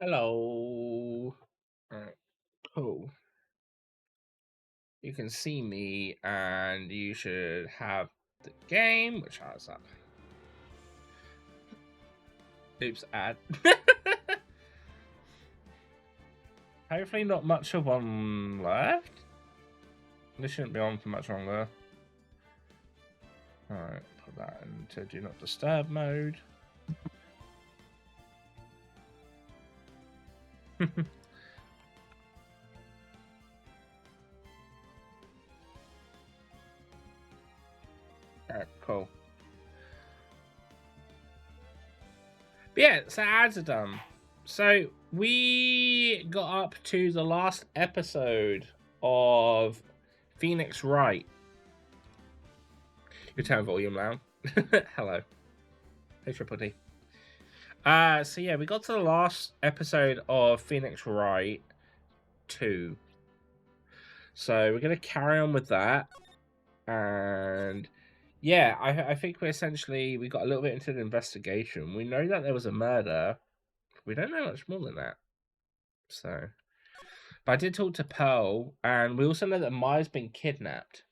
Hello. Alright, cool. You can see me, and you should have the game, which has up. Oops, ad. Hopefully, not much of one left. This shouldn't be on for much longer. Alright, put that into do not disturb mode. Alright, cool. But yeah, so ads are done. So we got up to the last episode of Phoenix Wright. Your turn volume now. Hello. Hey, Triple D. So yeah, we got to the last episode of Phoenix Wright 2. So we're gonna carry on with that. And yeah, I think we got a little bit into the investigation. We know that there was a murder. We don't know much more than that. So but I did talk to Pearl, and we also know that Maya's been kidnapped.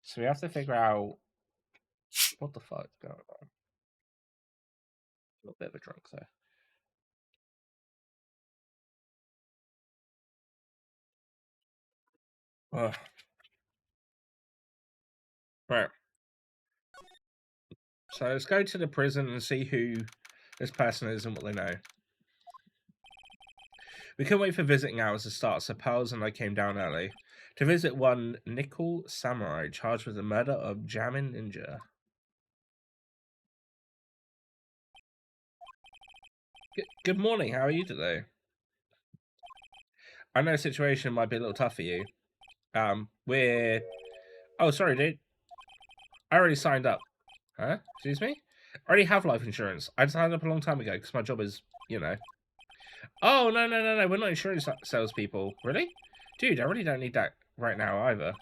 So we have to figure out what the fuck's going on. A little bit of a drunk there. Ugh. Right. So let's go to the prison and see who this person is and what they know. We couldn't wait for visiting hours to start, so Pals and I came down early to visit one Nickel Samurai charged with the murder of Jamin Ninja. Good morning, how are you today? I know the situation might be a little tough for you. We're... Oh, sorry, dude. I already signed up. Huh? Excuse me? I already have life insurance. I signed up a long time ago because my job is, you know. Oh, no. We're not insurance salespeople. Really? Dude, I really don't need that right now either.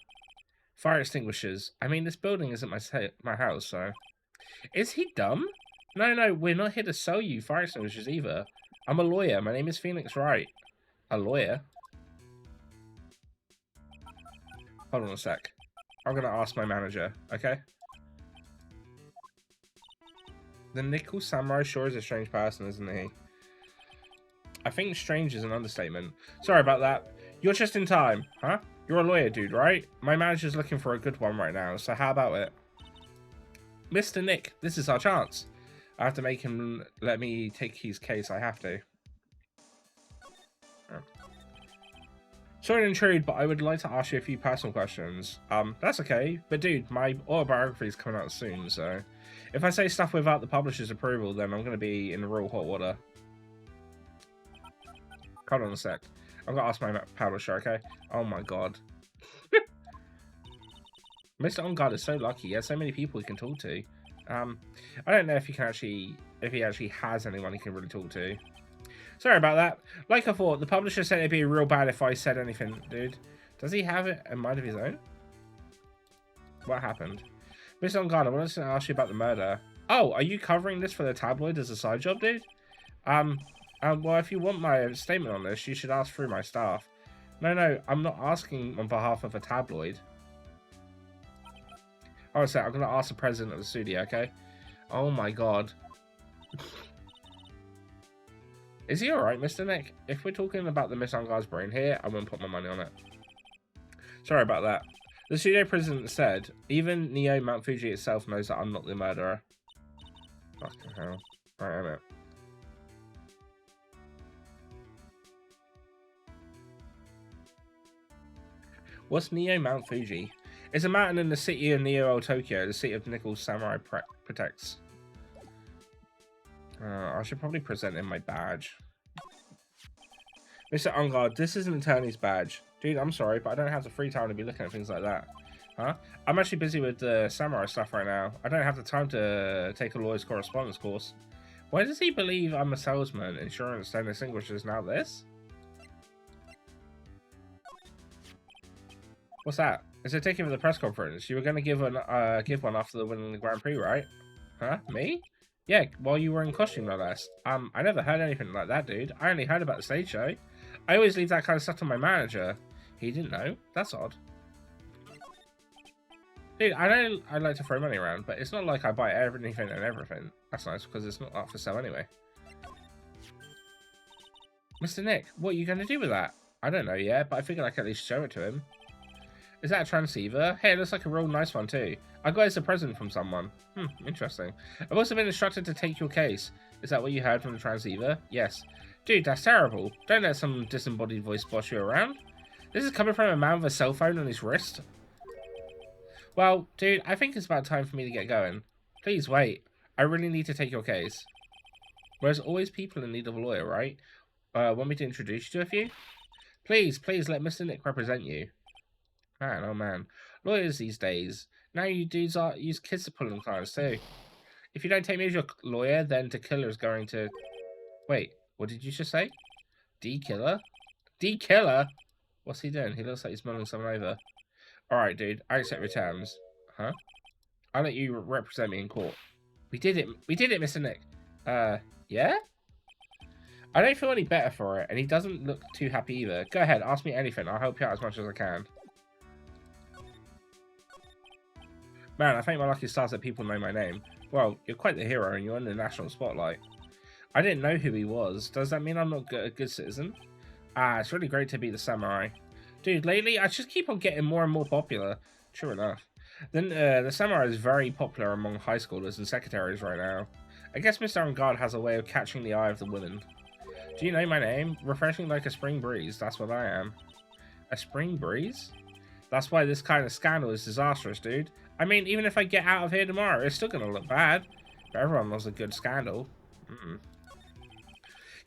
Fire extinguishers. I mean, this building isn't my house, so... Is he dumb? No, we're not here to sell you fire extinguishers either. I'm a lawyer. My name is Phoenix Wright. A lawyer? Hold on a sec. I'm gonna ask my manager, okay? The Nickel Samurai sure is a strange person, isn't he? I think strange is an understatement. Sorry about that. You're just in time, huh? You're a lawyer, dude, right? My manager's looking for a good one right now, so how about it? Mr. Nick, this is our chance. I have to make him let me take his case. I have to. Sorry to intrude, but I would like to ask you a few personal questions. That's okay. But dude, my autobiography is coming out soon, so if I say stuff without the publisher's approval, then I'm going to be in real hot water. Hold on a sec. I'm going to ask my publisher, okay? Oh my god. Mr. On Guard is so lucky. He has so many people he can talk to. I don't know if he actually has anyone he can really talk to. Sorry about that. Like I thought, the publisher said it'd be real bad if I said anything, dude. Does he have it in mind of his own? What happened? Mr. On Guard, I wanted to ask you about the murder. Oh, are you covering this for the tabloid as a side job, dude? Well, if you want my statement on this, you should ask through my staff. No, I'm not asking on behalf of a tabloid. Oh, so I'm going to ask the president of the studio, okay? Oh my god. Is he alright, Mr. Nick? If we're talking about the Miss Ungar's brain here, I wouldn't put my money on it. Sorry about that. The studio president said, even Neo Mount Fuji itself knows that I'm not the murderer. Fucking hell. Right, am it? What's Neo Mount Fuji? It's a mountain in the city of Neo Tokyo, the city of Nickel Samurai protects. I should probably present him my badge. Mr. Ungard, this is an attorney's badge. Dude, I'm sorry, but I don't have the free time to be looking at things like that. Huh? I'm actually busy with the samurai stuff right now. I don't have the time to take a lawyer's correspondence course. Why does he believe I'm a salesman? Insurance then distinguishes now this? What's that? It's a ticket for the press conference. You were going to give one after the winning the Grand Prix, right? Huh? Me? Yeah, while you were in costume, no less. I never heard anything like that, dude. I only heard about the stage show. I always leave that kind of stuff to my manager. He didn't know. That's odd. Dude, I know I like to throw money around, but it's not like I buy everything and everything. That's nice, because it's not up for sale anyway. Mr. Nick, what are you going to do with that? I don't know yet, but I figured I could at least show it to him. Is that a transceiver? Hey, it looks like a real nice one too. I got it as a present from someone. Interesting. I've also been instructed to take your case. Is that what you heard from the transceiver? Yes. Dude, that's terrible. Don't let some disembodied voice boss you around. This is coming from a man with a cell phone on his wrist. Well, dude, I think it's about time for me to get going. Please wait. I really need to take your case. There's always people in need of a lawyer, right? Want me to introduce you to a few? Please let Mr. Nick represent you. Man, oh man. Lawyers these days. Now you dudes use kids to pull them clients too. If you don't take me as your lawyer, then the killer is going to... Wait, what did you just say? D-killer? D-killer? What's he doing? He looks like he's mulling someone over. Alright, dude. I accept your terms. Huh? I'll let you represent me in court. We did it, Mr. Nick. Yeah? I don't feel any better for it, and he doesn't look too happy either. Go ahead, ask me anything. I'll help you out as much as I can. Man, I thank my lucky stars that people know my name. Well, you're quite the hero and you're in the national spotlight. I didn't know who he was. Does that mean I'm not a good citizen? Ah, it's really great to be the samurai. Dude, lately I just keep on getting more and more popular. True enough. Then the samurai is very popular among high schoolers and secretaries right now. I guess Mr. On Guard has a way of catching the eye of the women. Do you know my name? Refreshing like a spring breeze, that's what I am. A spring breeze? That's why this kind of scandal is disastrous, dude. I mean, even if I get out of here tomorrow, it's still going to look bad. But everyone loves a good scandal. Can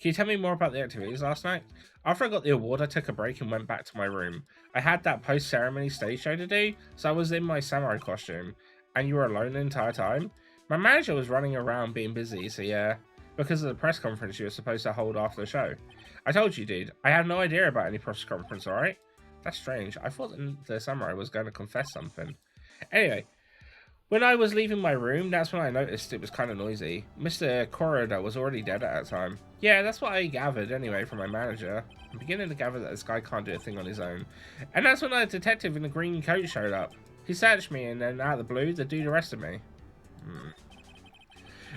you tell me more about the activities last night? After I got the award, I took a break and went back to my room. I had that post-ceremony stage show to do, so I was in my samurai costume. And you were alone the entire time? My manager was running around being busy, so yeah. Because of the press conference you were supposed to hold after the show. I told you, dude. I had no idea about any press conference, alright? That's strange. I thought the samurai was going to confess something. Anyway, when I was leaving my room, that's when I noticed it was kind of noisy. Mr. Corridor was already dead at that time. Yeah, that's what I gathered anyway from my manager. I'm beginning to gather that this guy can't do a thing on his own. And that's when a detective in a green coat showed up. He searched me and then out of the blue, the dude arrested me.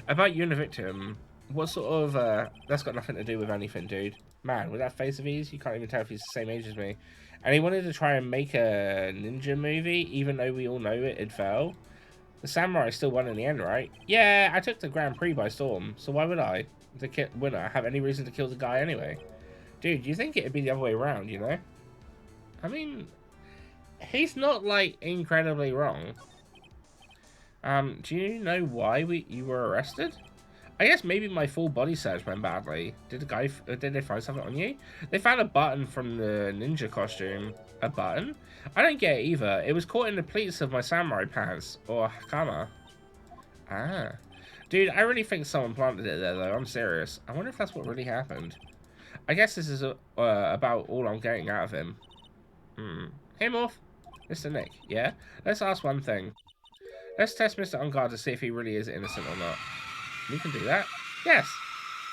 About you and the victim, what sort of, that's got nothing to do with anything, dude. Man, with that face of his, you can't even tell if he's the same age as me. And he wanted to try and make a ninja movie, even though we all know it failed. The samurai still won in the end, right? Yeah, I took the Grand Prix by storm, so why would I, the winner, have any reason to kill the guy anyway? Dude, you think it'd be the other way around, you know? I mean, he's not, like, incredibly wrong. Do you know why you were arrested? I guess maybe my full body search went badly. Did they find something on you? They found a button from the ninja costume. A button? I don't get it either. It was caught in the pleats of my samurai pants. Or hakama. Ah. Dude, I really think someone planted it there, though. I'm serious. I wonder if that's what really happened. I guess this is about all I'm getting out of him. Hey, Morph. Mr. Nick, yeah? Let's ask one thing. Let's test Mr. On Guard to see if he really is innocent or not. You can do that. Yes.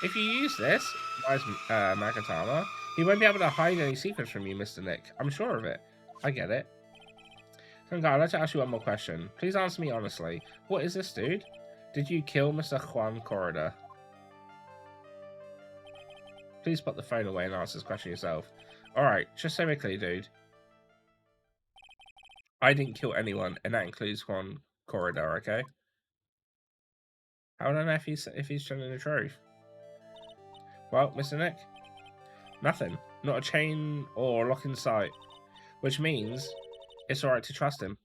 If you use this, Magatama, he won't be able to hide any secrets from you, Mr. Nick. I'm sure of it. I get it. Sangha, let's ask you one more question. Please answer me honestly. What is this, dude? Did you kill Mr. Juan Corridor? Please put the phone away and answer this question yourself. Alright, just so we're clear, dude. I didn't kill anyone, and that includes Juan Corridor, okay? How would I know if he's telling the truth? Well, Mr. Nick, nothing. Not a chain or lock in sight. Which means it's alright to trust him.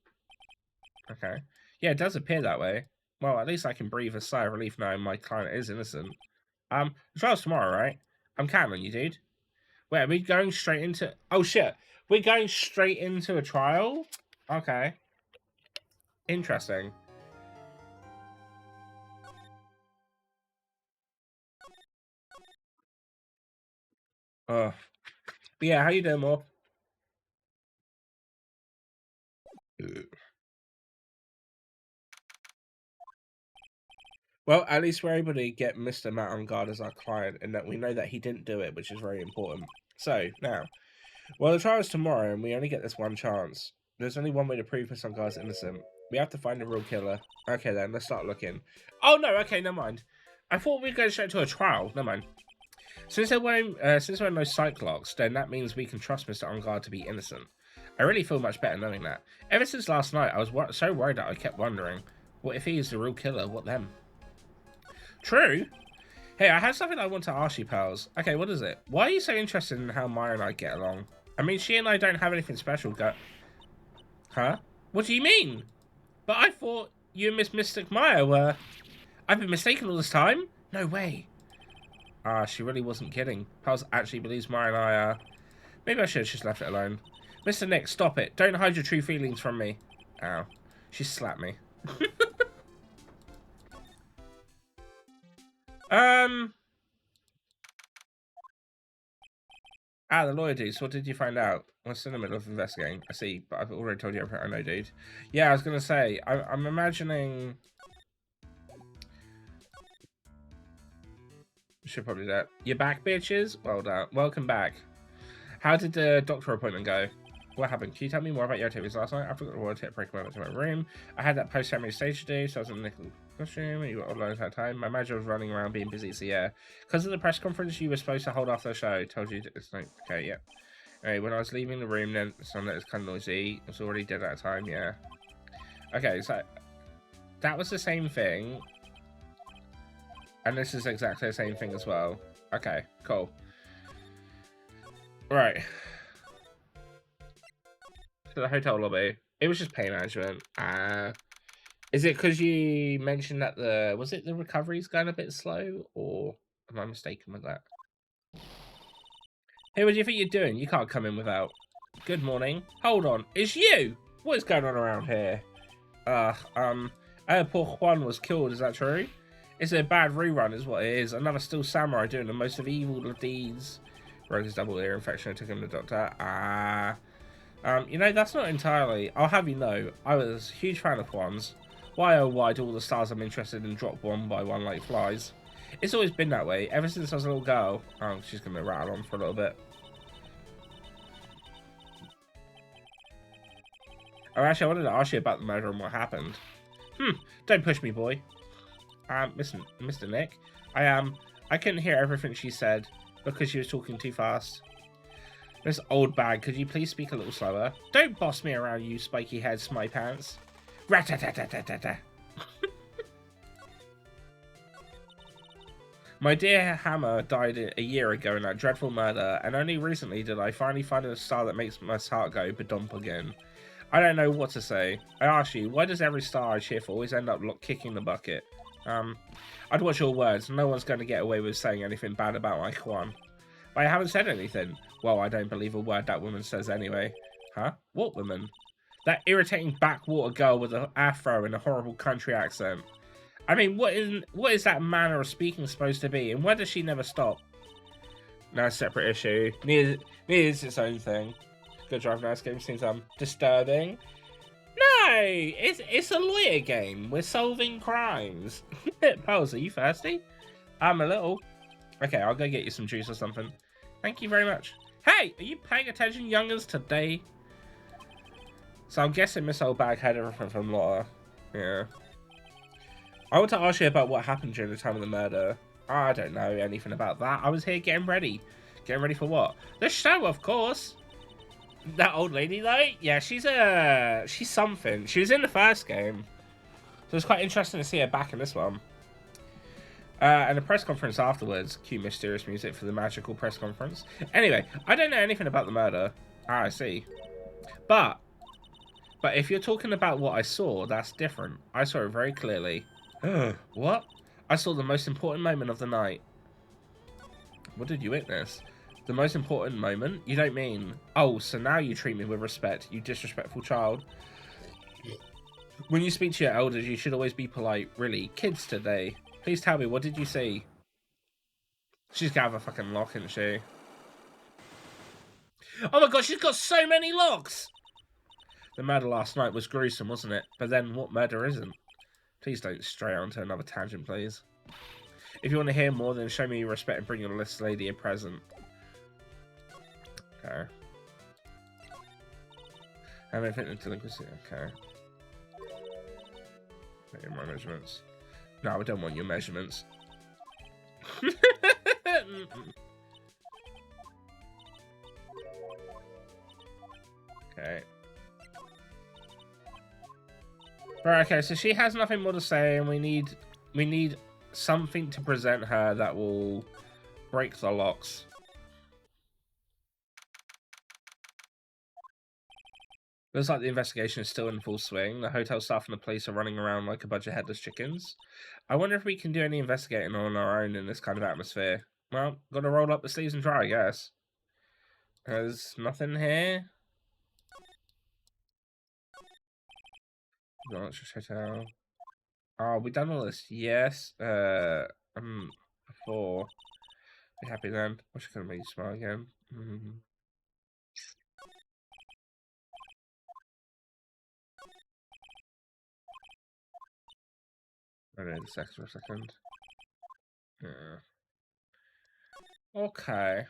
Okay. Yeah, it does appear that way. Well, at least I can breathe a sigh of relief knowing my client is innocent. The trial's tomorrow, right? I'm counting on you, dude. Wait, are we going straight into... Oh, shit. We're going straight into a trial? Okay. Interesting. But yeah, how you doing, Mo? Well, at least we're able to get Mr. Matt on guard as our client, and that we know that he didn't do it, which is very important. So, now, well, the trial's tomorrow, and we only get this one chance. There's only one way to prove Mr. Guy's innocent. We have to find the real killer. Okay, then, let's start looking. Oh, no, okay, never mind. I thought we were going straight to a trial. Never mind. Since we're wearing no psych locks, then that means we can trust Mr. Ongard to be innocent. I really feel much better knowing that. Ever since last night, I was so worried that I kept wondering, what if he is the real killer? What then? True. Hey, I have something I want to ask you, pals. Okay, what is it? Why are you so interested in how Maya and I get along? I mean, she and I don't have anything special Huh? What do you mean? But I thought you and Miss Mystic Maya were... I've been mistaken all this time? No way. She really wasn't kidding. Pals actually believes Maya and I are... Maybe I should have just left it alone. Mr. Nick, stop it. Don't hide your true feelings from me. Ow. She slapped me. The lawyer dudes, what did you find out? I'm still in the middle of investigating. I see, but I've already told you everything I know, dude. Yeah, I was gonna say, I'm imagining... Should probably do that. You're back, bitches? Well done. Welcome back. How did the doctor appointment go? What happened? Can you tell me more about your activities last night? I forgot the water to break my to my room. I had that post-ceremony stage to do, so I was in the nickel costume. You got all those that time. My manager was running around being busy, so yeah. Because of the press conference you were supposed to hold after the show, told you it's like, okay, yeah. Anyway, when I was leaving the room, then it sounded like it was kind of noisy. It was already dead at a time, yeah. Okay, so that was the same thing. And this is exactly the same thing as well. Okay, cool. Right. To the hotel lobby. It was just pain management. Is it because you mentioned that was it the recovery's going a bit slow, or am I mistaken with that? Hey, what do you think you're doing? You can't come in without. Good morning. Hold on, it's you. What is going on around here? Poor Juan was killed. Is that true? It's a bad rerun, is what it is. Another still samurai doing the most of evil deeds. Broke his double ear infection and took him to the doctor. You know, that's not entirely. I'll have you know, I was a huge fan of Juan's. Why oh why do all the stars I'm interested in drop one by one like flies? It's always been that way, ever since I was a little girl. Oh, she's gonna rattle on for a little bit. Oh, actually, I wanted to ask you about the murder and what happened. Don't push me, boy. Mr. Nick, I couldn't hear everything she said because she was talking too fast. This old bag, could you please speak a little slower? Don't boss me around, you spiky head smile pants. Rat-a-ta-ta-ta-ta-ta. My dear Hammer died a year ago in that dreadful murder, and only recently did I finally find a star that makes my heart go badump again. I don't know what to say. I ask you, why does every star I cheer for always end up kicking the bucket? I'd watch your words. No one's going to get away with saying anything bad about my Juan. But I haven't said anything. Well, I don't believe a word that woman says anyway. Huh? What woman? That irritating backwater girl with an afro and a horrible country accent. I mean, what is that manner of speaking supposed to be? And where does she never stop? No, separate issue. Neither is its own thing. Good Drive Nice game seems disturbing. No, it's a lawyer game. We're solving crimes. Pose, are you thirsty? I'm a little. Okay, I'll go get you some juice or something. Thank you very much. Hey, are you paying attention, youngers, today? So I'm guessing Miss Old Bag had everything from Lotta. Yeah. I want to ask you about what happened during the time of the murder. I don't know anything about that. I was here getting ready. Getting ready for what? The show, of course. That old lady, though? Yeah, she's something. She was in the first game. So it's quite interesting to see her back in this one. And a press conference afterwards. Cue mysterious music for the magical press conference. Anyway, I don't know anything about the murder. I see. But if you're talking about what I saw, that's different. I saw it very clearly. What? I saw the most important moment of the night. What did you witness? The most important moment? You don't mean... Oh, so now you treat me with respect, you disrespectful child. When you speak to your elders, you should always be polite. Really, kids today. Please tell me, what did you see? She's gonna have a fucking lock, isn't she? Oh my god, she's got so many locks! The murder last night was gruesome, wasn't it? But then, what murder isn't? Please don't stray onto another tangent, please. If you want to hear more, then show me your respect and bring your list lady a present. Okay. Have I fit delinquency? Okay. My measurements. No, I don't want your measurements. Okay. Right, okay, so she has nothing more to say, and we need something to present her that will break the locks. Looks like the investigation is still in full swing. The hotel staff and the police are running around like a bunch of headless chickens. I wonder if we can do any investigating on our own in this kind of atmosphere. Well, gotta roll up the sleeves and try, I guess. There's nothing here. Launch hotel. Oh, we done all this? Yes. Before. Be happy then. What's gonna make you smile again? I need a second for a second. Yeah. Okay.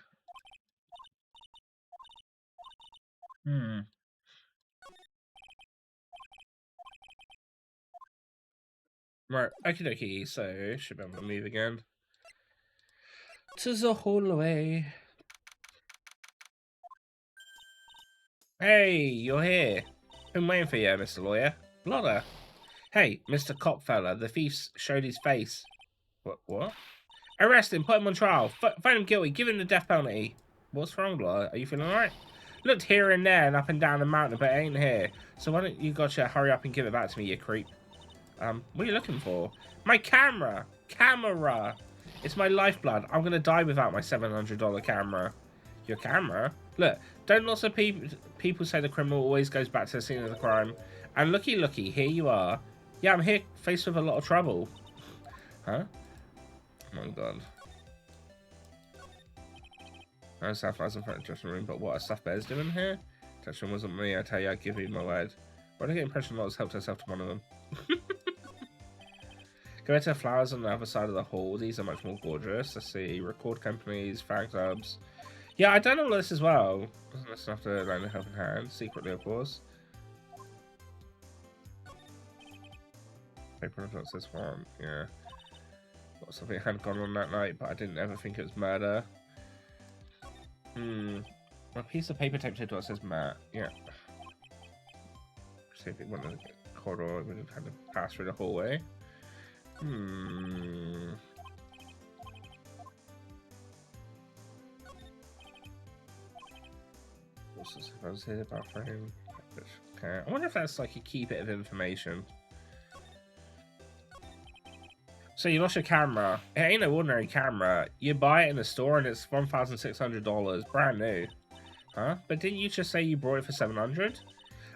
Right, okie dokie, so should be able to move again. To the hallway. Hey, you're here. Been waiting for you, Mr. Lawyer. Blotter. Hey, Mr. Copfella, the thief showed his face. What? Arrest him, put him on trial. Find him guilty, give him the death penalty. What's wrong, Blotter? Are you feeling alright? Looked here and there and up and down the mountain, but it ain't here. So why don't you gotcha hurry up and give it back to me, you creep? What are you looking for? My camera! Camera! It's my lifeblood. I'm gonna die without my $700 camera. Your camera? Look, don't lots of people say the criminal always goes back to the scene of the crime? And looky, here you are. Yeah, I'm here faced with a lot of trouble. Huh? Oh my god. I was half in front of the dressing room, but what are stuff bears doing here? Dressing wasn't me, I tell you, I give you my word. But I get the impression Lotta's helped herself to one of them. Go to the flowers on the other side of the hall. These are much more gorgeous. Let's see. Record companies, fan clubs. Yeah, I done all this as well. That's enough to lend a helping hand. Secretly, of course. Paper what's this one? Yeah. Got something had gone on that night, but I didn't ever think it was murder. A piece of paper taped to what says Matt. Yeah. See if it went in the corridor. We didn't have to pass through the hallway. What's this supposed to say about frame? Okay. I wonder if that's like a key bit of information. So you lost your camera. It ain't no ordinary camera. You buy it in the store and it's $1,600, brand new. Huh? But didn't you just say you brought it for $700?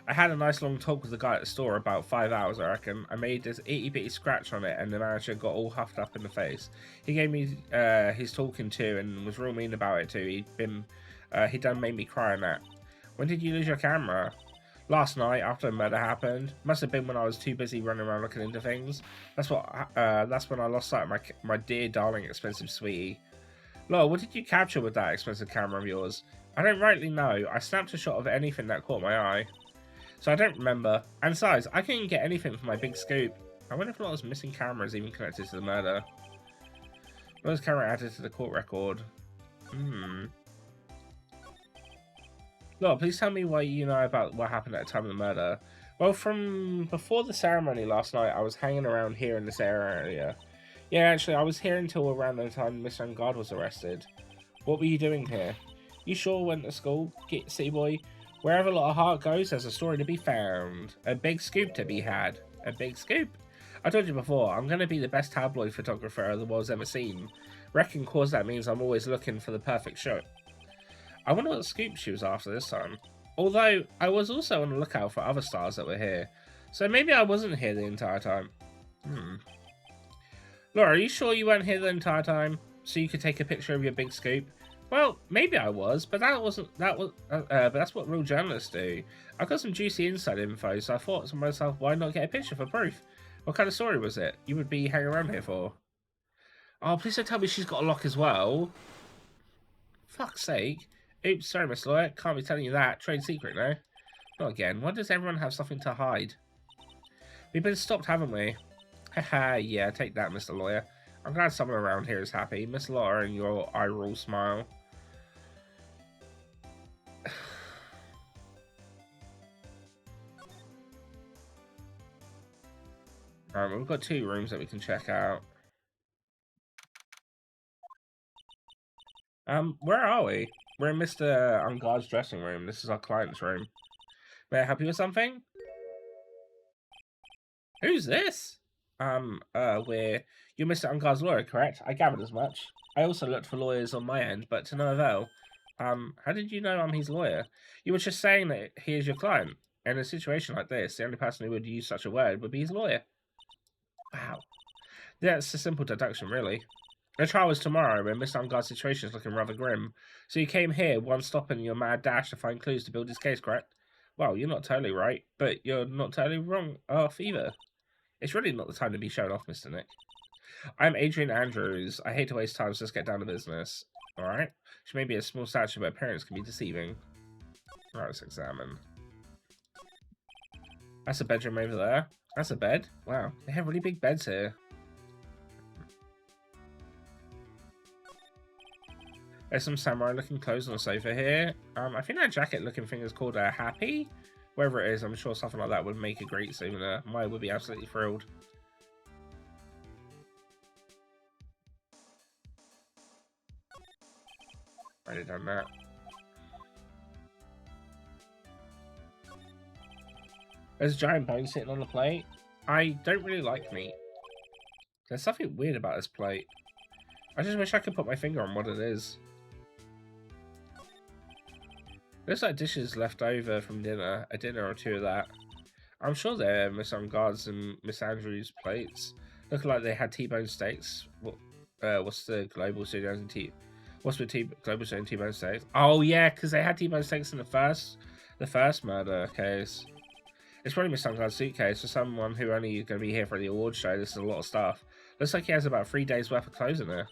I had a nice long talk with the guy at the store, about 5 hours, I reckon. I made this itty bitty scratch on it, and the manager got all huffed up in the face. He gave me his talking to, and was real mean about it too. He done made me cry on that. When did you lose your camera? Last night, after the murder happened. Must have been when I was too busy running around looking into things. That's when I lost sight of my dear, darling, expensive sweetie. Lord, what did you capture with that expensive camera of yours? I don't rightly know. I snapped a shot of anything that caught my eye. So I don't remember. And besides, I couldn't get anything for my big scoop. I wonder if a lot of missing cameras even connected to the murder. Was camera added to the court record? Look, please tell me what you know about what happened at the time of the murder. Well, from before the ceremony last night, I was hanging around here in this area. Yeah, actually, I was here until around the time Mr. Angard was arrested. What were you doing here? You sure went to school, city boy? Wherever a lot of heart goes, there's a story to be found. A big scoop to be had. A big scoop? I told you before, I'm going to be the best tabloid photographer the world's ever seen. Reckon cause that means I'm always looking for the perfect shot. I wonder what scoop she was after this time. Although, I was also on the lookout for other stars that were here. So maybe I wasn't here the entire time. Laura, are you sure you weren't here the entire time? So you could take a picture of your big scoop? Well, maybe I was, but but that's what real journalists do. I've got some juicy inside info, so I thought to myself, why not get a picture for proof? What kind of story was it you would be hanging around here for? Oh, please don't tell me she's got a lock as well. Fuck's sake. Oops, sorry, Miss Lawyer. Can't be telling you that. Trade secret, no? Not again. Why does everyone have something to hide? We've been stopped, haven't we? Haha, yeah, take that, Mr. Lawyer. I'm glad someone around here is happy. Miss Lawyer and your eye roll smile. Alright, we've got 2 rooms that we can check out. Where are we? We're in Mr. Unguard's dressing room. This is our client's room. May I help you with something? Who's this? You're Mr. Unguard's lawyer, correct? I gathered as much. I also looked for lawyers on my end, but to no avail. How did you know I'm his lawyer? You were just saying that he is your client. In a situation like this, the only person who would use such a word would be his lawyer. Wow. That's a simple deduction, really. The trial is tomorrow, and Mr. Unguard's situation is looking rather grim. So you came here, one stop in your mad dash to find clues to build his case, correct? Well, you're not totally right, but you're not totally wrong off either. It's really not the time to be shown off, Mr. Nick. I'm Adrian Andrews. I hate to waste time, so let's get down to business. Alright? She may be a small stature, but appearance can be deceiving. Alright, let's examine. That's a bedroom over there. That's a bed. Wow, they have really big beds here. There's some samurai-looking clothes on the sofa here. I think that jacket-looking thing is called a happy. Wherever it is, I'm sure something like that would make a great souvenir. Maya would be absolutely thrilled. Already done that. There's a giant bone sitting on the plate. I don't really like meat. There's something weird about this plate. I just wish I could put my finger on what it is. Looks like dishes left over from dinner, a dinner or 2 of that. I'm sure they're Miss Unguard's and Miss Andrews' plates. Look like they had T-bone steaks. What's the Global Studios and What's with Global Studios and T-bone steaks? Oh yeah, because they had T-bone steaks in the first murder case. It's probably Miss Unguard's suitcase for someone who only is going to be here for the awards show. This is a lot of stuff. Looks like he has about 3 days worth of clothes in there.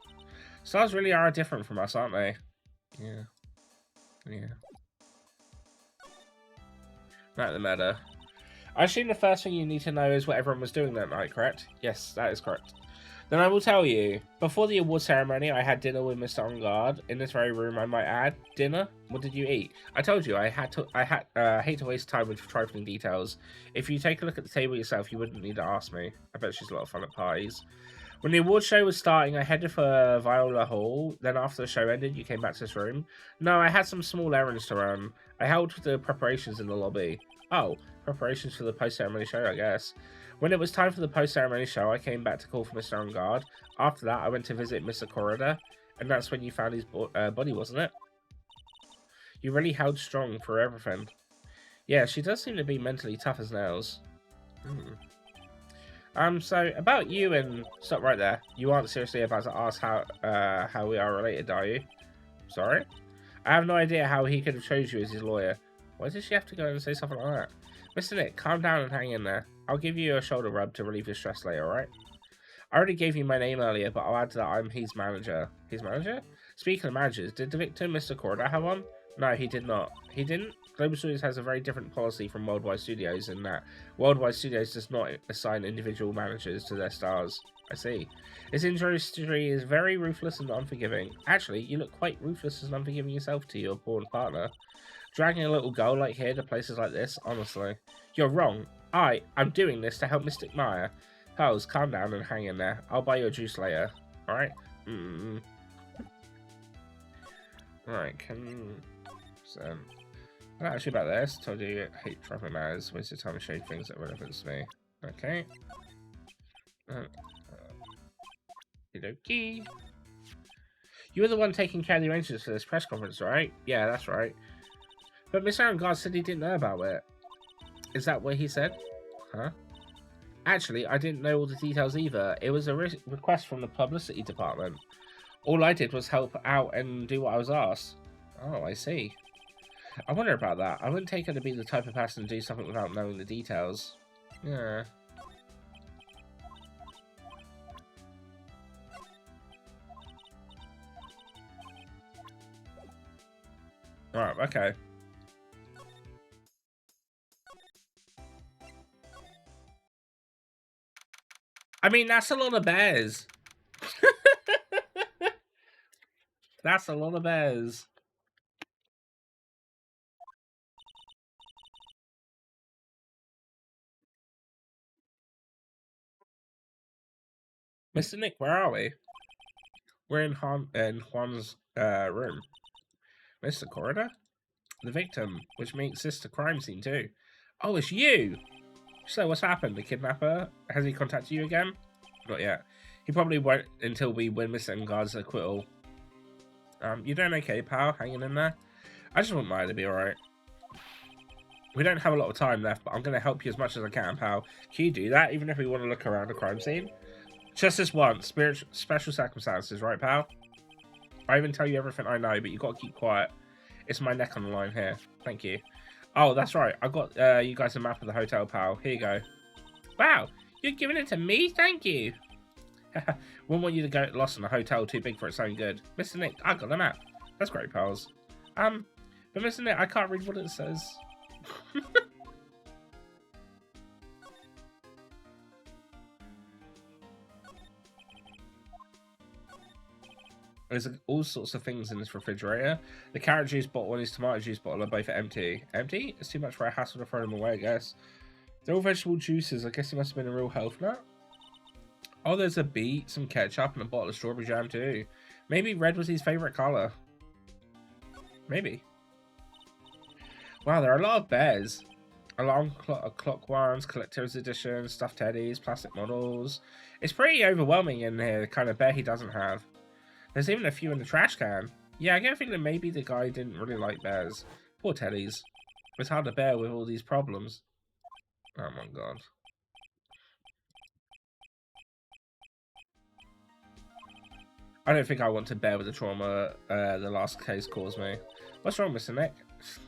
Stars really are different from us, aren't they? Yeah. Yeah. Not the matter. I assume the first thing you need to know is what everyone was doing that night, correct? Yes, that is correct. Then I will tell you. Before the award ceremony, I had dinner with Mr. Ungard. In this very room, I might add. Dinner? What did you eat? I told you, I hate to waste time with trifling details. If you take a look at the table yourself, you wouldn't need to ask me. I bet she's a lot of fun at parties. When the award show was starting, I headed for Viola Hall. Then after the show ended, you came back to this room. No, I had some small errands to run. I helped with the preparations in the lobby. Oh, preparations for the post-ceremony show, I guess. When it was time for the post-ceremony show, I came back to call for Mr. Ungard. After that, I went to visit Mr. Corridor, and that's when you found his body, wasn't it? You really held strong for everything. Yeah, she does seem to be mentally tough as nails. So about you and stop right there. You aren't seriously about to ask how we are related, are you? Sorry? I have no idea how he could have chose you as his lawyer. Why does she have to go and say something like that? Mr. Nick, calm down and hang in there. I'll give you a shoulder rub to relieve your stress later, alright? I already gave you my name earlier, but I'll add that I'm his manager. His manager? Speaking of managers, did the victim, Mr. Corda, have one? No, he did not. He didn't? Global Studios has a very different policy from Worldwide Studios in that Worldwide Studios does not assign individual managers to their stars. I see. His industry is very ruthless and unforgiving. Actually, you look quite ruthless and unforgiving yourself to your porn partner. Dragging a little girl like here to places like this, honestly. You're wrong. I'm doing this to help Mystic Maya. Pals, calm down and hang in there. I'll buy you a juice later. Alright? Alright, actually about this, told you I hate traffic matters, wasted time to show things that are relevant to me. Okay. Okey-dokey. You were the one taking care of the arrangements for this press conference, right? Yeah, that's right. But Mr. Ungard said he didn't know about it. Is that what he said? Huh? Actually, I didn't know all the details either. It was a request from the publicity department. All I did was help out and do what I was asked. Oh, I see. I wonder about that. I wouldn't take her to be the type of person to do something without knowing the details. Yeah. Right, okay. I mean, that's a lot of bears. That's a lot of bears. Mr. Nick, where are we? We're in Juan's room. Mr. Corridor? The victim, which makes this the crime scene too. Oh, it's you! So what's happened? The kidnapper? Has he contacted you again? Not yet. He probably won't until we win Mr. Engar's acquittal. You doing okay, pal? Hanging in there? I just want Maya to be alright. We don't have a lot of time left, but I'm going to help you as much as I can, pal. Can you do that, even if we want to look around the crime scene? Just this once. Special circumstances, right, pal? I even tell you everything I know, but you've got to keep quiet. It's my neck on the line here. Thank you. Oh, that's right. I got you guys a map of the hotel, pal. Here you go. Wow, you're giving it to me? Thank you. Wouldn't want you to get lost in a hotel too big for its own good. Mr. Nick, I got the map. That's great, pals. But Mr. Nick, I can't read what it says. There's all sorts of things in this refrigerator. The carrot juice bottle and his tomato juice bottle are both empty. Empty? It's too much for a hassle to throw them away, I guess. They're all vegetable juices. I guess he must have been a real health nut. Oh, there's a beet, some ketchup, and a bottle of strawberry jam too. Maybe red was his favourite colour. Maybe. Wow, there are a lot of bears. Alarm clock ones, collector's editions, stuffed teddies, plastic models. It's pretty overwhelming in here, the kind of bear he doesn't have. There's even a few in the trash can. Yeah, I get a feeling that maybe the guy didn't really like bears. Poor teddies. It's hard to bear with all these problems. Oh my god. I don't think I want to bear with the trauma the last case caused me. What's wrong, Mr. Nick? Is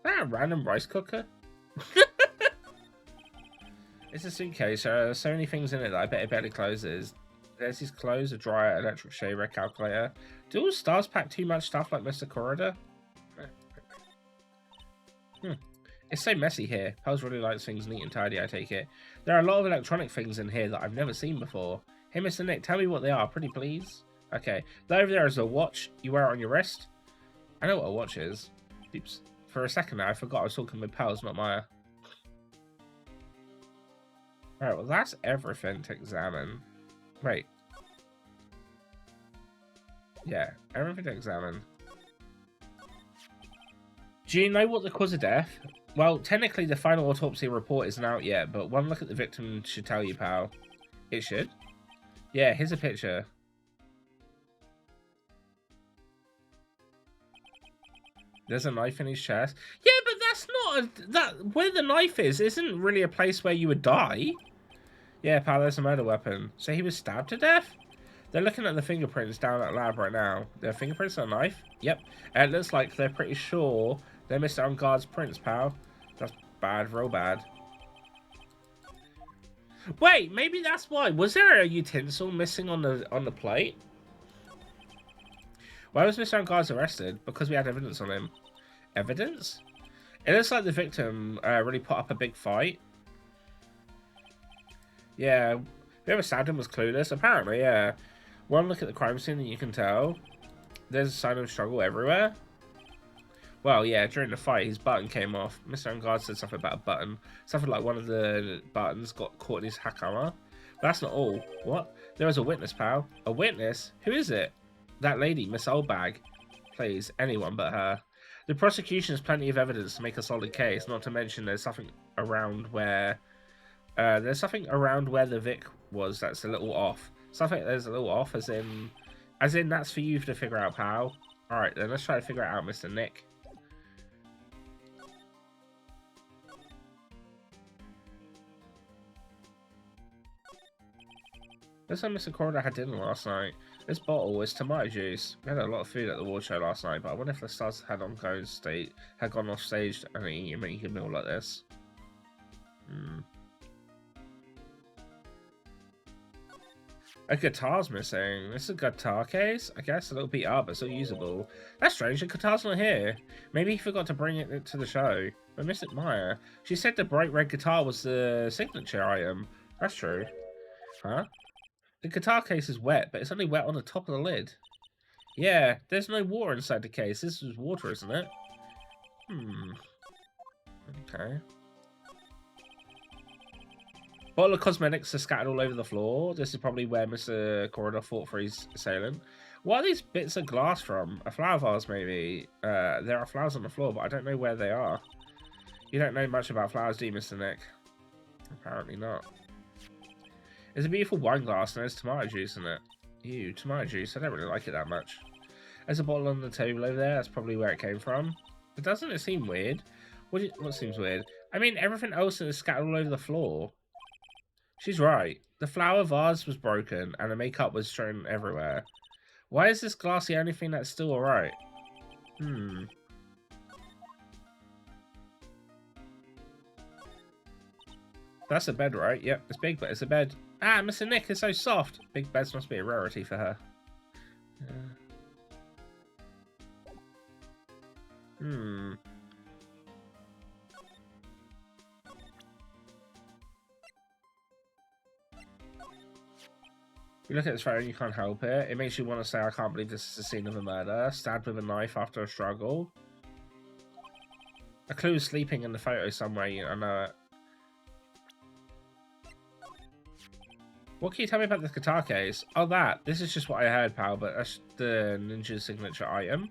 that a random rice cooker? It's a suitcase. There are so many things in it that I bet it barely closes. There's his clothes, a dryer, electric shaver, calculator. Do all stars pack too much stuff like Mr. Corridor? It's so messy here. Pals really likes things neat and tidy, I take it. There are a lot of electronic things in here that I've never seen before. Hey, Mr. Nick, tell me what they are, pretty please. Okay, that over there is a watch you wear on your wrist. I know what a watch is. Oops. For a second there, I forgot I was talking with pals, not Maya. Alright, well that's everything to examine. Wait. Yeah, everything to examine. Do you know what the cause of death? Well, technically the final autopsy report isn't out yet, but one look at the victim should tell you, pal. It should? Yeah, here's a picture. There's a knife in his chest. Yeah, but that's not where the knife is isn't really a place where you would die. Yeah, pal, there's a murder weapon. So he was stabbed to death? They're looking at the fingerprints down at lab right now. There are fingerprints on a knife? Yep. And it looks like they're pretty sure they're Mr. Unguard's prints, pal. That's bad, real bad. Wait, maybe that's why. Was there a utensil missing on the plate? Why was Mr. Unguard's arrested? Because we had evidence on him. Evidence? It looks like the victim really put up a big fight. Yeah, whoever stabbed him was clueless. Apparently, yeah. One look at the crime scene and you can tell. There's a sign of struggle everywhere. Well, yeah, during the fight, his button came off. Mr. Ungard said something about a button. Something like one of the buttons got caught in his hakama. But that's not all. What? There was a witness, pal. A witness? Who is it? That lady, Miss Oldbag. Please, anyone but her. The prosecution has plenty of evidence to make a solid case, not to mention there's something around where... the Vic was that's a little off. Something there's a little off, as in that's for you to figure out, pal. Alright, then let's try to figure it out, Mr. Nick. Looks like Mr. Corridor had dinner last night. This bottle is tomato juice. We had a lot of food at the award show last night, but I wonder if the stars had gone off stage and eaten a meal like this. A guitar's missing. This is a guitar case? I guess a little beat up, but still usable. That's strange, the guitar's not here. Maybe he forgot to bring it to the show. But Miss Maya, she said the bright red guitar was the signature item. That's true. Huh? The guitar case is wet, but it's only wet on the top of the lid. Yeah, there's no water inside the case. This is water, isn't it? Okay. Bottle of cosmetics are scattered all over the floor. This is probably where Mr. Corridor fought for his assailant. What are these bits of glass from? A flower vase, maybe? There are flowers on the floor, but I don't know where they are. You don't know much about flowers, do you, Mr. Nick? Apparently not. It's a beautiful wine glass, and there's tomato juice in it. Ew, tomato juice. I don't really like it that much. There's a bottle on the table over there. That's probably where it came from. But doesn't it seem weird? What seems weird? I mean, everything else is scattered all over the floor. She's right. The flower vase was broken, and the makeup was strewn everywhere. Why is this glass the only thing that's still alright? That's a bed, right? Yep, it's big, but it's a bed. Ah, Mr. Nick is so soft. Big beds must be a rarity for her. You look at this photo and you can't help it. It makes you want to say, I can't believe this is the scene of a murder. Stabbed with a knife after a struggle. A clue is sleeping in the photo somewhere, I know it. What can you tell me about this guitar case? Oh, that. This is just what I heard, pal, but that's the ninja's signature item.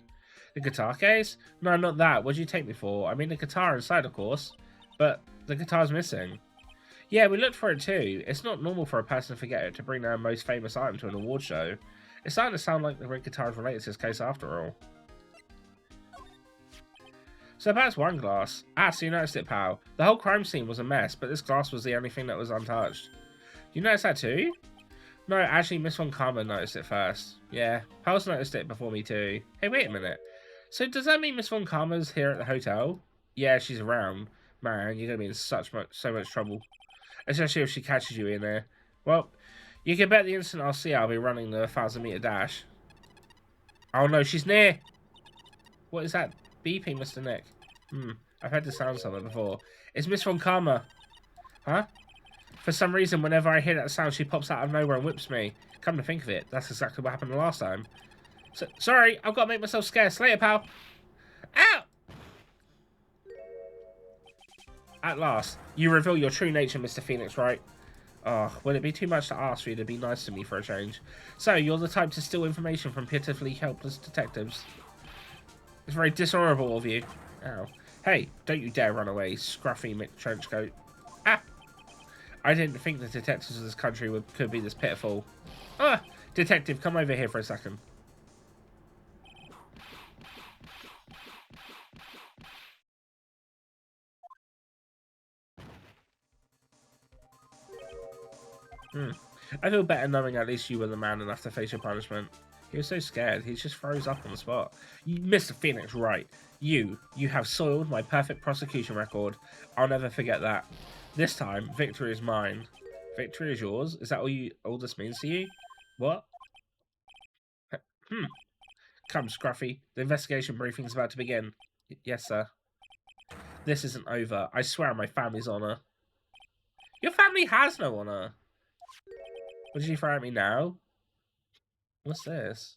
The guitar case? No, not that. What did you take me for? I mean, the guitar inside, of course. But the guitar's missing. Yeah, we looked for it too. It's not normal for a person to forget it to bring their most famous item to an award show. It's starting to sound like the red guitar is related to this case after all. So about this wine glass. Ah, so you noticed it, pal. The whole crime scene was a mess, but this glass was the only thing that was untouched. You noticed that too? No, actually, Miss Von Karma noticed it first. Yeah, Pal's noticed it before me too. Hey, wait a minute. So does that mean Miss Von Karma's here at the hotel? Yeah, she's around. Man, you're gonna be in so much trouble. Especially if she catches you in there. Well, you can bet the instant I'll see her, I'll be running the 1,000-meter dash. Oh no, she's near! What is that beeping, Mr. Nick? I've heard the sound somewhere before. It's Miss Von Karma. Huh? For some reason, whenever I hear that sound, she pops out of nowhere and whips me. Come to think of it, that's exactly what happened the last time. So, sorry, I've got to make myself scarce. Later, pal. Ow! At last, you reveal your true nature, Mr. Phoenix, Wright? Oh, would it be too much to ask for you to be nice to me for a change? So, you're the type to steal information from pitifully helpless detectives. It's very dishonorable of you. Ow. Hey, don't you dare run away, scruffy McTrenchcoat. Ah! I didn't think the detectives of this country could be this pitiful. Ah! Detective, come over here for a second. I feel better knowing at least you were the man enough to face your punishment. He was so scared, he just froze up on the spot. Mr. Phoenix, Wright. You have soiled my perfect prosecution record. I'll never forget that. This time, victory is mine. Victory is yours? Is that all this means to you? What? Come, Scruffy. The investigation briefing is about to begin. Yes, sir. This isn't over. I swear on my family's honour. Your family has no honour. What did you throw at me now? What's this?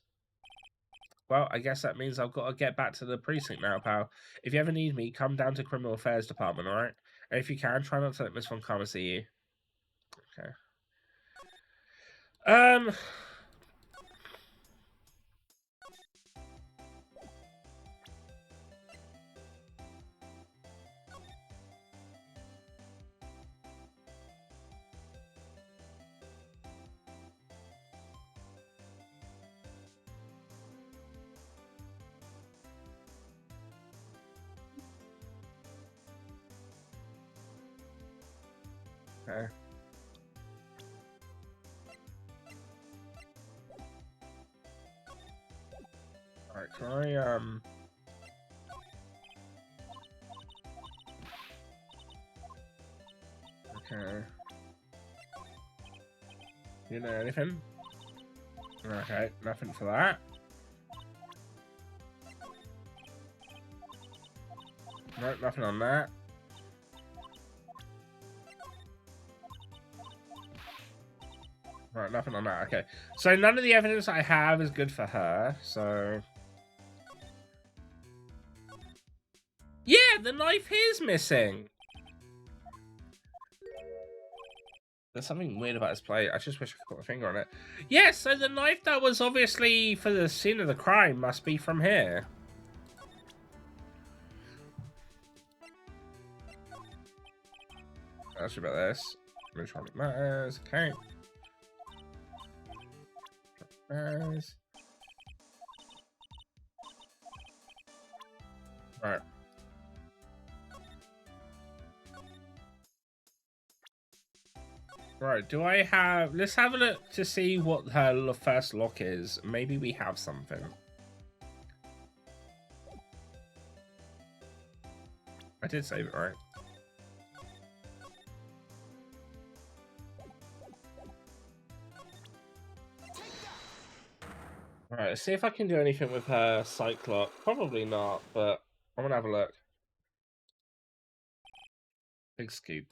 Well, I guess that means I've got to get back to the precinct now, pal. If you ever need me, come down to Criminal Affairs Department, alright? And if you can, try not to let Miss Von Karma see you. Okay. Okay. Alright, can I, Okay. You know anything? Okay, nothing for that. No, nothing on that. Right, nothing on that. Okay. So none of the evidence I have is good for her, so... Yeah, the knife is missing! There's something weird about this plate. I just wish I could put my finger on it. Yeah, so the knife that was obviously for the scene of the crime must be from here. That's about this. Electronic matters. Okay. Matters. Right. Right, do I have... Let's have a look to see what her first lock is. Maybe we have something. I did save it, right? Alright, let's see if I can do anything with her psych lock. Probably not, but I'm gonna have a look. Big scoop.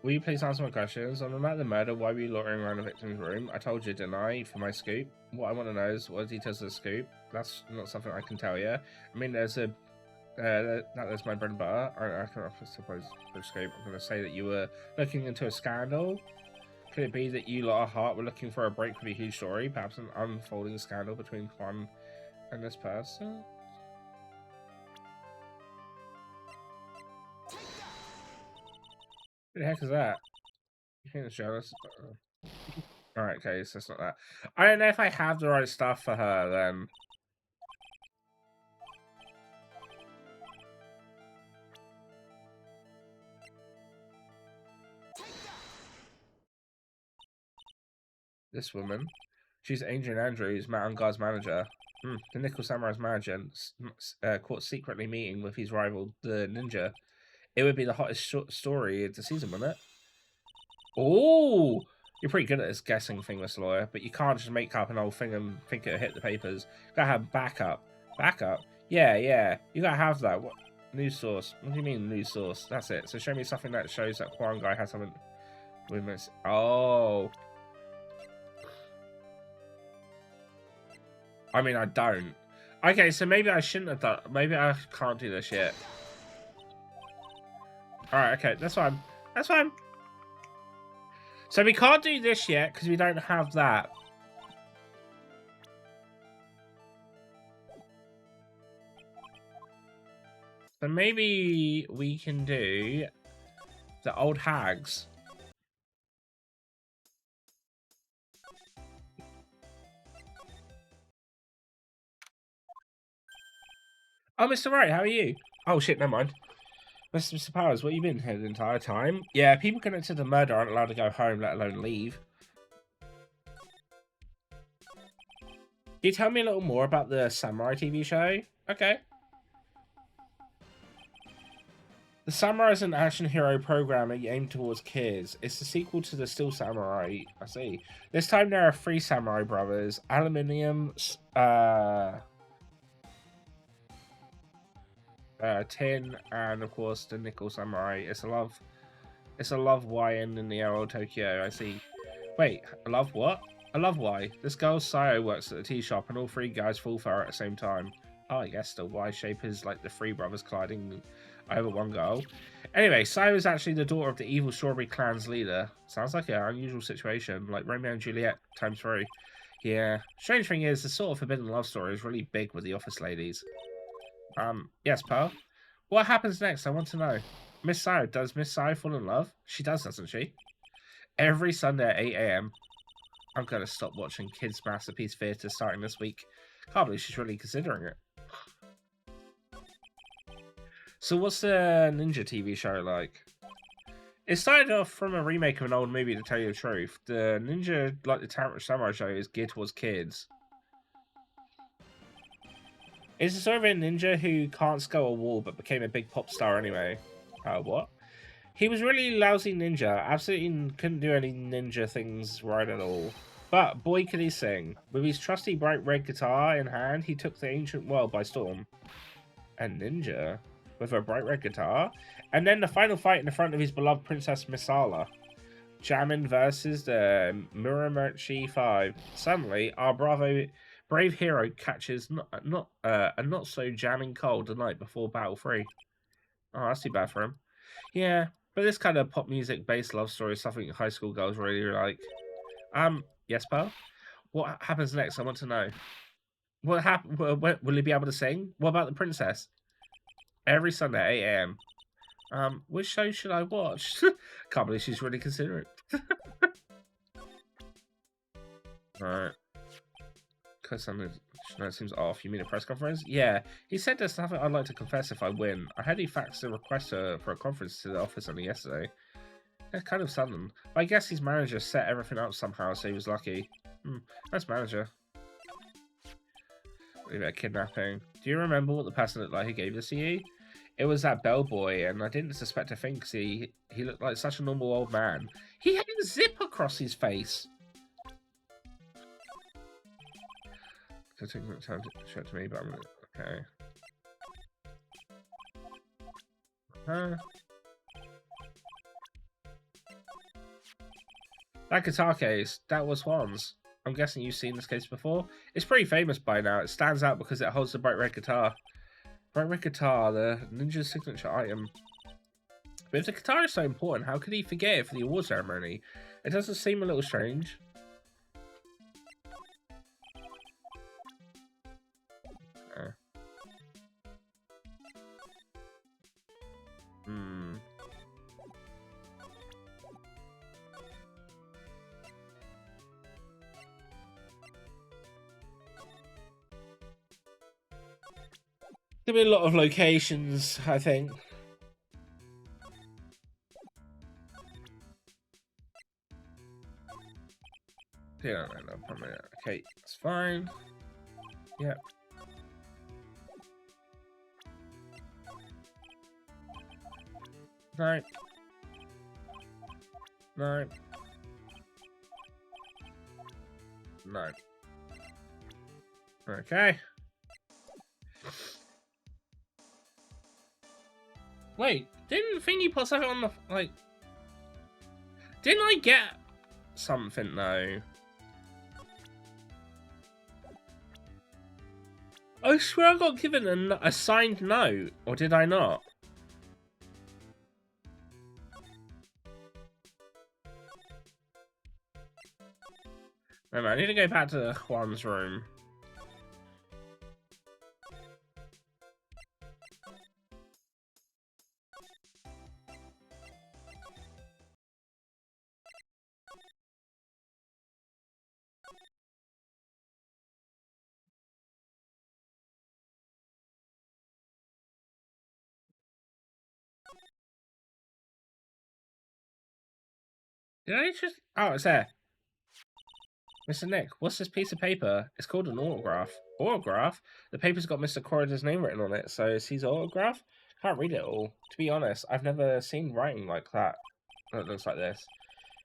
Will you please answer my questions? On the night of the murder, why were you loitering around the victim's room? I told you, didn't I, for my scoop? What I want to know is what are the details of the scoop. That's not something I can tell you. I mean, there's a... that's my bread and butter. I suppose for the scoop, I'm going to say that you were looking into a scandal. Could it be that you lot at heart were looking for a break from a huge story? Perhaps an unfolding scandal between Juan and this person? What the heck is that? You think it's jealous? Alright, okay, so it's not that. I don't know if I have the right stuff for her, then. This woman. She's Adrian Andrews, Matt Ungar's manager. The Nickel Samurai's manager caught secretly meeting with his rival, the Ninja. It would be the hottest story of the season, wouldn't it? Oh, you're pretty good at this guessing thing, Mr. Lawyer, but you can't just make up an old thing and think it'll hit the papers. You gotta have backup. Backup? Yeah. You gotta have that. What news source? What do you mean news source? That's it. So show me something that shows that Quan guy has something with this. Oh. I mean, I don't. Okay, so maybe I shouldn't have done. Maybe I can't do this yet. Alright, okay, that's fine. That's fine. So we can't do this yet because we don't have that. So maybe we can do the old hags. Oh, Mr. Wright, how are you? Oh shit, never mind. Mr. Powers, what have you been here the entire time? Yeah, people connected to the murder aren't allowed to go home, let alone leave. Can you tell me a little more about the Samurai TV show? Okay. The Samurai is an action hero program aimed towards kids. It's the sequel to the Still Samurai. I see. This time there are 3 samurai brothers: Aluminium, Tin, and of course the Nickel Samurai. It's a love Y in the old Tokyo. I see. Wait, a love what? A love Y. This girl's Sayo works at the tea shop, and all 3 guys fall for her at the same time. Oh, I guess the Y shape is like the 3 brothers colliding over one girl. Anyway, Sayo is actually the daughter of the evil Strawberry Clan's leader. Sounds like an unusual situation, like Romeo and Juliet times 3. Yeah. Strange thing is, the sort of forbidden love story is really big with the office ladies. Yes, Pearl? What happens next? I want to know. Miss Sayo, does Miss Sayo fall in love? She does, doesn't she? Every Sunday at 8 AM. I'm going to stop watching Kids Masterpiece Theatre starting this week. Can't believe she's really considering it. So what's the Ninja TV show like? It started off from a remake of an old movie, to tell you the truth. The Ninja, like the Samurai show, is geared towards kids. It's a sort of a ninja who can't scale a wall but became a big pop star anyway. What? He was really lousy ninja. Absolutely couldn't do any ninja things right at all. But boy could he sing. With his trusty bright red guitar in hand, he took the ancient world by storm. A ninja with a bright red guitar? And then the final fight in the front of his beloved Princess Misala. Jamming versus the Muromachi 5. Suddenly, our brave hero catches a not so jamming cold the night before Battle 3. Oh, that's too bad for him. Yeah, but this kind of pop music based love story is something high school girls really like. Yes, Pearl? What happens next? I want to know. What happen? Will he be able to sing? What about the princess? Every Sunday at 8 a.m. Which show should I watch? Can't believe she's really considering it. Alright. Because that seems off. You mean a press conference? Yeah. He said there's something I'd like to confess if I win. I had he faxed a request for a conference to the office only yesterday. It's kind of sudden. But I guess his manager set everything up somehow, so he was lucky. Nice manager. Leave it a kidnapping. Do you remember what the person looked like who gave this to you? It was that bellboy, and I didn't suspect a thing because he looked like such a normal old man. He had a zip across his face. It's taking time to show it to me, but I'm gonna... Okay. That guitar case, that was Juan's. I'm guessing you've seen this case before? It's pretty famous by now. It stands out because it holds the bright red guitar. Bright red guitar, the ninja's signature item. But if the guitar is so important, how could he forget it for the award ceremony? It doesn't seem a little strange. There'll be a lot of locations, I think. Yeah, no. Okay, it's fine. Yep. No. No. No. Okay. Wait, didn't Thingy put something on the, like... Didn't I get something, though? I swear I got given a signed note, or did I not? No, man, I need to go back to Juan's room. Did I just... Oh, it's there. Mr. Nick, what's this piece of paper? It's called an autograph. Autograph? The paper's got Mr. Corridor's name written on it, so is his autograph? Can't read it all. To be honest, I've never seen writing like that. That looks like this.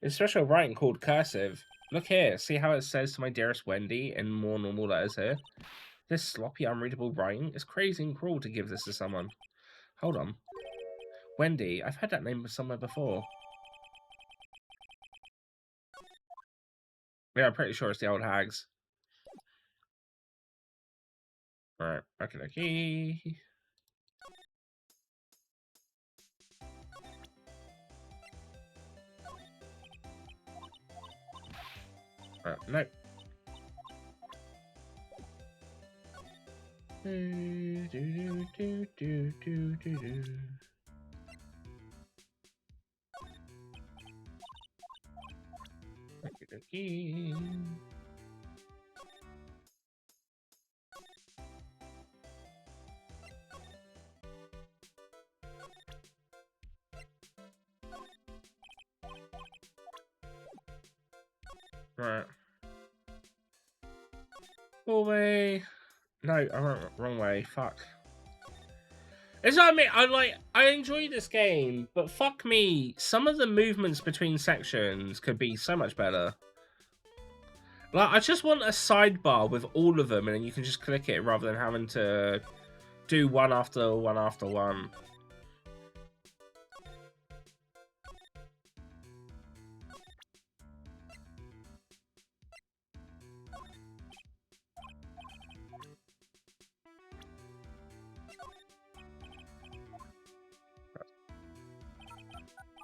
It's special writing called cursive. Look here, see how it says to my dearest Wendy in more normal letters here? This sloppy, unreadable writing is crazy and cruel to give this to someone. Hold on. Wendy, I've heard that name somewhere before. Yeah, I'm pretty sure it's the old hags. Alright, okay. No. Okay. Right. Full way. No, I went wrong way. Fuck. It's what I mean. I enjoy this game, but fuck me. Some of the movements between sections could be so much better. Like, I just want a sidebar with all of them, and then you can just click it rather than having to do one after one after one.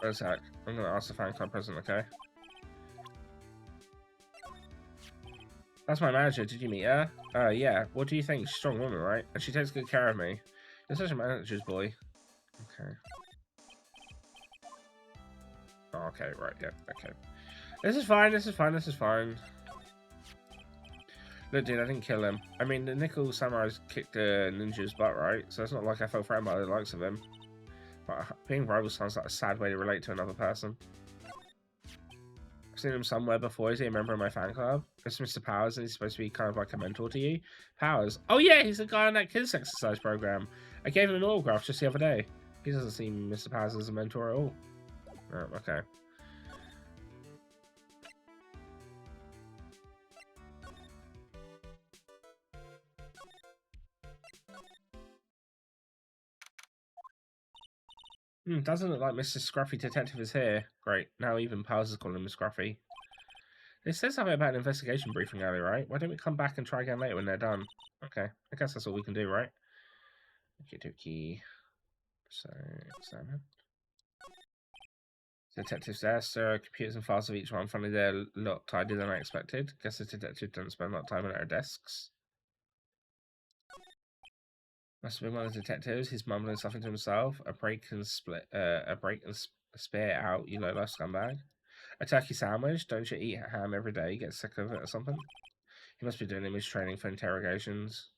Wait a sec. I'm gonna ask the fan club president, okay? That's my manager. Did you meet her? Yeah. What do you think? She's a strong woman, right? And she takes good care of me. You're such a manager's boy. Okay. Oh, okay, right, yeah, okay. This is fine, this is fine, this is fine. Look, dude, I didn't kill him. I mean, the Nickel Samurais kicked the ninja's butt, right? So it's not like I felt threatened by the likes of him. But being rival sounds like a sad way to relate to another person. I've seen him somewhere before. Is he a member of my fan club? It's Mr. Powers, and he's supposed to be kind of like a mentor to you. Powers? Oh yeah, he's the guy on that kids exercise program. I gave him an autograph just the other day. He doesn't seem Mr. Powers as a mentor at all. Oh, okay. Doesn't look like Mr. Scruffy Detective is here. Great. Now even Powers is calling him Scruffy. They said something about an investigation briefing earlier, right? Why don't we come back and try again later when they're done? Okay. I guess that's all we can do, right? Okie dokie. So, examine. Detectives there, sir. Computers and files of each one. Funny they're a lot tidier than I expected. Guess the detective doesn't spend a lot of time at our desks. Must have been one of the detectives. He's mumbling something to himself. A break and spare out, you low-life scumbag. A turkey sandwich. Don't you eat ham every day? Get sick of it or something? He must be doing image training for interrogations.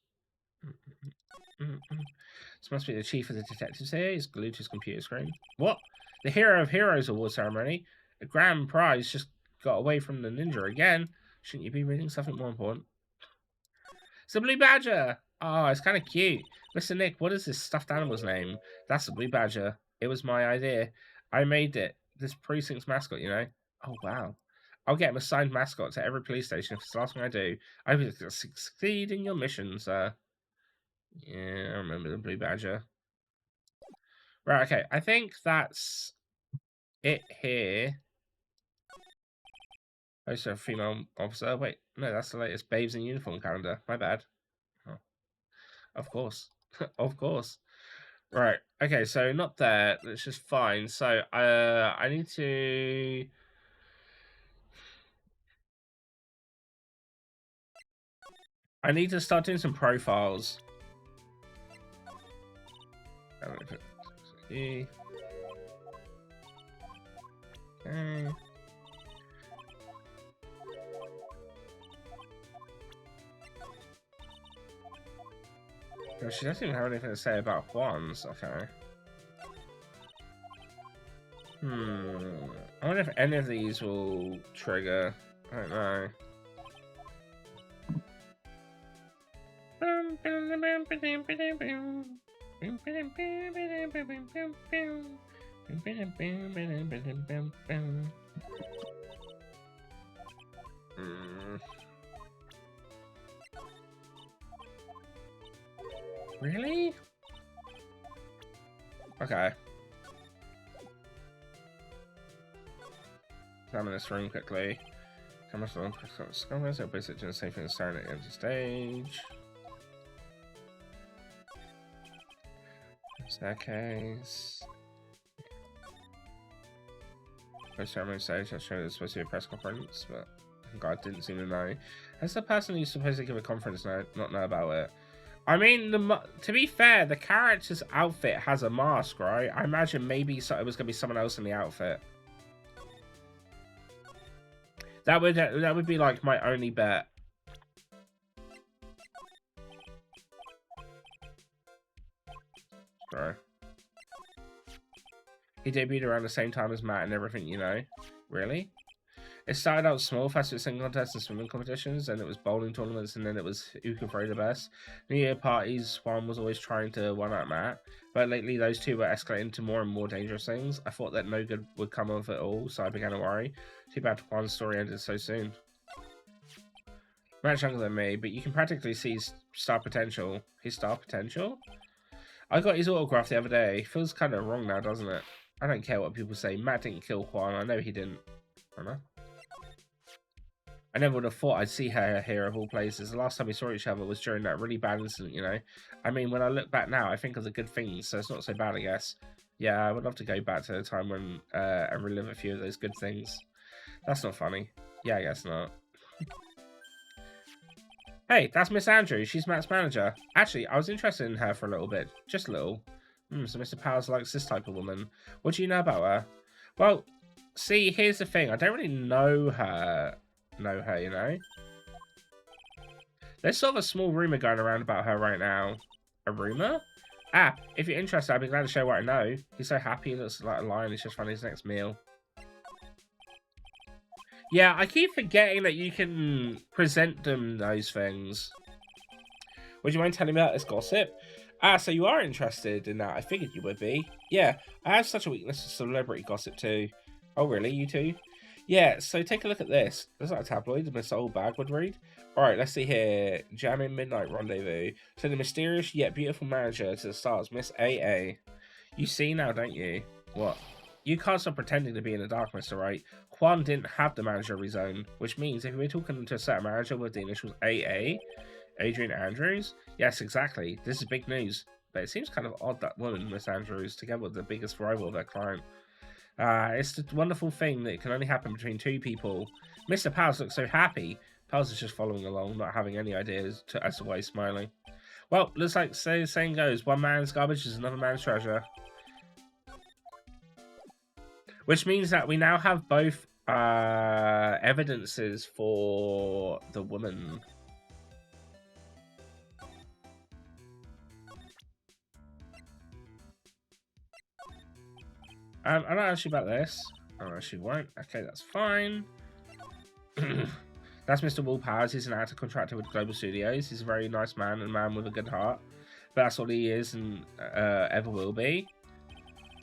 This must be the chief of the detectives here. He's glued to his computer screen. What? The Hero of Heroes award ceremony? The grand prize just got away from the ninja again. Shouldn't you be reading something more important? It's a blue badger. Oh, it's kind of cute. Mr. Nick, what is this stuffed animal's name? That's a blue badger. It was my idea. I made it. This precinct's mascot, you know? Oh, wow. I'll get him a signed mascot to every police station if it's the last thing I do. I will succeed in your mission, sir. Yeah, I remember the blue badger. Right, okay. I think that's it here. Also, a female officer. Wait, no, that's the latest Babes in Uniform calendar. My bad. Oh, of course. Of course. Right. Okay, so not there. That's just fine. So, I need to... I need to start doing some profiles. Okay. No, she doesn't even have anything to say about Juan's. Okay. I wonder if any of these will trigger. I don't know. Really? Okay. Examine this room quickly. Cameras on discoveries, they'll basically doing the same thing as staring at the empty stage. Staircase. Post ceremony stage, I'm sure there's supposed to be a press conference, but God didn't seem to know. Has the person who's supposed to give a conference not know about it? I mean, to be fair, the character's outfit has a mask, right? I imagine maybe it was going to be someone else in the outfit. That would be like my only bet. Sorry. He debuted around the same time as Matt and everything, you know. Really? It started out small, fast with singing contests and swimming competitions, and it was bowling tournaments, and then it was who could throw the best. New Year parties, one was always trying to one-up Matt, but lately those two were escalating to more and more dangerous things. I thought that no good would come of it all, so I began to worry. Too bad Juan's story ended so soon. Much younger than me, but you can practically see his star potential. His star potential? I got his autograph the other day. Feels kind of wrong now, doesn't it? I don't care what people say. Matt didn't kill Juan. I know he didn't. I don't know. I never would have thought I'd see her here of all places. The last time we saw each other was during that really bad incident, you know? I mean, when I look back now, I think of the good things, so it's not so bad, I guess. Yeah, I would love to go back to the time when and relive a few of those good things. That's not funny. Yeah, I guess not. Hey, that's Miss Andrews. She's Matt's manager. Actually, I was interested in her for a little bit. Just a little. So Mr. Powers likes this type of woman. What do you know about her? Well, see, here's the thing. I don't really know her, you know? There's sort of a small rumor going around about her right now. A rumor? Ah, if you're interested, I'd be glad to show what I know. He's so happy, he looks like a lion. He's just finding his next meal. Yeah, I keep forgetting that you can present them those things. Would you mind telling me about this gossip? Ah, so you are interested in that. I figured you would be. Yeah, I have such a weakness for celebrity gossip too. Oh, really? You too? Yeah, so take a look at this. There's like a tabloid Miss Old Bag would read. Alright, let's see here. Jamming Midnight Rendezvous. To the mysterious yet beautiful manager to the stars, Miss AA. You see now, don't you? What? You can't stop pretending to be in the dark, Mr. Wright. Quan didn't have the manager of his own, which means if we're talking to a certain manager with the initials AA, Adrian Andrews? Yes, exactly. This is big news. But it seems kind of odd that woman, Miss Andrews, together with the biggest rival of their client. It's a wonderful thing that it can only happen between two people. Mr. Powers looks so happy. Powers is just following along, not having any ideas as to why he's smiling. Well, looks like the saying goes, one man's garbage is another man's treasure. Which means that we now have both evidences for the woman. I'm not actually about this. Oh, actually won't. Okay, that's fine. That's Mr. Will Powers. He's an actor contractor with Global Studios. He's a very nice man and a man with a good heart. But that's all he is and ever will be.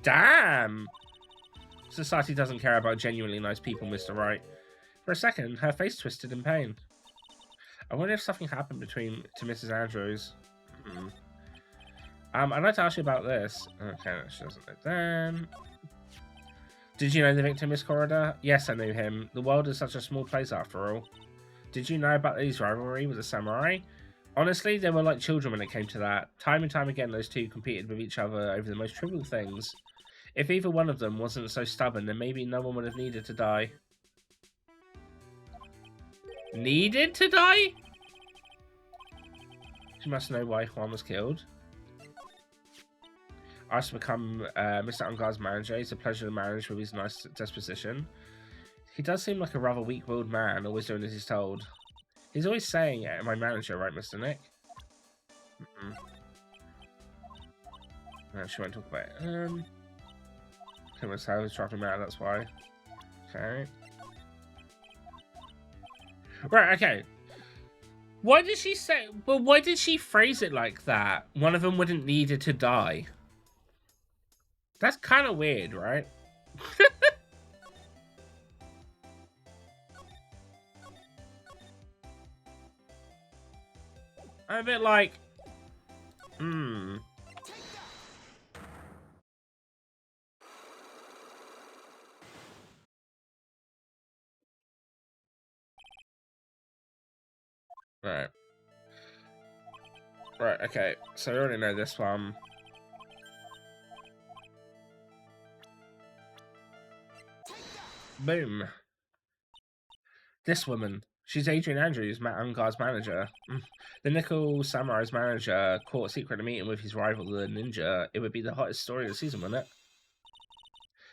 Damn! Society doesn't care about genuinely nice people, Mr. Wright. For a second, her face twisted in pain. I wonder if something happened to Mrs. Andrews. I'd like to ask you about this. Okay, she doesn't know then. Did you know the victim, Miss Corridor? Yes, I knew him. The world is such a small place after all. Did you know about his rivalry with the samurai? Honestly, they were like children when it came to that. Time and time again, those two competed with each other over the most trivial things. If either one of them wasn't so stubborn, then maybe no one would have needed to die. Needed to die? She must know why Juan was killed. I asked to become Mr. Ungar's manager. It's a pleasure to manage with his nice disposition. He does seem like a rather weak-willed man, always doing as he's told. He's always saying, my manager, right, Mr. Nick? No, she won't talk about it. Okay, Miss Howard's dropping him out, that's why. Okay. Right, okay. Why did she say... Well, why did she phrase it like that? One of them wouldn't need it to die. That's kind of weird, right? I'm a bit like... Right. Right, okay. So we already know this one. Boom. This woman. She's Adrian Andrews, Matt Ungar's manager. The Nickel Samurai's manager caught a secret meeting with his rival, the ninja. It would be the hottest story of the season, wouldn't it?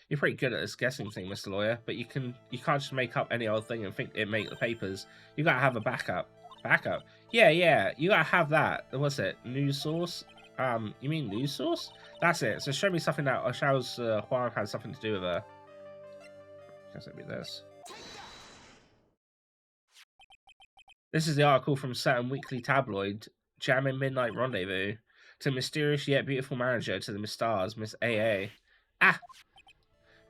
You're pretty good at this guessing thing, Mr. Lawyer, but you can't just make up any old thing and think it make the papers. You gotta have a backup. Backup? Yeah, you gotta have that. What's it? News source? You mean news source? That's it. So show me something that shows Juan had something to do with her. I guess it'd be this. This is the article from certain weekly tabloid, Jamming Midnight Rendezvous. To mysterious yet beautiful manager to the Miss Stars, Miss AA. Ah!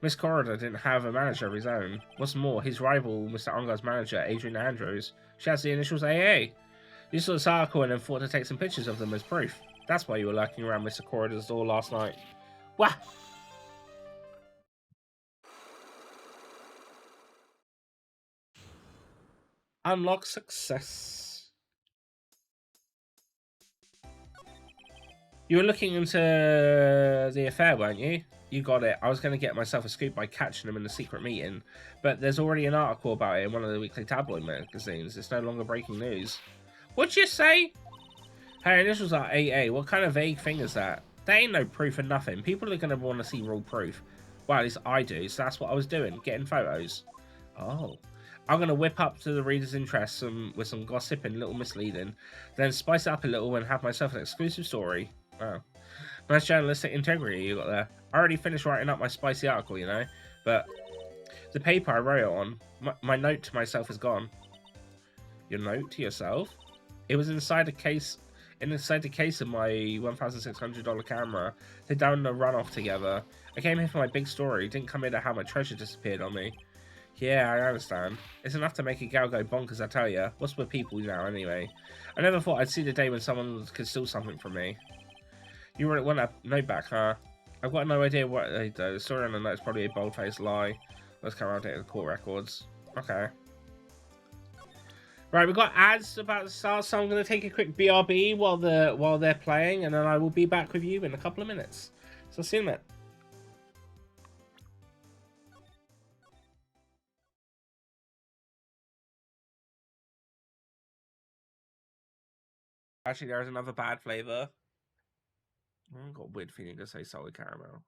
Miss Corridor didn't have a manager of his own. What's more, his rival, Mr. Ungar's manager, Adrian Andrews, she has the initials AA. You saw this article and then thought to take some pictures of them as proof. That's why you were lurking around Mr. Corridor's door last night. Wah! Unlock success. You were looking into the affair, weren't you? You got it. I was going to get myself a scoop by catching him in a secret meeting, but there's already an article about it in one of the weekly tabloid magazines. It's no longer breaking news. What'd you say? Her initials are AA. What kind of vague thing is that? There ain't no proof of nothing. People are going to want to see raw proof. Well, at least I do, so that's what I was doing, getting photos. Oh. I'm going to whip up to the reader's interest with some gossip and a little misleading, then spice it up a little and have myself an exclusive story. Wow. Nice journalistic integrity you got there. I already finished writing up my spicy article, you know, but the paper I wrote it on, my note to myself is gone. Your note to yourself? It was inside the case of my $1,600 camera. They're down the runoff together. I came here for my big story, didn't come here to how my treasure disappeared on me. Yeah, I understand. It's enough to make a gal go bonkers, I tell ya. What's with people now, anyway? I never thought I'd see the day when someone could steal something from me. You want that note back, huh? I've got no idea what they do. The story on the note's probably a bold-faced lie. Let's come around to the court records. Okay. Right, we've got ads about to start, so I'm going to take a quick BRB while they're playing, and then I will be back with you in a couple of minutes. So see you in a minute. Actually, there's another bad flavor. I've got a weird feeling to say solid caramel.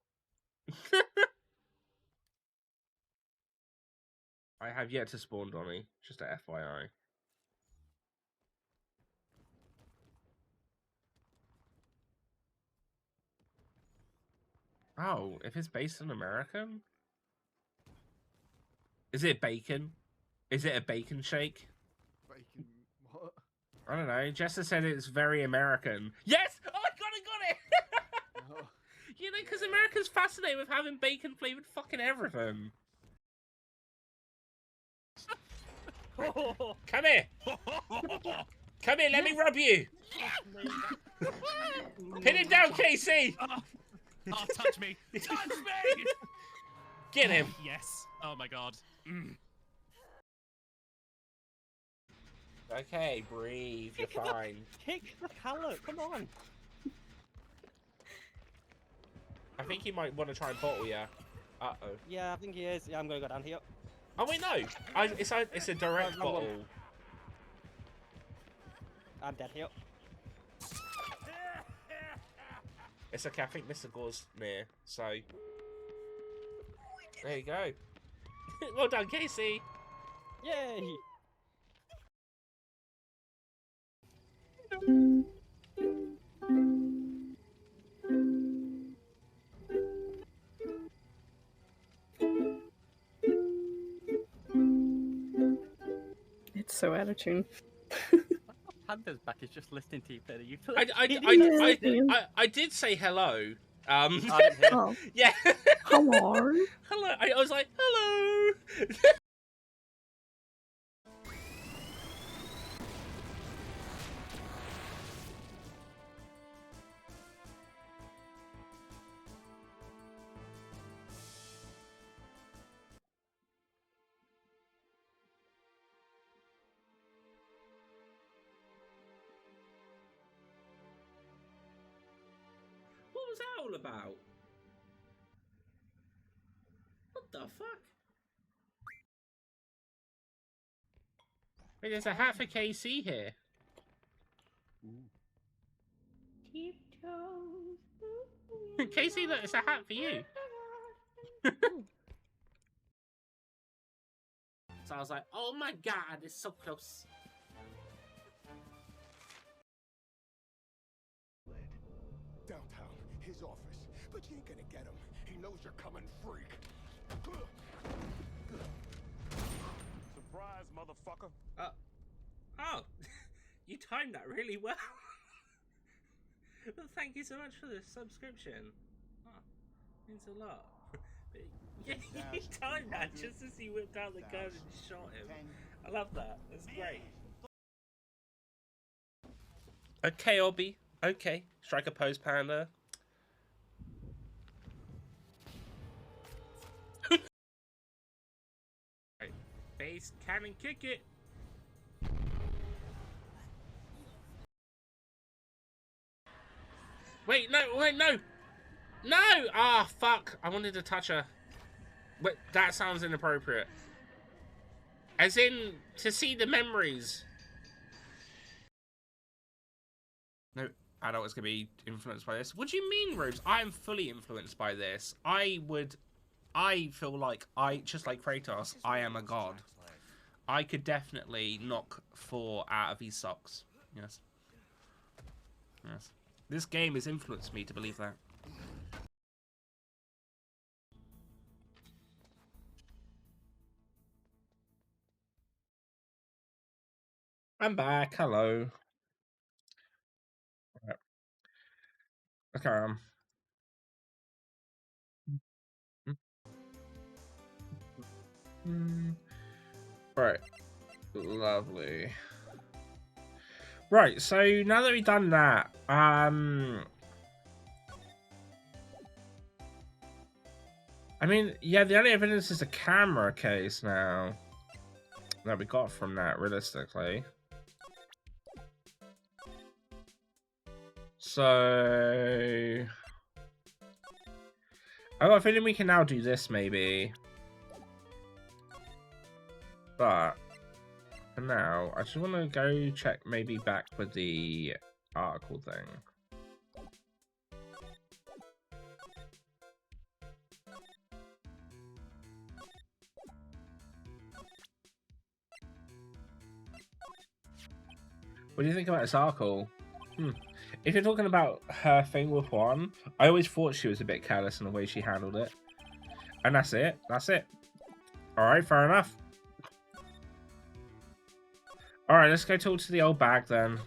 I have yet to spawn Donnie, just a FYI. Oh, if it's based on American? Is it bacon? Is it a bacon shake? Bacon what? I don't know. Jester said it's very American. Yes! Oh, I got it! Oh, You know, because America's fascinated with having bacon-flavored fucking everything. Come here! Come here, let me rub you! Pin him down, Casey! Oh, touch me! Touch me! Get him! Yes. Oh my god. Mm. Okay, breathe. You're fine. Kick the pallet, come on! I think he might want to try and bottle you. Uh-oh. Yeah, I think he is. Yeah, I'm gonna go down here. Oh, wait, no! It's a direct Wrong one. bottle. I'm dead here. It's okay, I think Mr. Gore's near, so... There you go. Well done, Casey! Yay! It's so out of tune. Panda's back is just listening to you play the I did say hello. I didn't hear. Oh, Yeah. hello. Hello. I was like, hello. What was that all about? What the fuck? Wait, there's a hat for KC here. Casey, look, it's a hat for you. So I was like, oh my god, it's so close. downtown, his office. But you ain't gonna get him. He knows you're coming, freak. Surprise, motherfucker. Oh, you timed that really well. Well, thank you so much for the subscription. Oh, means a lot. Yeah, he timed that just as he whipped out the gun and shot him. I love that. That's great. Okay, Obby. Okay. Strike a pose, Panda. Right. Face cannon, kick it. Wait, no, no. No! Ah, fuck. I wanted to touch her. Wait, that sounds inappropriate. As in, to see the memories. No adult is going to be influenced by this. What do you mean, Rose? I am fully influenced by this. I feel like just like Kratos, I am a god. I could definitely knock 4 out of these socks. Yes. Yes. This game has influenced me to believe that. I'm back. Hello. Right. Okay. Right. Lovely. Right. So now that we've done that, I mean, yeah, the only evidence is a camera case now that we got from that, realistically. So I got a feeling we can now do this, maybe. But for now, I just want to go check maybe back with the article thing. What do you think about this article? If you're talking about her thing with Juan, I always thought she was a bit careless in the way she handled it. And that's it. That's it. Alright, fair enough. Alright, let's go talk to the old bag then.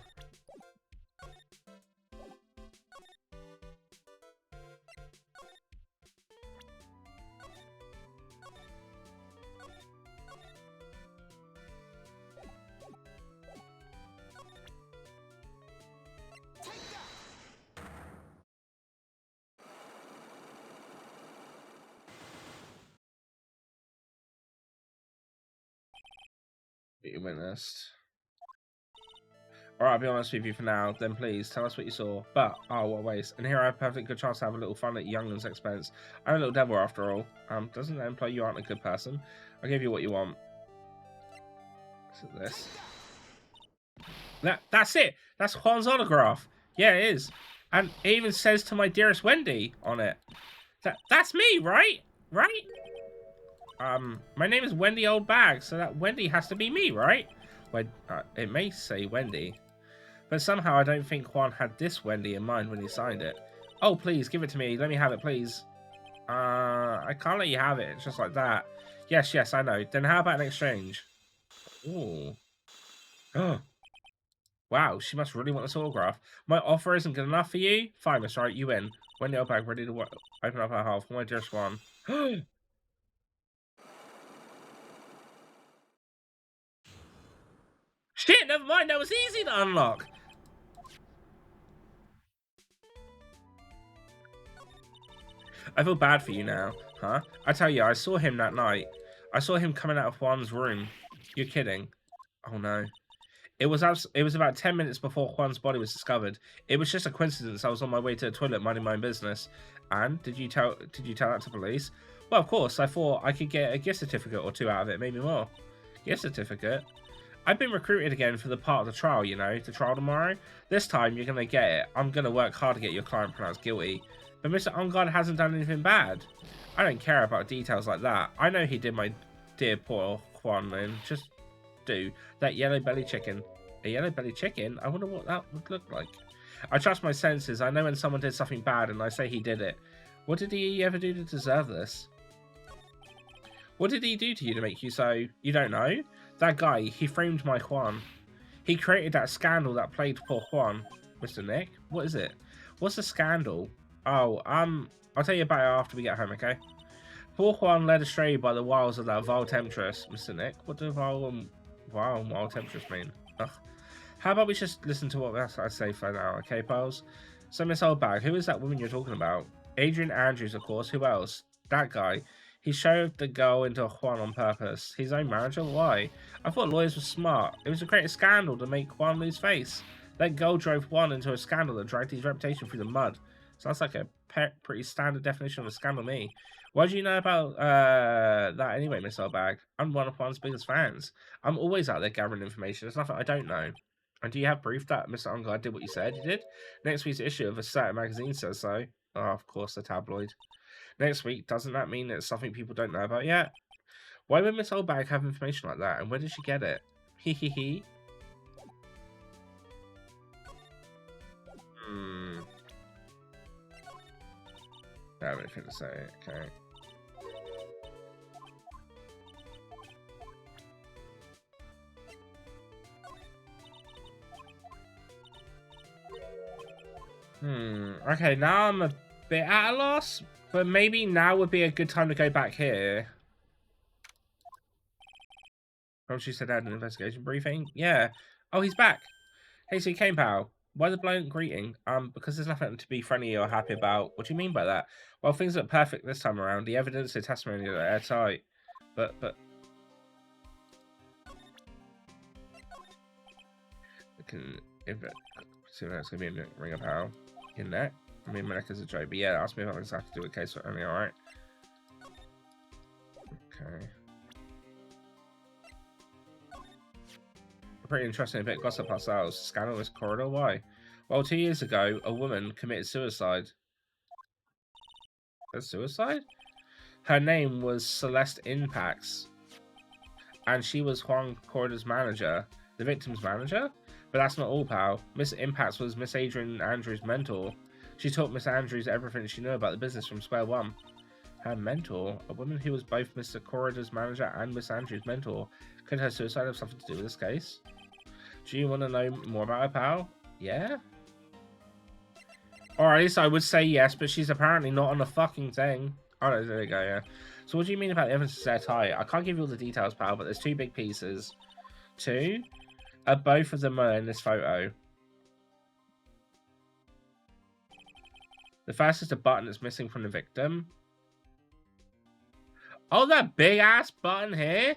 You witnessed. Alright, I'll be honest with you for now. Then please, tell us what you saw. But, oh, what a waste. And here I have a perfectly good chance to have a little fun at Younglin's expense. I'm a little devil after all. Doesn't that imply you aren't a good person? I'll give you what you want. This. That's it! That's Juan's autograph! Yeah, it is. And it even says to my dearest Wendy on it. That's me, right? Right? My name is Wendy Oldbag, so that Wendy has to be me, right? Well, it may say Wendy. But somehow I don't think Juan had this Wendy in mind when he signed it. Oh, please, give it to me. Let me have it, please. I can't let you have it. It's just like that. Yes, yes, I know. Then how about an exchange? Ooh. Oh. Wow, she must really want this autograph. My offer isn't good enough for you? Fine, Miss Wright, you win. Wendy Oldbag ready to open up her heart for my dearest Juan. Shit, never mind, that was easy to unlock. I feel bad for you now, huh? I tell you, I saw him that night. I saw him coming out of Juan's room. You're kidding. Oh no. It was about 10 minutes before Juan's body was discovered. It was just a coincidence. I was on my way to the toilet minding my own business. And did you tell that to police? Well, of course. I thought I could get a gift certificate or 2 out of it, maybe more. Gift certificate? I've been recruited again for the part of the trial, you know, the trial tomorrow. This time, you're going to get it. I'm going to work hard to get your client pronounced guilty. But Mr. Ongard hasn't done anything bad. I don't care about details like that. I know he did my dear poor Juan and just do that yellow belly chicken. A yellow belly chicken? I wonder what that would look like. I trust my senses. I know when someone did something bad and I say he did it. What did he ever do to deserve this? What did he do to you to make you so... You don't know? That guy, he framed my Juan. He created that scandal that plagued poor Juan. Mr. Nick? What is it? What's the scandal? Oh, I'll tell you about it after we get home, okay? Poor Juan led astray by the wiles of that vile temptress. Mr. Nick, what do vile temptress mean? Ugh. How about we just listen to what I say for now, okay, pals? So, Miss Oldbag, who is that woman you're talking about? Adrian Andrews, of course. Who else? That guy. He shoved the girl into Juan on purpose. His own manager? Why? I thought lawyers were smart. It was to create a scandal to make Juan lose face. That girl drove Juan into a scandal that dragged his reputation through the mud. Sounds like a pretty standard definition of a scandal to me. Why do you know about that anyway, Miss Oldbag? I'm one of Juan's biggest fans. I'm always out there gathering information. There's nothing I don't know. And do you have proof that Mr. Ungar did what you said he did? Next week's issue of a certain magazine says so. Oh, of course, the tabloid. Next week, doesn't that mean it's something people don't know about yet? Why would Miss Oldbag have information like that, and where did she get it? Hee hee hee. I have anything to say, okay. Okay, now I'm a bit at a loss, but maybe now would be a good time to go back here. Oh, she said I had an investigation briefing? Yeah. Oh, he's back. Hey, so you came, pal. Why the blunt greeting? Because there's nothing to be friendly or happy about. What do you mean by that? Well, things look perfect this time around. The evidence, the testimony are airtight. But... If it... See if that's going to be a ring of power. In there. I mean, my neck is a joke, but yeah, ask me if I'm exactly to do with case for only, alright? Okay. Pretty interesting bit of gossip ourselves. Scandal this corridor, why? Well, 2 years ago, a woman committed suicide. A suicide? Her name was Celeste Impax. And she was Juan Corrida's manager. The victim's manager? But that's not all, pal. Miss Impax was Miss Adrian Andrews' mentor. She taught Miss Andrews everything she knew about the business from square one. Her mentor? A woman who was both Mr. Corrida's manager and Miss Andrews' mentor. Could her suicide have something to do with this case? Do you want to know more about her, pal? Yeah? Or at least I would say yes, but she's apparently not on the fucking thing. Oh, no, there you go, yeah. So what do you mean about the evidence is airtight? I can't give you all the details, pal, but there's 2 big pieces. 2? Both of them are in this photo. The first is the button that's missing from the victim. Oh, that big-ass button here?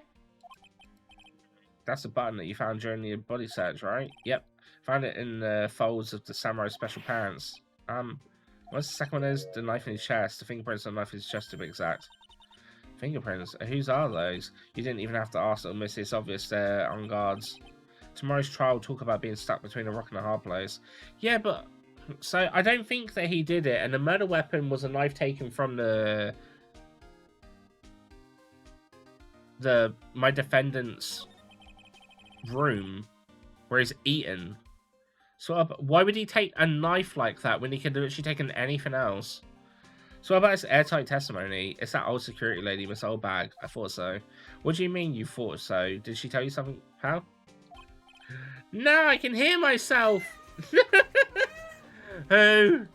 That's the button that you found during the body search, right? Yep. Found it in the folds of the samurai's special pants. What's the second one is? The knife in his chest. The fingerprints on the knife in his chest to be exact. Fingerprints? Whose are those? You didn't even have to ask, little miss. It's obvious they're on guards. Tomorrow's trial will talk about being stuck between a rock and a hard place. Yeah, but... So, I don't think that he did it, and the murder weapon was a knife taken from my defendant's room, where he's eaten. So, why would he take a knife like that when he could have literally taken anything else? So, what about his airtight testimony? It's that old security lady, Miss Oldbag. I thought so. What do you mean you thought so? Did she tell you something, pal? No, I can hear myself! Oh.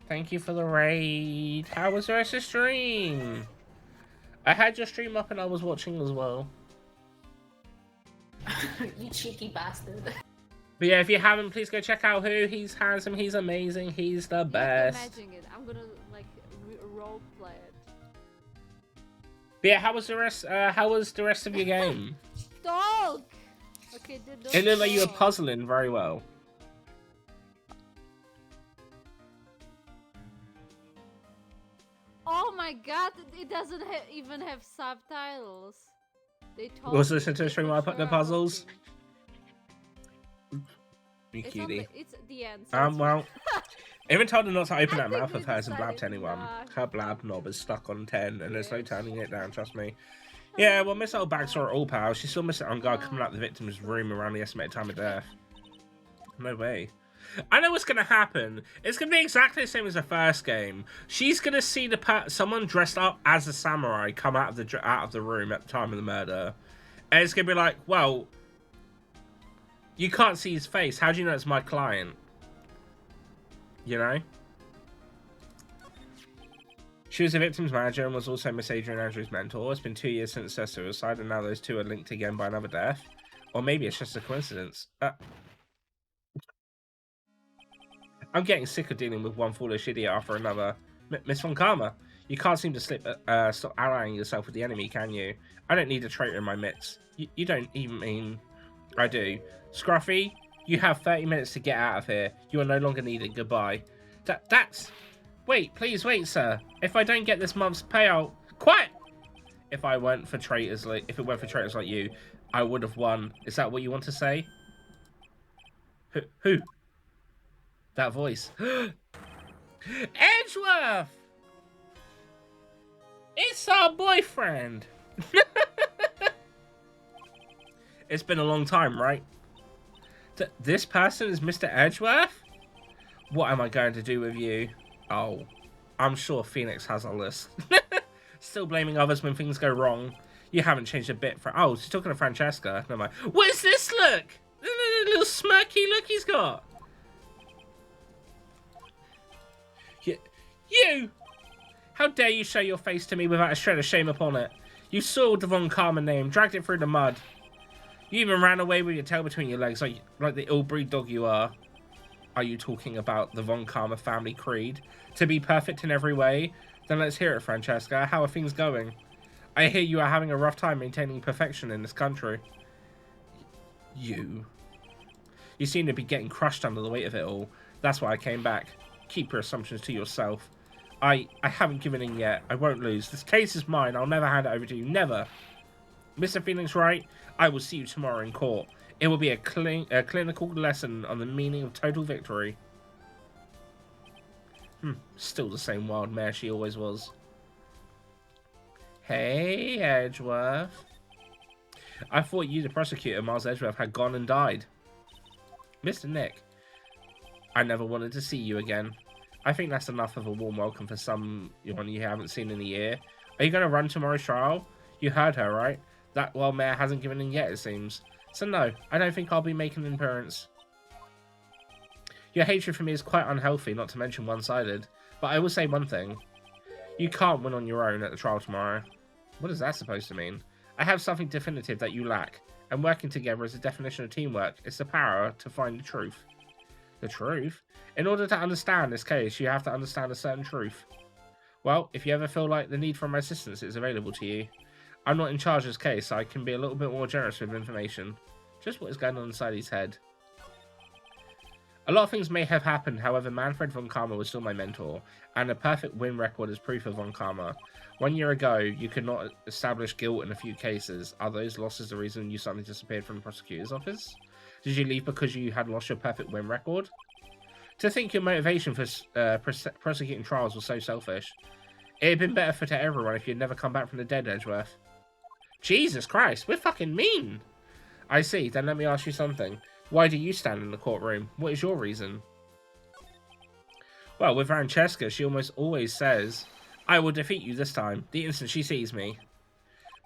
Thank you for the raid. How was the rest of the stream? I had your stream up and I was watching as well. You cheeky bastard. But yeah, if you haven't, please go check out Who. He's handsome, he's amazing, he's the best. Imagine it. I'm gonna like role play it. But yeah, how was the rest of your game? Dog! Okay, It looked like you were puzzling very well. Oh my god, it doesn't even have subtitles. They told Was listening to the stream while I put the puzzles? You it's cutie. It's the end. So Well, even told her not to open I that think mouth we of hers and blab to decided anyone. not. Her blab knob is stuck on 10 and there's no Yes. turning it down, trust me. Yeah, well, Miss Oldbag saw it all, pal. She saw Mr. On guard coming out of the victim's room around the estimated time of death. No way. I know what's going to happen. It's going to be exactly the same as the first game. She's going to see someone dressed up as a samurai come out of the room at the time of the murder. And it's going to be like, well, you can't see his face. How do you know it's my client? You know? She was the victim's manager and was also Miss Adrian Andrews' mentor. It's been 2 years since her suicide, and now those two are linked again by another death. Or maybe it's just a coincidence. I'm getting sick of dealing with one foolish idiot after another. Miss Von Karma, you can't seem to stop allying yourself with the enemy, can you? I don't need a traitor in my midst. You don't even mean... I do. Scruffy, you have 30 minutes to get out of here. You are no longer needed. Goodbye. That's... Wait, please wait, sir. If I don't get this month's payout... Quiet! If it weren't for traitors like you, I would have won. Is that what you want to say? Who? That voice. Edgeworth! It's our boyfriend! It's been a long time, right? This person is Mr. Edgeworth? What am I going to do with you? Oh, I'm sure Phoenix has a list. Still blaming others when things go wrong. You haven't changed a bit for... Oh, she's talking to Francesca. Never mind. What's this look? The little smirky look he's got. You! How dare you show your face to me without a shred of shame upon it? You soiled the Von Karma name, dragged it through the mud. You even ran away with your tail between your legs like the ill-breed dog you are. Are you talking about the Von Karma family creed? To be perfect in every way? Then let's hear it, Francesca. How are things going? I hear you are having a rough time maintaining perfection in this country. You seem to be getting crushed under the weight of it all. That's why I came back. Keep your assumptions to yourself. I haven't given in yet. I won't lose. This case is mine. I'll never hand it over to you. Never. Mr. Phoenix Wright, I will see you tomorrow in court. It will be a clinical lesson on the meaning of total victory. Still the same wild mare she always was. Hey, Edgeworth. I thought you, the prosecutor, Miles Edgeworth, had gone and died. Mr. Nick, I never wanted to see you again. I think that's enough of a warm welcome for someone you haven't seen in a year. Are you going to run tomorrow's trial? You heard her, right? That wild mare hasn't given in yet, it seems. So no, I don't think I'll be making an appearance. Your hatred for me is quite unhealthy, not to mention one-sided. But I will say one thing. You can't win on your own at the trial tomorrow. What is that supposed to mean? I have something definitive that you lack. And working together is the definition of teamwork. It's the power to find the truth. The truth? In order to understand this case, you have to understand a certain truth. Well, if you ever feel like the need for my assistance is available to you, I'm not in charge of this case, so I can be a little bit more generous with information. Just what is going on inside his head. A lot of things may have happened, however, Manfred Von Karma was still my mentor, and a perfect win record is proof of Von Karma. 1 year ago, you could not establish guilt in a few cases. Are those losses the reason you suddenly disappeared from the prosecutor's office? Did you leave because you had lost your perfect win record? To think your motivation for prosecuting trials was so selfish. It had been better for everyone if you'd never come back from the dead, Edgeworth. Jesus Christ, we're fucking mean! I see, then let me ask you something. Why do you stand in the courtroom? What is your reason? Well, with Francesca, she almost always says, I will defeat you this time, the instant she sees me.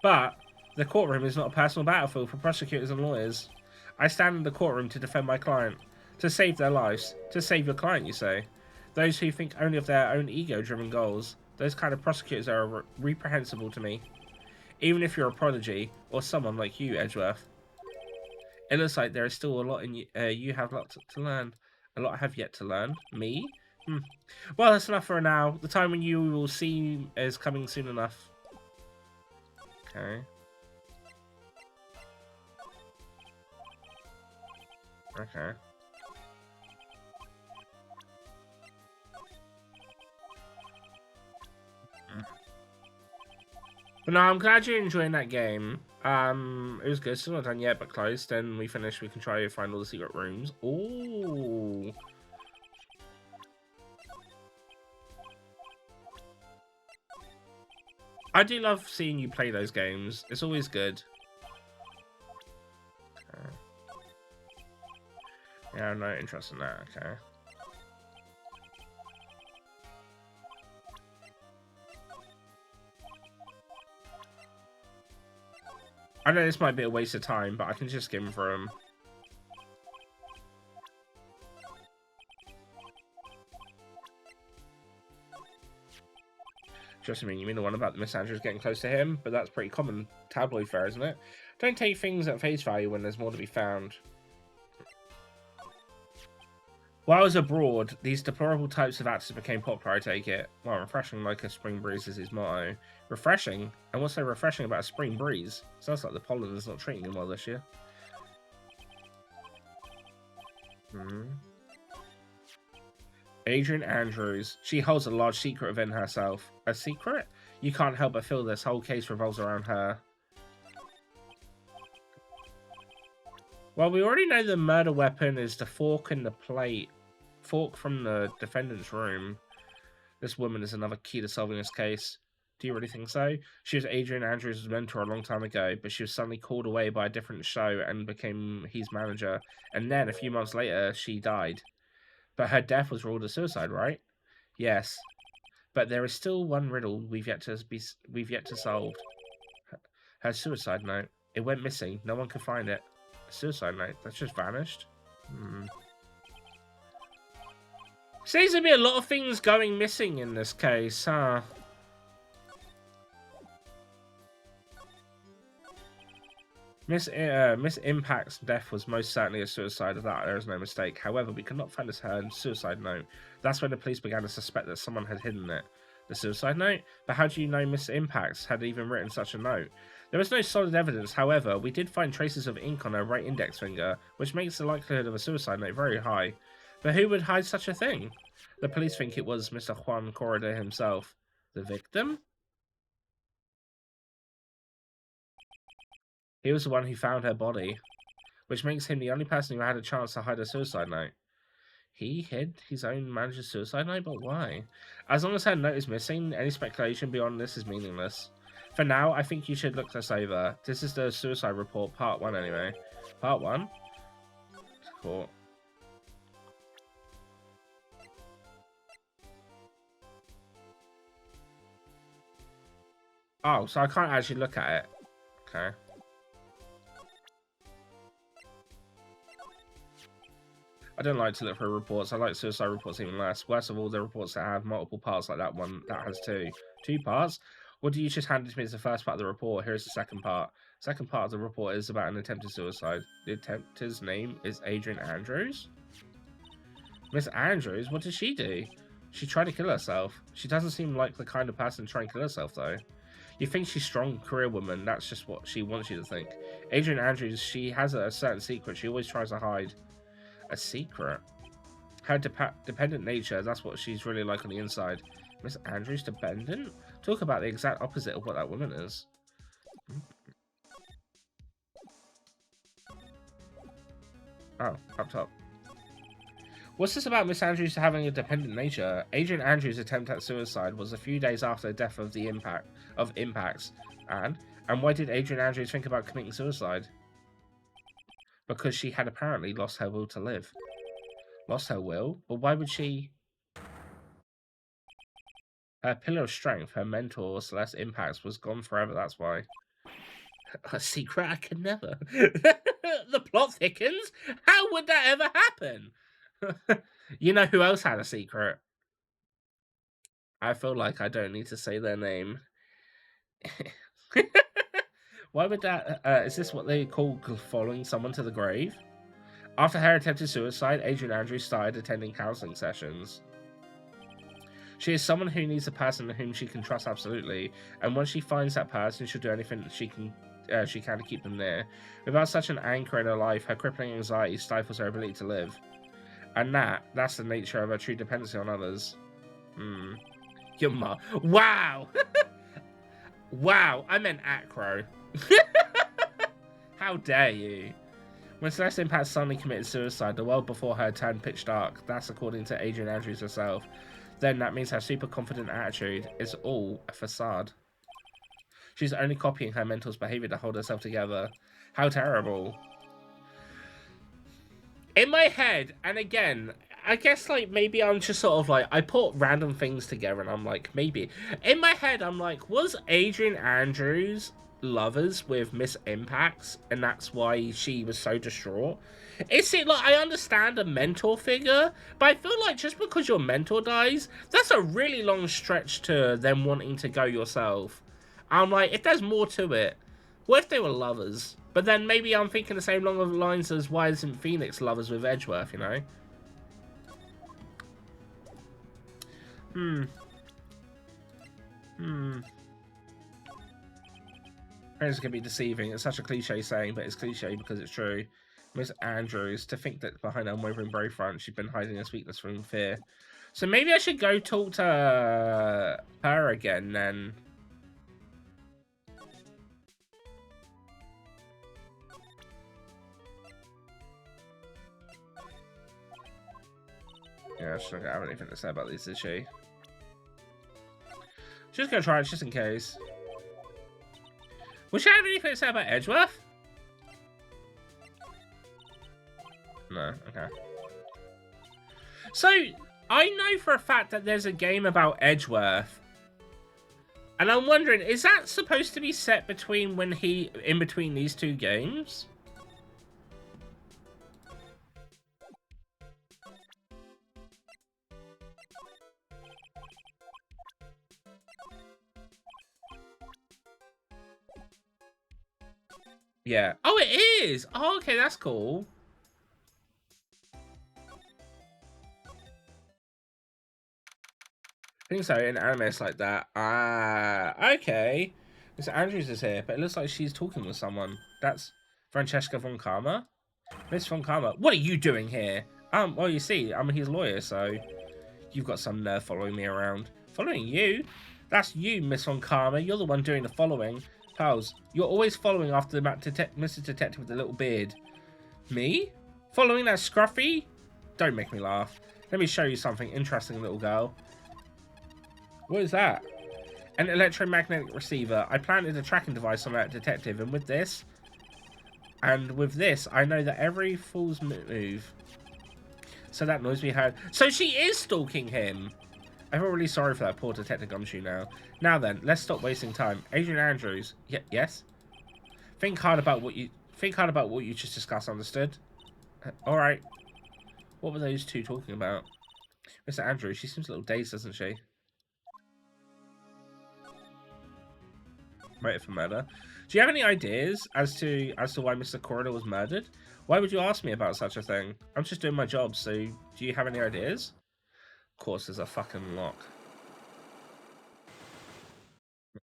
But the courtroom is not a personal battlefield for prosecutors and lawyers. I stand in the courtroom to defend my client, to save their lives, to save your client, you say. Those who think only of their own ego-driven goals, those kind of prosecutors are reprehensible to me. Even if you're a prodigy, or someone like you, Edgeworth. It looks like there is still a lot in you. You have a lot to learn. A lot I have yet to learn. Me? Well, that's enough for now. The time when you will see is coming soon enough. Okay. Okay. But no, I'm glad you're enjoying that game. It was good. Still not done yet, but close. Then we finish. We can try to find all the secret rooms. Ooh. I do love seeing you play those games. It's always good. Okay. Yeah, I'm not interested in that. Okay. I know this might be a waste of time, but I can just skim through them. Just I mean, you mean the one about the Miss Andrews getting close to him? But that's pretty common tabloid fare, isn't it? Don't take things at face value when there's more to be found. While I was abroad, these deplorable types of actors became popular, I take it. Well, refreshing like a spring breeze is his motto. Refreshing? And what's so refreshing about a spring breeze? Sounds like the pollen is not treating him well this year. Adrian Andrews. She holds a large secret within herself. A secret? You can't help but feel this whole case revolves around her. Well, we already know the murder weapon is the fork and the plate. Fork from the defendant's room. This woman is another key to solving this case. Do you really think so? She was Adrian Andrews' mentor a long time ago, but she was suddenly called away by a different show and became his manager. And then, a few months later, she died. But her death was ruled a suicide, right? Yes. But there is still one riddle we've yet to solve. Her suicide note. It went missing. No one could find it. A suicide note. That's just vanished. Seems to be a lot of things going missing in this case, huh? Miss Impact's death was most certainly a suicide, of that there is no mistake. However, we could not find her suicide note. That's when the police began to suspect that someone had hidden it. The suicide note? But how do you know Miss Impacts had even written such a note? There was no solid evidence, however, we did find traces of ink on her right index finger, which makes the likelihood of a suicide note very high. But who would hide such a thing? The police think it was Mr. Juan Corrida himself. The victim? He was the one who found her body, which makes him the only person who had a chance to hide a suicide note. He hid his own manager's suicide note, but why? As long as her note is missing, any speculation beyond this is meaningless. For now, I think you should look this over. This is the suicide report, part 1 anyway. Part 1? Cool. Oh, so I can't actually look at it. Okay. I don't like to look for reports. I like suicide reports even less. Worst of all, the reports that have multiple parts like that one. That has two. 2 parts? What do you just hand it to me as the first part of the report? Here's the second part. Second part of the report is about an attempted suicide. The attempter's name is Adrian Andrews? Miss Andrews? What did she do? She tried to kill herself. She doesn't seem like the kind of person to try and kill herself, though. You think she's a strong career woman. That's just what she wants you to think. Adrian Andrews, she has a certain secret she always tries to hide. A secret? Her dependent nature, that's what she's really like on the inside. Miss Andrews dependent? Talk about the exact opposite of what that woman is. Oh, up top. What's this about Miss Andrews having a dependent nature? Adrian Andrews' attempt at suicide was a few days after the death of the Impacts. And why did Adrian Andrews think about committing suicide? Because she had apparently lost her will to live. Lost her will? But why would she? Her pillar of strength, her mentor, Celeste Impacts, was gone forever, that's why. A secret I could never. The plot thickens? How would that ever happen? You know who else had a secret? I feel like I don't need to say their name. Why would that... is this what they call following someone to the grave? After her attempted suicide, Adrian Andrews started attending counseling sessions. She is someone who needs a person whom she can trust absolutely, and once she finds that person, she'll do anything she can to keep them near. Without such an anchor in her life, her crippling anxiety stifles her ability to live. And that's the nature of her true dependency on others. Your mom. Wow! Wow, I meant acro. How dare you? When Celeste Impact suddenly committed suicide, the world before her turned pitch dark. That's according to Adrian Andrews herself. Then that means her super confident attitude is all a facade. She's only copying her mentor's behavior to hold herself together. How terrible. In my head, and again, I guess like maybe I'm just sort of like, I put random things together and I'm like, maybe. In my head, I'm like, was Adrian Andrews lovers with Miss Impacts, and that's why she was so distraught. It's it like I understand a mentor figure, but I feel like just because your mentor dies, that's a really long stretch to them wanting to go yourself. I'm like, if there's more to it, what if they were lovers? But then maybe I'm thinking the same along the lines as why isn't Phoenix lovers with Edgeworth, you know? It's gonna be deceiving. It's such a cliche saying, but it's cliche because it's true. Miss Andrews, to think that behind her unwavering brave front, she'd been hiding a weakness from fear. So maybe I should go talk to her again then. Yeah, she's not gonna have anything to say about this, is she? She's gonna try it just in case. Would she have anything to say about Edgeworth? No, okay. So, I know for a fact that there's a game about Edgeworth. And I'm wondering, is that supposed to be set between in between these two games? Yeah. Oh, it is! Oh, okay, that's cool. I think so, in anime it's like that. Ah, okay. Miss Andrews is here, but it looks like she's talking with someone. That's Francesca von Karma? Miss von Karma, what are you doing here? Well, you see, I'm his lawyer, so you've got some nerve following me around. Following you? That's you, Miss von Karma. You're the one doing the following. Pals, you're always following after the Mr. Detective with the little beard. Me? Following that scruffy? Don't make me laugh. Let me show you something interesting, little girl. What is that? An electromagnetic receiver. I planted a tracking device on that detective, and with this, I know that every fool's move. So that noise we heard. So she is stalking him. I feel really sorry for that poor Detective Gumshoe now. Now then, let's stop wasting time. Adrian Andrews. Yes? Think hard about what you just discussed, understood? Alright. What were those two talking about? Mr. Andrews, she seems a little dazed, doesn't she? Motive for murder. Do you have any ideas as to why Mr. Corridor was murdered? Why would you ask me about such a thing? I'm just doing my job, so do you have any ideas? Of course, there's a fucking lock.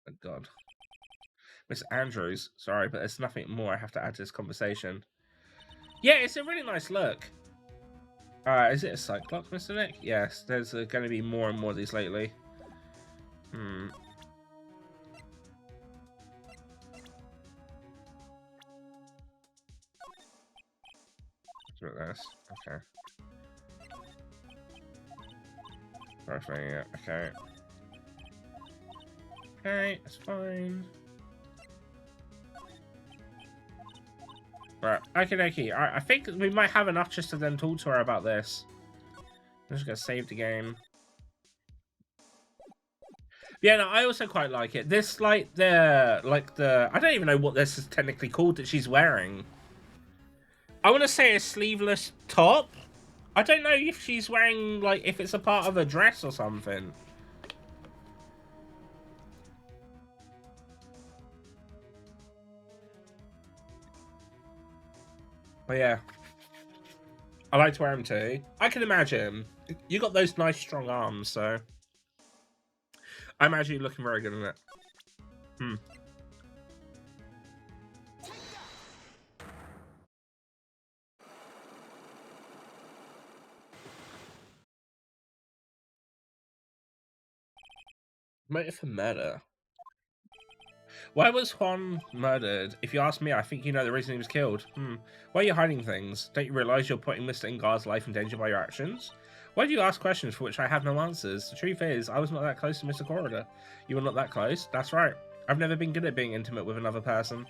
Oh, God. Miss Andrews, sorry, but there's nothing more I have to add to this conversation. Yeah, it's a really nice look. Is it a Cyclops, Mr. Nick? Yes, there's going to be more and more of these lately. Look at this. Okay. Perfect, yeah, okay. Okay, that's fine. Right, okie. Alright, I think we might have enough just to then talk to her about this. I'm just gonna save the game. Yeah, no, I also quite like it. This, I don't even know what this is technically called that she's wearing. I want to say a sleeveless top. I don't know if she's wearing, if it's a part of a dress or something. But yeah. I like to wear them too. I can imagine. You got those nice strong arms, so... I imagine you looking very good in it. Motive for murder. Why was Juan murdered? If you ask me, I think you know the reason he was killed. Why are you hiding things? Don't you realise you're putting Mr. Ingar's life in danger by your actions? Why do you ask questions for which I have no answers? The truth is, I was not that close to Mr. Corridor. You were not that close? That's right. I've never been good at being intimate with another person.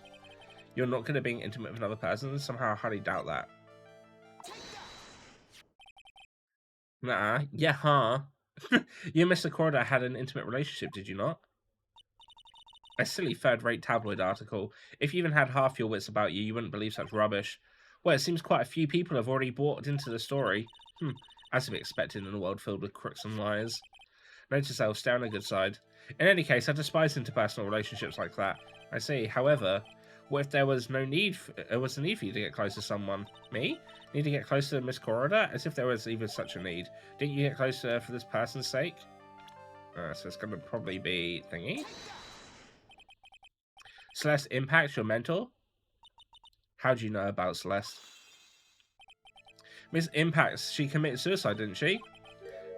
You're not good at being intimate with another person? Somehow I highly doubt that. Nah, yeah, huh? You and Mr. Corridor had an intimate relationship, did you not? A silly third-rate tabloid article. If you even had half your wits about you, you wouldn't believe such rubbish. Well, it seems quite a few people have already bought into the story. As to be expected in a world filled with crooks and liars. Note to self, stay on the good side. In any case, I despise interpersonal relationships like that. I see. However, what if there was no need? There was a need for you to get close to someone? Me? Need to get close to Miss Corridor? As if there was even such a need. Didn't you get close to her for this person's sake? So it's going to probably be thingy. Celeste impacts your mentor? How do you know about Celeste? Miss Impacts, she committed suicide, didn't she?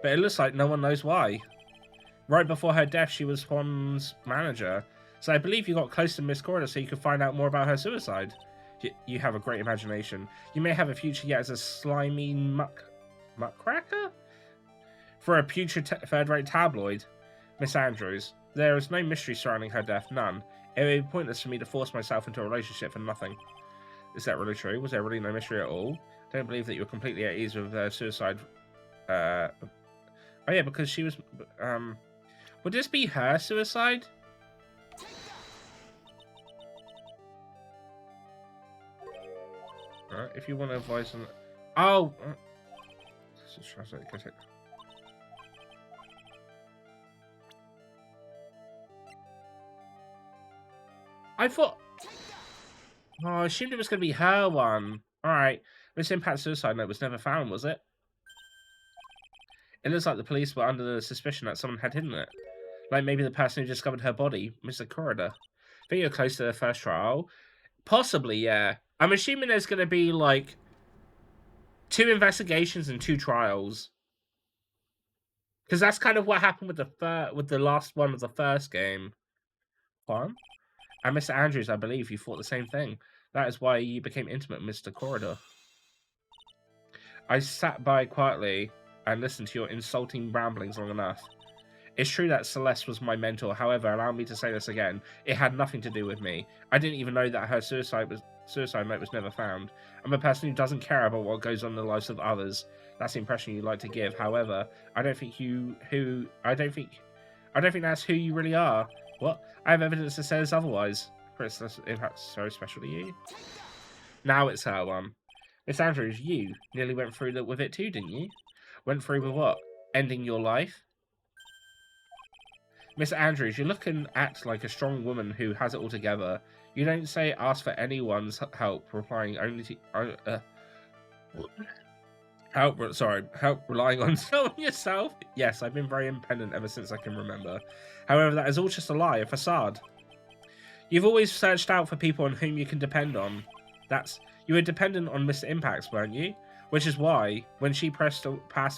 But it looks like no one knows why. Right before her death, she was Swan's manager. So I believe you got close to Miss Corridor so you could find out more about her suicide. You have a great imagination. You may have a future yet as a slimy muckraker? For a putrid third-rate tabloid. Miss Andrews, there is no mystery surrounding her death, none. It would be pointless for me to force myself into a relationship for nothing. Is that really true? Was there really no mystery at all? I don't believe that you were completely at ease with her suicide. Oh yeah, because she was... would this be her suicide? Alright, if you want to advise on... Oh! I thought... Oh, I assumed it was going to be her one. Alright. Miss Impact's suicide note was never found, was it? It looks like the police were under the suspicion that someone had hidden it. Like maybe the person who discovered her body, Mr. Corridor. Think you're close to the first trial? Possibly, yeah. I'm assuming there's going to be, like, 2 investigations and 2 trials. Because that's kind of what happened with the last one of the first game. Juan? And Mr. Andrews, I believe, you thought the same thing. That is why you became intimate with Mr. Corridor. I sat by quietly and listened to your insulting ramblings long enough. It's true that Celeste was my mentor, however, allow me to say this again, it had nothing to do with me. I didn't even know that her suicide note was never found. I'm a person who doesn't care about what goes on in the lives of others. That's the impression you like to give. However, I don't think that's who you really are. What? I have evidence that says otherwise. Chris, that's so special to you. Now it's her one. Miss Andrews, you nearly went through with it too, didn't you? Went through with what? Ending your life? Miss Andrews, you look and act like a strong woman who has it all together. You don't say ask for anyone's help, replying only to... help relying on someone yourself? Yes, I've been very independent ever since I can remember. However, that is all just a lie, a facade. You've always searched out for people on whom you can depend on. You were dependent on Mr. Impacts, weren't you? Which is why, when she passed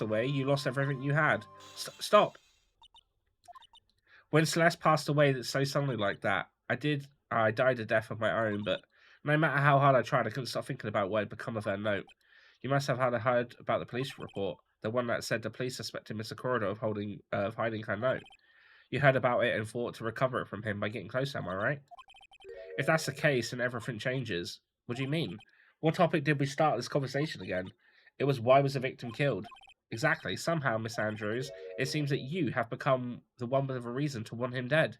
away, you lost everything you had. Stop! When Celeste passed away so suddenly like that, I died a death of my own, but no matter how hard I tried, I couldn't stop thinking about what had become of her note. You must have heard about the police report, the one that said the police suspected Mr. Corridor of hiding her note. You heard about it and thought to recover it from him by getting closer, am I right? If that's the case, then everything changes. What do you mean? What topic did we start this conversation again? It was why was the victim killed? Exactly. Somehow, Miss Andrews, it seems that you have become the one with a reason to want him dead.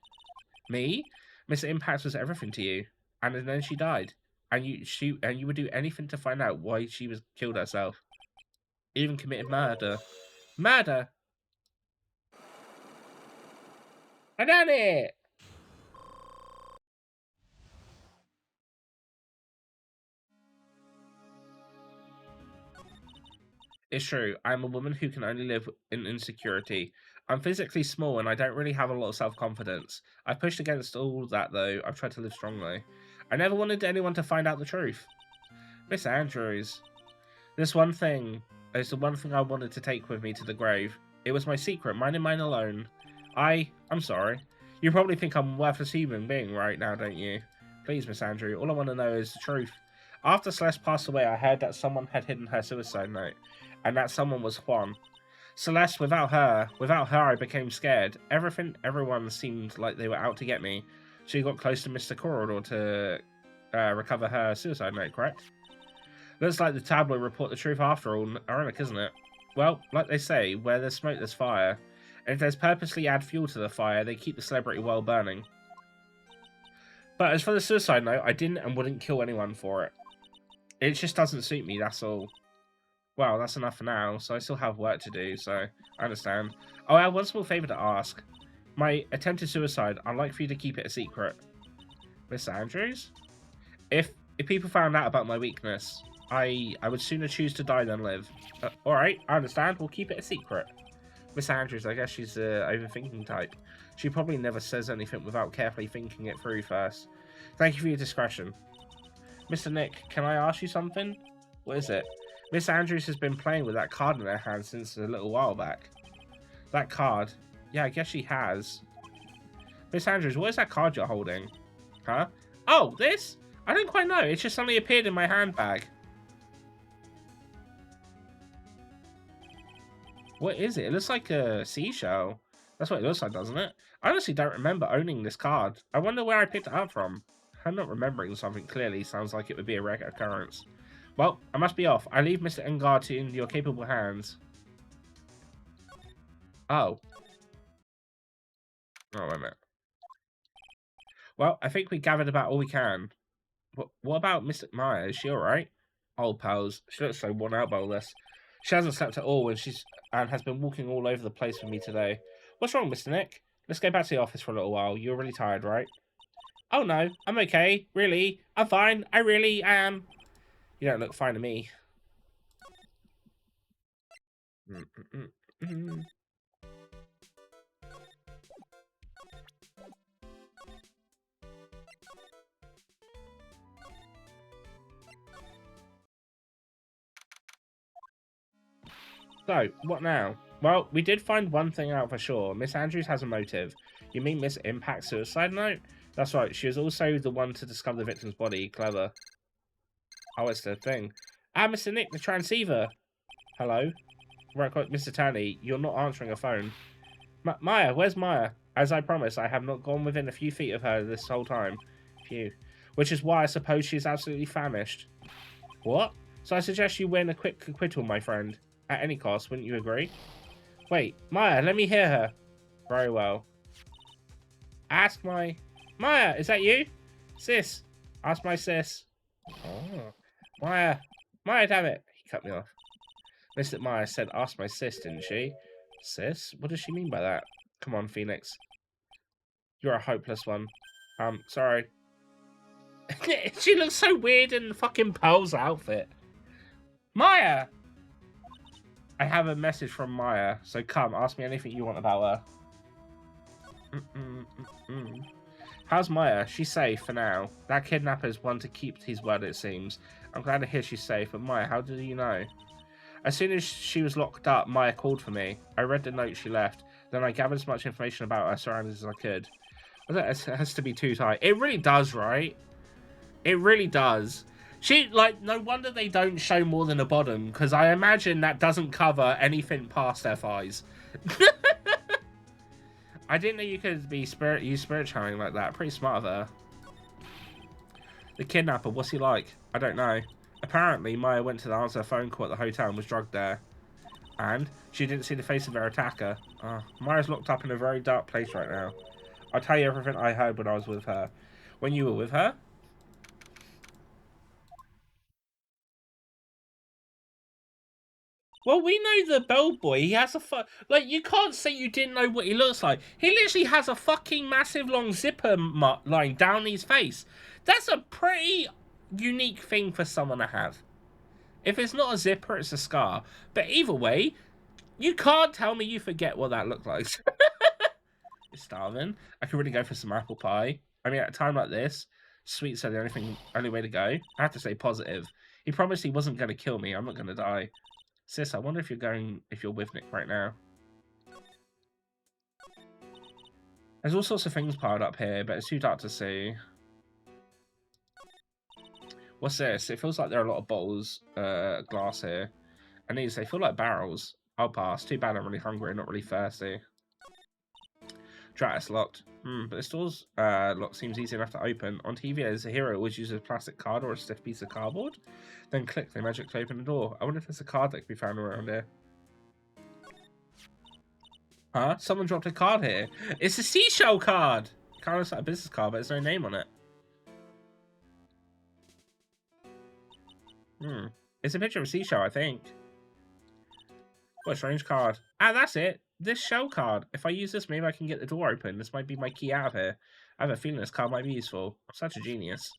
Me? Miss Impact was everything to you, and then she died, and you would do anything to find out why she was killed herself. Even committed murder. Murder. I done it. It's true, I'm a woman who can only live in insecurity. I'm physically small and I don't really have a lot of self-confidence. I've pushed against all that though, I've tried to live strongly. I never wanted anyone to find out the truth. Miss Andrews, this one thing is the one thing I wanted to take with me to the grave. It was my secret, mine and mine alone. I'm sorry. You probably think I'm a worthless human being right now, don't you? Please, Miss Andrew, all I want to know is the truth. After Celeste passed away, I heard that someone had hidden her suicide note. And that someone was Juan. Celeste, without her I became scared. Everyone seemed like they were out to get me. She got close to Mr. Corridor to recover her suicide note, correct? Looks like the tabloid report the truth after all, ironic, isn't it? Well, like they say, where there's smoke there's fire. And if there's purposely add fuel to the fire, they keep the celebrity well burning. But as for the suicide note, I didn't and wouldn't kill anyone for it. It just doesn't suit me, that's all. Well, that's enough for now, so I still have work to do, so I understand. Oh, I have one small favour to ask. My attempted suicide, I'd like for you to keep it a secret. Mr. Andrews? If people found out about my weakness, I would sooner choose to die than live. Alright, I understand. We'll keep it a secret. Miss Andrews, I guess she's the overthinking type. She probably never says anything without carefully thinking it through first. Thank you for your discretion. Mr. Nick, can I ask you something? What is it? Miss Andrews has been playing with that card in her hand since a little while back. That card? Yeah, I guess she has. Miss Andrews, what is that card you're holding? Huh? Oh, this? I don't quite know. It just suddenly appeared in my handbag. What is it? It looks like a seashell. That's what it looks like, doesn't it? I honestly don't remember owning this card. I wonder where I picked it up from. I'm not remembering something clearly. Sounds like it would be a rare occurrence. Well, I must be off. I leave Mr. Engard in your capable hands. Oh. Oh, wait a minute. Well, I think we gathered about all we can. What about Miss Maya? Is she alright? Old pals. She looks so worn out by all this. She hasn't slept at all and has been walking all over the place with me today. What's wrong, Mr. Nick? Let's go back to the office for a little while. You're really tired, right? Oh no, I'm okay. Really. I'm fine. I really am. You don't look fine to me. So, what now? Well, we did find one thing out for sure. Miss Andrews has a motive. You mean Miss Impact's suicide note? That's right, she was also the one to discover the victim's body. Clever. Oh, it's the thing. Ah, Mr. Nick, the transceiver. Hello? Right, Mr. Tanney, you're not answering a phone. Maya, where's Maya? As I promised, I have not gone within a few feet of her this whole time. Phew. Which is why I suppose she's absolutely famished. What? So I suggest you win a quick acquittal, my friend. At any cost, wouldn't you agree? Wait, Maya, let me hear her. Very well. Ask my... Maya, is that you? Sis. Ask my sis. Oh. Maya. Maya, damn it. He cut me off. Mr. Maya said ask my sis, didn't she? Sis? What does she mean by that? Come on, Phoenix. You're a hopeless one. Sorry. She looks so weird in the fucking Pearl's outfit. Maya! I have a message from Maya, so come, ask me anything you want about her. How's Maya? She's safe for now. That kidnapper's one to keep his word, it seems. I'm glad to hear she's safe, but Maya, how did you know? As soon as she was locked up, Maya called for me. I read the note she left, then I gathered as much information about her surroundings as I could. That has to be too tight. It really does, right? It really does. She, like, no wonder they don't show more than a bottom, because I imagine that doesn't cover anything past their thighs. I didn't know you could use spirit channeling like that. Pretty smart of her. The kidnapper, what's he like? I don't know. Apparently, Maya went to answer a phone call at the hotel and was drugged there. And she didn't see the face of her attacker. Maya's locked up in a very dark place right now. I'll tell you everything I heard when I was with her. When you were with her? Well, we know the bellboy. He has a like, you can't say you didn't know what he looks like. He literally has a fucking massive long zipper line down his face. That's a pretty unique thing for someone to have. If it's not a zipper, it's a scar. But either way, you can't tell me you forget what that looked like. You're starving. I could really go for some apple pie. I mean, at a time like this, sweets are the only way to go. I have to stay positive. He promised he wasn't going to kill me. I'm not going to die. Sis, I wonder if you're with Nick right now. There's all sorts of things piled up here, but it's too dark to see. What's this? It feels like there are a lot of bottles, glass here. And these, they feel like barrels. I'll pass. Too bad I'm really hungry and not really thirsty. Drat, it's locked. But this door's lock seems easy enough to open. On TV, there's a hero always uses a plastic card or a stiff piece of cardboard. Then click, they magically open the door. I wonder if there's a card that can be found around here. Huh? Someone dropped a card here. It's a seashell card! Kind of looks like a business card, but there's no name on it. It's a picture of a seashell, I think. What a strange card. Ah, that's it. This shell card. If I use this, maybe I can get the door open. This might be my key out of here. I have a feeling this card might be useful. I'm such a genius.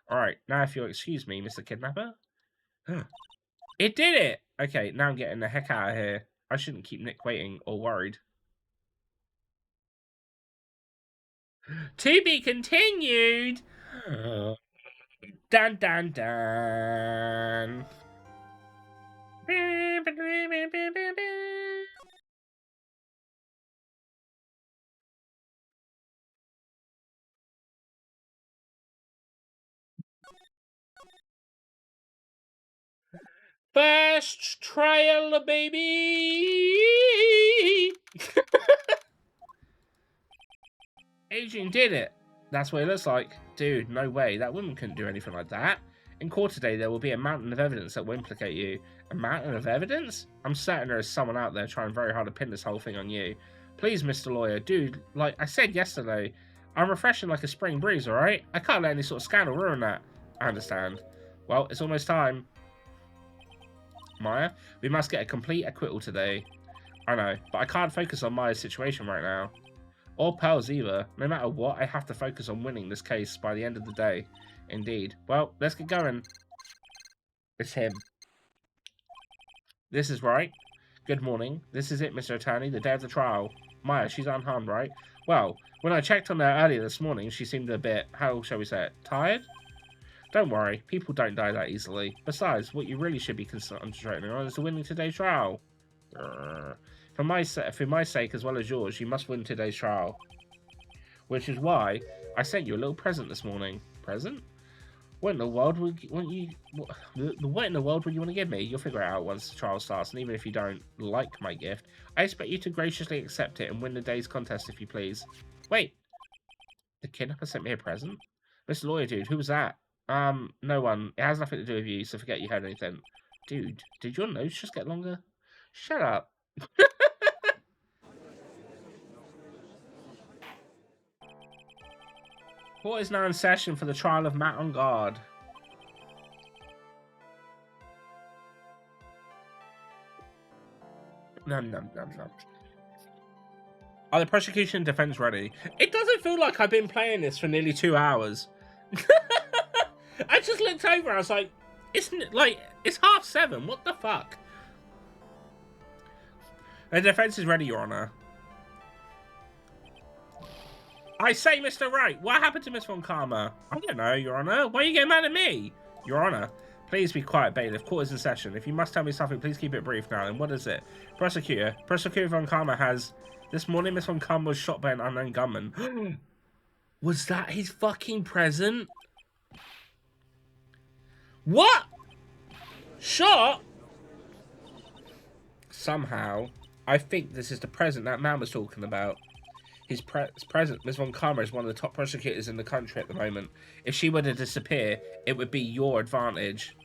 Alright, now if you'll excuse me, Mr. Kidnapper. It did it! Okay, now I'm getting the heck out of here. I shouldn't keep Nick waiting or worried. To be continued! Dun dun dun! First trial, baby! Adrian did it. That's what it looks like. Dude, no way. That woman couldn't do anything like that. In court today, there will be a mountain of evidence that will implicate you. A mountain of evidence? I'm certain there is someone out there trying very hard to pin this whole thing on you. Please, Mr. Lawyer. Dude, like I said yesterday, I'm refreshing like a spring breeze, alright? I can't let any sort of scandal ruin that. I understand. Well, it's almost time. Maya, we must get a complete acquittal today. I know, but I can't focus on Maya's situation right now. Or Pearl's either. No matter what, I have to focus on winning this case by the end of the day. Indeed. Well, let's get going. It's him. This is Wright. Good morning. This is it, Mr. Attorney, the day of the trial. Maya, she's unharmed, right? Well, when I checked on her earlier this morning, she seemed a bit, how shall we say it, tired? Don't worry, people don't die that easily. Besides, what you really should be concentrating on is winning today's trial. For my sake as well as yours, you must win today's trial. Which is why I sent you a little present this morning. Present? What in the world would you want to give me? You'll figure it out once the trial starts, and even if you don't like my gift, I expect you to graciously accept it and win the day's contest if you please. Wait. The kidnapper sent me a present? Mr. Lawyer dude, who was that? No one. It has nothing to do with you, so forget you heard anything. Dude, did your nose just get longer? Shut up. Court is now in session for the trial of Matt on guard. Nom nom nom nom. Are the prosecution and defense ready? It doesn't feel like I've been playing this for nearly 2 hours. I just looked over, I was like, it's 7:30, what the fuck? The defense is ready, Your Honor. I say, Mr. Wright, what happened to Miss Von Karma? I don't know, Your Honor. Why are you getting mad at me? Your Honor, please be quiet, bailiff. Court is in session. If you must tell me something, please keep it brief now. And what is it? Prosecutor Von Karma has... This morning, Miss Von Karma was shot by an unknown gunman. Was that his fucking present? What? Shot? Somehow, I think this is the present that man was talking about. His present, Ms. Von Karma, is one of the top prosecutors in the country at the moment. If she were to disappear, it would be your advantage.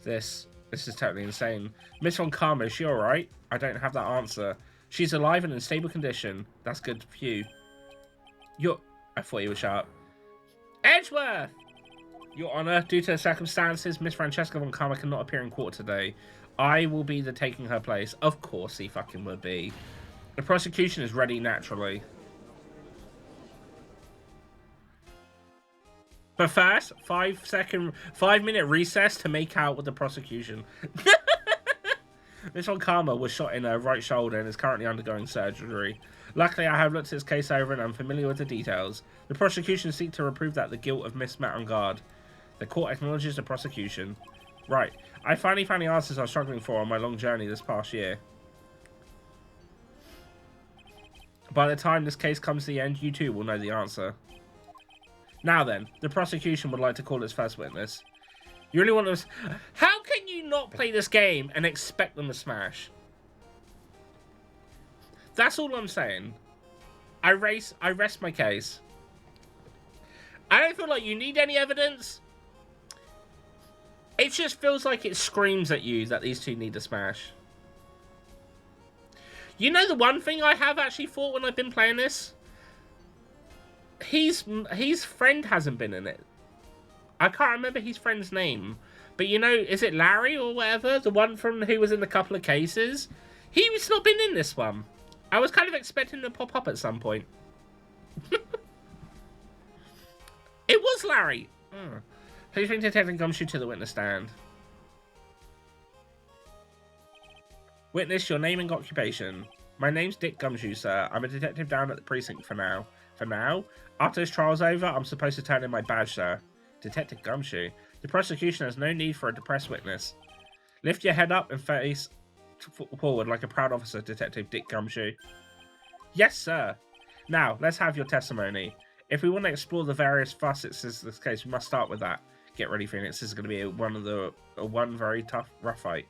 This is totally insane. Miss Von Karma, is she alright? I don't have that answer. She's alive and in stable condition. That's good for you. I thought you were sharp. Edgeworth! Your Honor, due to the circumstances, Miss Francesca Von Karma cannot appear in court today. I will be taking her place. Of course he fucking would be. The prosecution is ready naturally. But first, 5-minute recess to make out with the prosecution. Miss Von Karma was shot in her right shoulder and is currently undergoing surgery. Luckily, I have looked this case over and I'm familiar with the details. The prosecution seek to reprove that the guilt of Miss Matt on guard. The court acknowledges the prosecution. Right. I finally found the answers I was struggling for on my long journey this past year. By the time this case comes to the end, you too will know the answer. Now then, the prosecution would like to call its first witness. You really want to... How can you not play this game and expect them to smash? That's all I'm saying. I rest my case. I don't feel like you need any evidence. It just feels like it screams at you that these two need to smash. You know the one thing I have actually thought when I've been playing this? His friend hasn't been in it. I can't remember his friend's name. But you know, is it Larry or whatever? The one from who was in the couple of cases? He's not been in this one. I was kind of expecting him to pop up at some point. It was Larry! Please bring Detective Gumshoe to the witness stand. Witness, your name and occupation. My name's Dick Gumshoe, sir. I'm a detective down at the precinct for now. For now? After this trial's over, I'm supposed to turn in my badge, sir. Detective Gumshoe. The prosecution has no need for a depressed witness. Lift your head up and face forward like a proud officer, Detective Dick Gumshoe. Yes, sir. Now, let's have your testimony. If we want to explore the various facets of this case, we must start with that. Get ready, Phoenix. This is going to be one very tough, rough fight.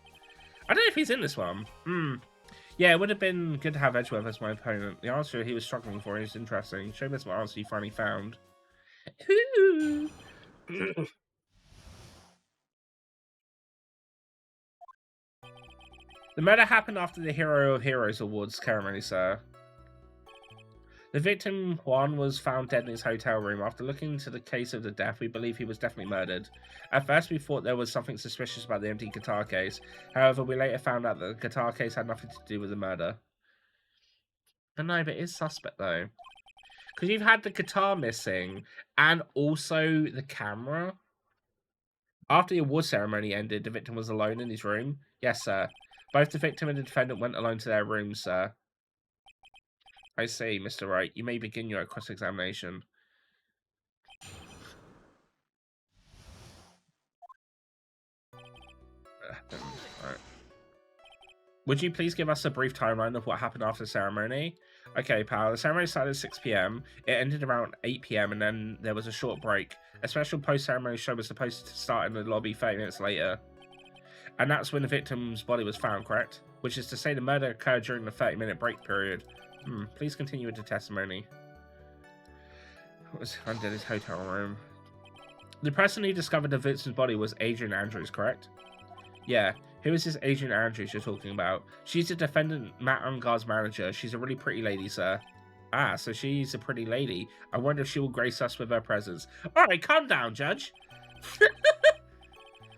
I don't know if he's in this one. Yeah, it would have been good to have Edgeworth as my opponent. The answer he was struggling for is interesting. Show me what answer you finally found. The murder happened after the Hero of Heroes Awards ceremony, sir. The victim, Juan, was found dead in his hotel room. After looking into the case of the death, we believe he was definitely murdered. At first, we thought there was something suspicious about the empty guitar case. However, we later found out that the guitar case had nothing to do with the murder. I know, but it is suspect, though. Because you've had the guitar missing, and also the camera. After the award ceremony ended, the victim was alone in his room. Yes, sir. Both the victim and the defendant went alone to their rooms, sir. I see, Mr. Wright. You may begin your cross-examination. Right. Would you please give us a brief timeline of what happened after the ceremony? Okay, pal. The ceremony started at 6 PM. It ended around 8 PM, and then there was a short break. A special post-ceremony show was supposed to start in the lobby 30 minutes later. And that's when the victim's body was found, correct? Which is to say the murder occurred during the 30-minute break period. Please continue with the testimony. What was under his hotel room? The person who discovered the victim's body was Adrian Andrews, correct? Yeah. Who is this Adrian Andrews you're talking about? She's the defendant Matt Ungar's manager. She's a really pretty lady, sir. Ah, so she's a pretty lady. I wonder if she will grace us with her presence. Alright, calm down, Judge.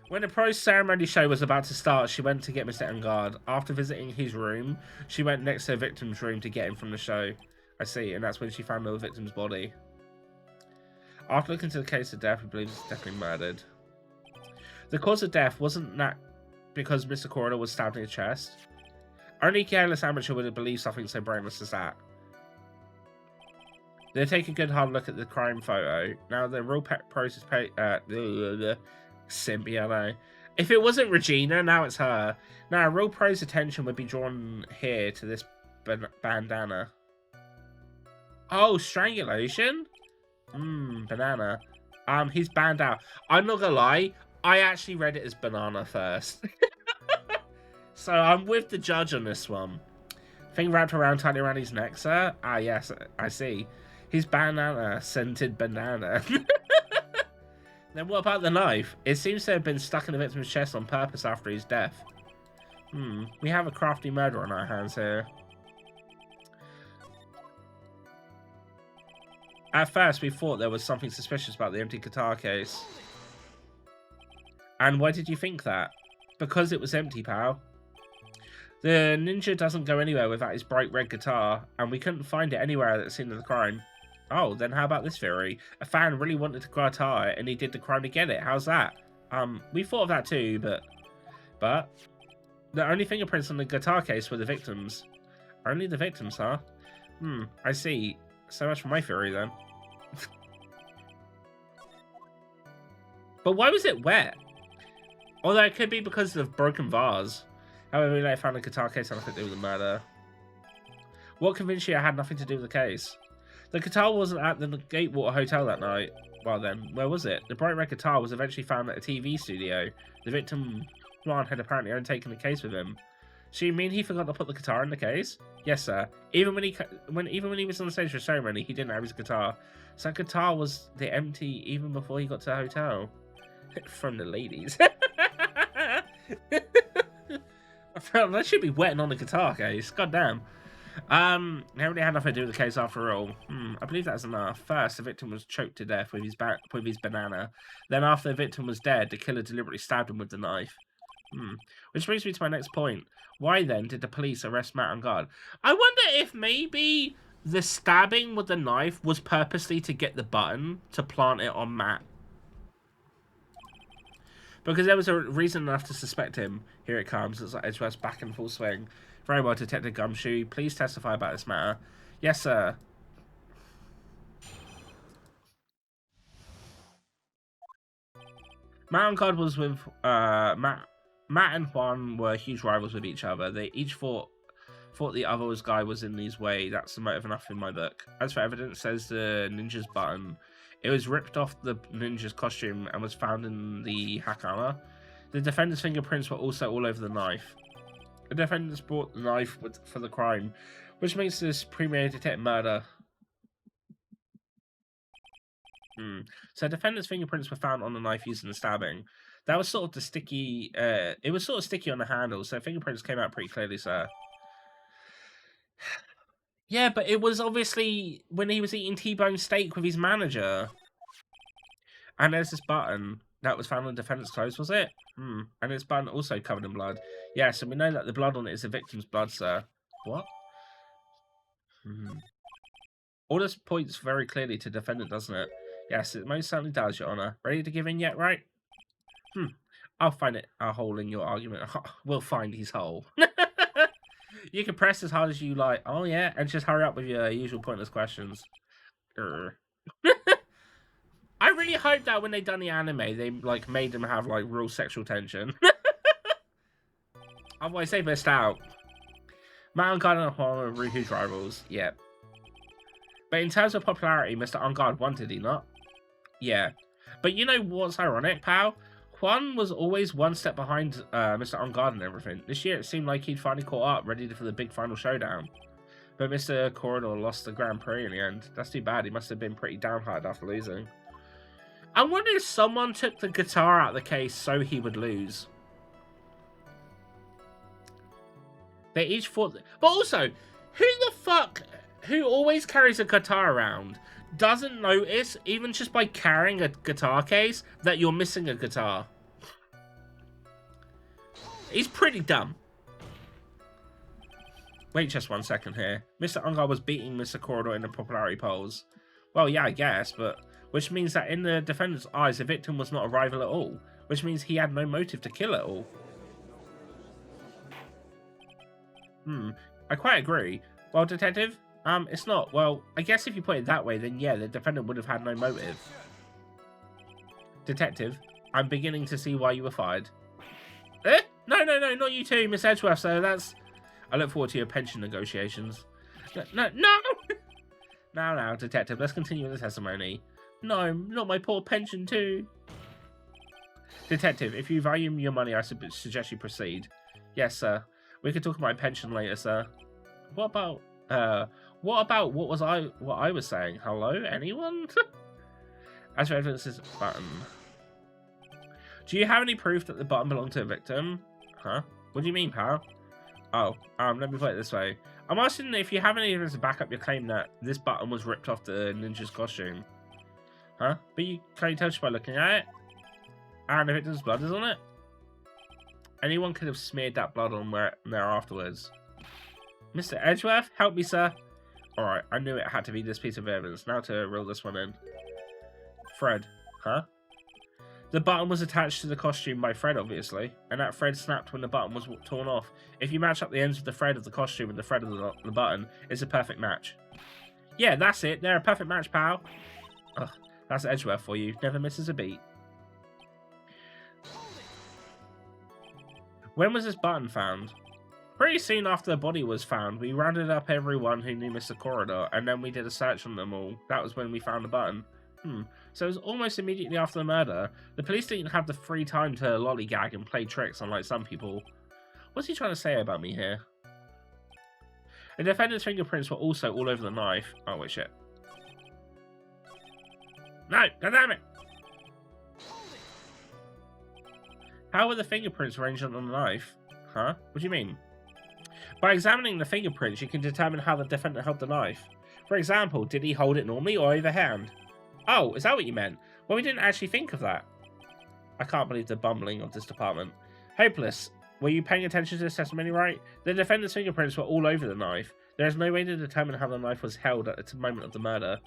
When the pro ceremony show was about to start, she went to get Mr. Engard. After visiting his room, she went next to the victim's room to get him from the show. I see, and that's when she found the victim's body. After looking into the case of death, we believe it's definitely murdered. The cause of death wasn't that because Mr. Coroner was stabbed in his chest. Only a careless amateur would have believed something so brainless as that. They take a good hard look at the crime photo. Now the real process Simpy, I know. If it wasn't Regina, now it's her. Now, real pro's attention would be drawn here to this bandana. Oh, strangulation? Banana. He's banned out. I'm not gonna lie, I actually read it as banana first. So I'm with the judge on this one. Thing wrapped around tightly around his neck, sir? Ah, yes, I see. He's banana-scented banana. Then what about the knife? It seems to have been stuck in the victim's chest on purpose after his death. We have a crafty murder on our hands here. At first, we thought there was something suspicious about the empty guitar case. And why did you think that? Because it was empty, pal. The ninja doesn't go anywhere without his bright red guitar, and we couldn't find it anywhere at the scene of the crime. Oh, then how about this theory? A fan really wanted the guitar, and he did the crime to get it. How's that? We thought of that too, but the only fingerprints on the guitar case were the victims. Only the victims, huh? I see. So much for my theory, then. But why was it wet? Although it could be because of broken vase. However, we later found the guitar case and nothing to do with the murder. What convinced you it had nothing to do with the case? The guitar wasn't at the Gatewater Hotel that night. Well then, where was it? The bright red guitar was eventually found at a TV studio. The victim, Juan, had apparently only taken the case with him. So you mean he forgot to put the guitar in the case? Yes, sir. Even when he was on the stage for the ceremony, he didn't have his guitar. So that guitar was empty even before he got to the hotel. From the ladies. I felt that should be wetting on the guitar case. God damn. They really had nothing to do with the case after all. I believe that's enough. First, the victim was choked to death with his banana. Then, after the victim was dead, the killer deliberately stabbed him with the knife. Which brings me to my next point. Why then did the police arrest Matt and God? I wonder if maybe the stabbing with the knife was purposely to get the button to plant it on Matt. Because there was a reason enough to suspect him. Here it comes. It's like Edgeworth's back in full swing. Very well, Detective Gumshoe. Please testify about this matter. Yes, sir. Matt and God was with Matt and Juan were huge rivals with each other. They each thought the other's guy was in his way. That's the motive enough in my book. As for evidence, says the ninja's button. It was ripped off the ninja's costume and was found in the hakama. The defendant's fingerprints were also all over the knife. The defendants brought the knife for the crime, which makes this premeditated murder. So the defendant's fingerprints were found on the knife used in the stabbing. That was sort of the sticky. It was sort of sticky on the handle, so fingerprints came out pretty clearly, sir. Yeah, but it was obviously when he was eating T-bone steak with his manager. And there's this button that was found on the defendant's clothes, was it? And this button also covered in blood. Yeah, so we know that the blood on it is the victim's blood, sir. What? All this points very clearly to the defendant, doesn't it? Yes, it most certainly does, Your Honour. Ready to give in yet, right? I'll find it a hole in your argument. We'll find his hole. You can press as hard as you like. Oh, yeah, and just hurry up with your usual pointless questions. I really hope that when they done the anime, they like made them have like real sexual tension. Otherwise, they missed out. Matt and God and Juan were huge rivals. Yep. But in terms of popularity, Mr. Ungard won, did he not? Yeah. But you know what's ironic, pal? Juan was always one step behind Mr. Ungard and everything. This year, it seemed like he'd finally caught up, ready for the big final showdown. But Mr. Corridor lost the Grand Prix in the end. That's too bad. He must have been pretty downhearted after losing. I wonder if someone took the guitar out of the case so he would lose. They each fought... But also, who always carries a guitar around, doesn't notice, even just by carrying a guitar case, that you're missing a guitar? He's pretty dumb. Wait just 1 second here. Mr. Ungar was beating Mr. Corridor in the popularity polls. Well, yeah, I guess, but... Which means that in the defendant's eyes, the victim was not a rival at all. Which means he had no motive to kill at all. I quite agree. Well, Detective, it's not. Well, I guess if you put it that way, then yeah, the defendant would have had no motive. Detective, I'm beginning to see why you were fired. Eh? No, not you too, Miss Edgeworth, so that's... I look forward to your pension negotiations. No! Now, Detective, let's continue with the testimony. No, not my poor pension too. Detective, if you value your money, I suggest you proceed. Yes, sir. We can talk about my pension later, sir. What about what I was saying? Hello, anyone? As for evidence, this button. Do you have any proof that the button belonged to a victim? Huh? What do you mean, pal? Oh, let me put it this way. I'm asking if you have any evidence to back up your claim that this button was ripped off the ninja's costume. Huh? But you can't tell just by looking at it. And the victim's blood is on it. Anyone could have smeared that blood on there afterwards. Mr. Edgeworth, help me, sir. Alright, I knew it had to be this piece of evidence. Now to reel this one in. Fred. Huh? The button was attached to the costume by Fred, obviously. And that thread snapped when the button was torn off. If you match up the ends of the thread of the costume and the thread of the button, it's a perfect match. Yeah, that's it. They're a perfect match, pal. Ugh, that's Edgeworth for you. Never misses a beat. When was this button found? Pretty soon after the body was found, we rounded up everyone who knew Mr. Corridor, and then we did a search on them all. That was when we found the button. So it was almost immediately after the murder. The police didn't have the free time to lollygag and play tricks unlike some people. What's he trying to say about me here? The defendant's fingerprints were also all over the knife. Oh, wait, shit. No, goddammit! How were the fingerprints arranged on the knife? Huh? What do you mean? By examining the fingerprints, you can determine how the defendant held the knife. For example, did he hold it normally or overhand? Oh, is that what you meant? Well, we didn't actually think of that. I can't believe the bumbling of this department. Hopeless. Were you paying attention to this testimony, right? The defendant's fingerprints were all over the knife. There is no way to determine how the knife was held at the moment of the murder.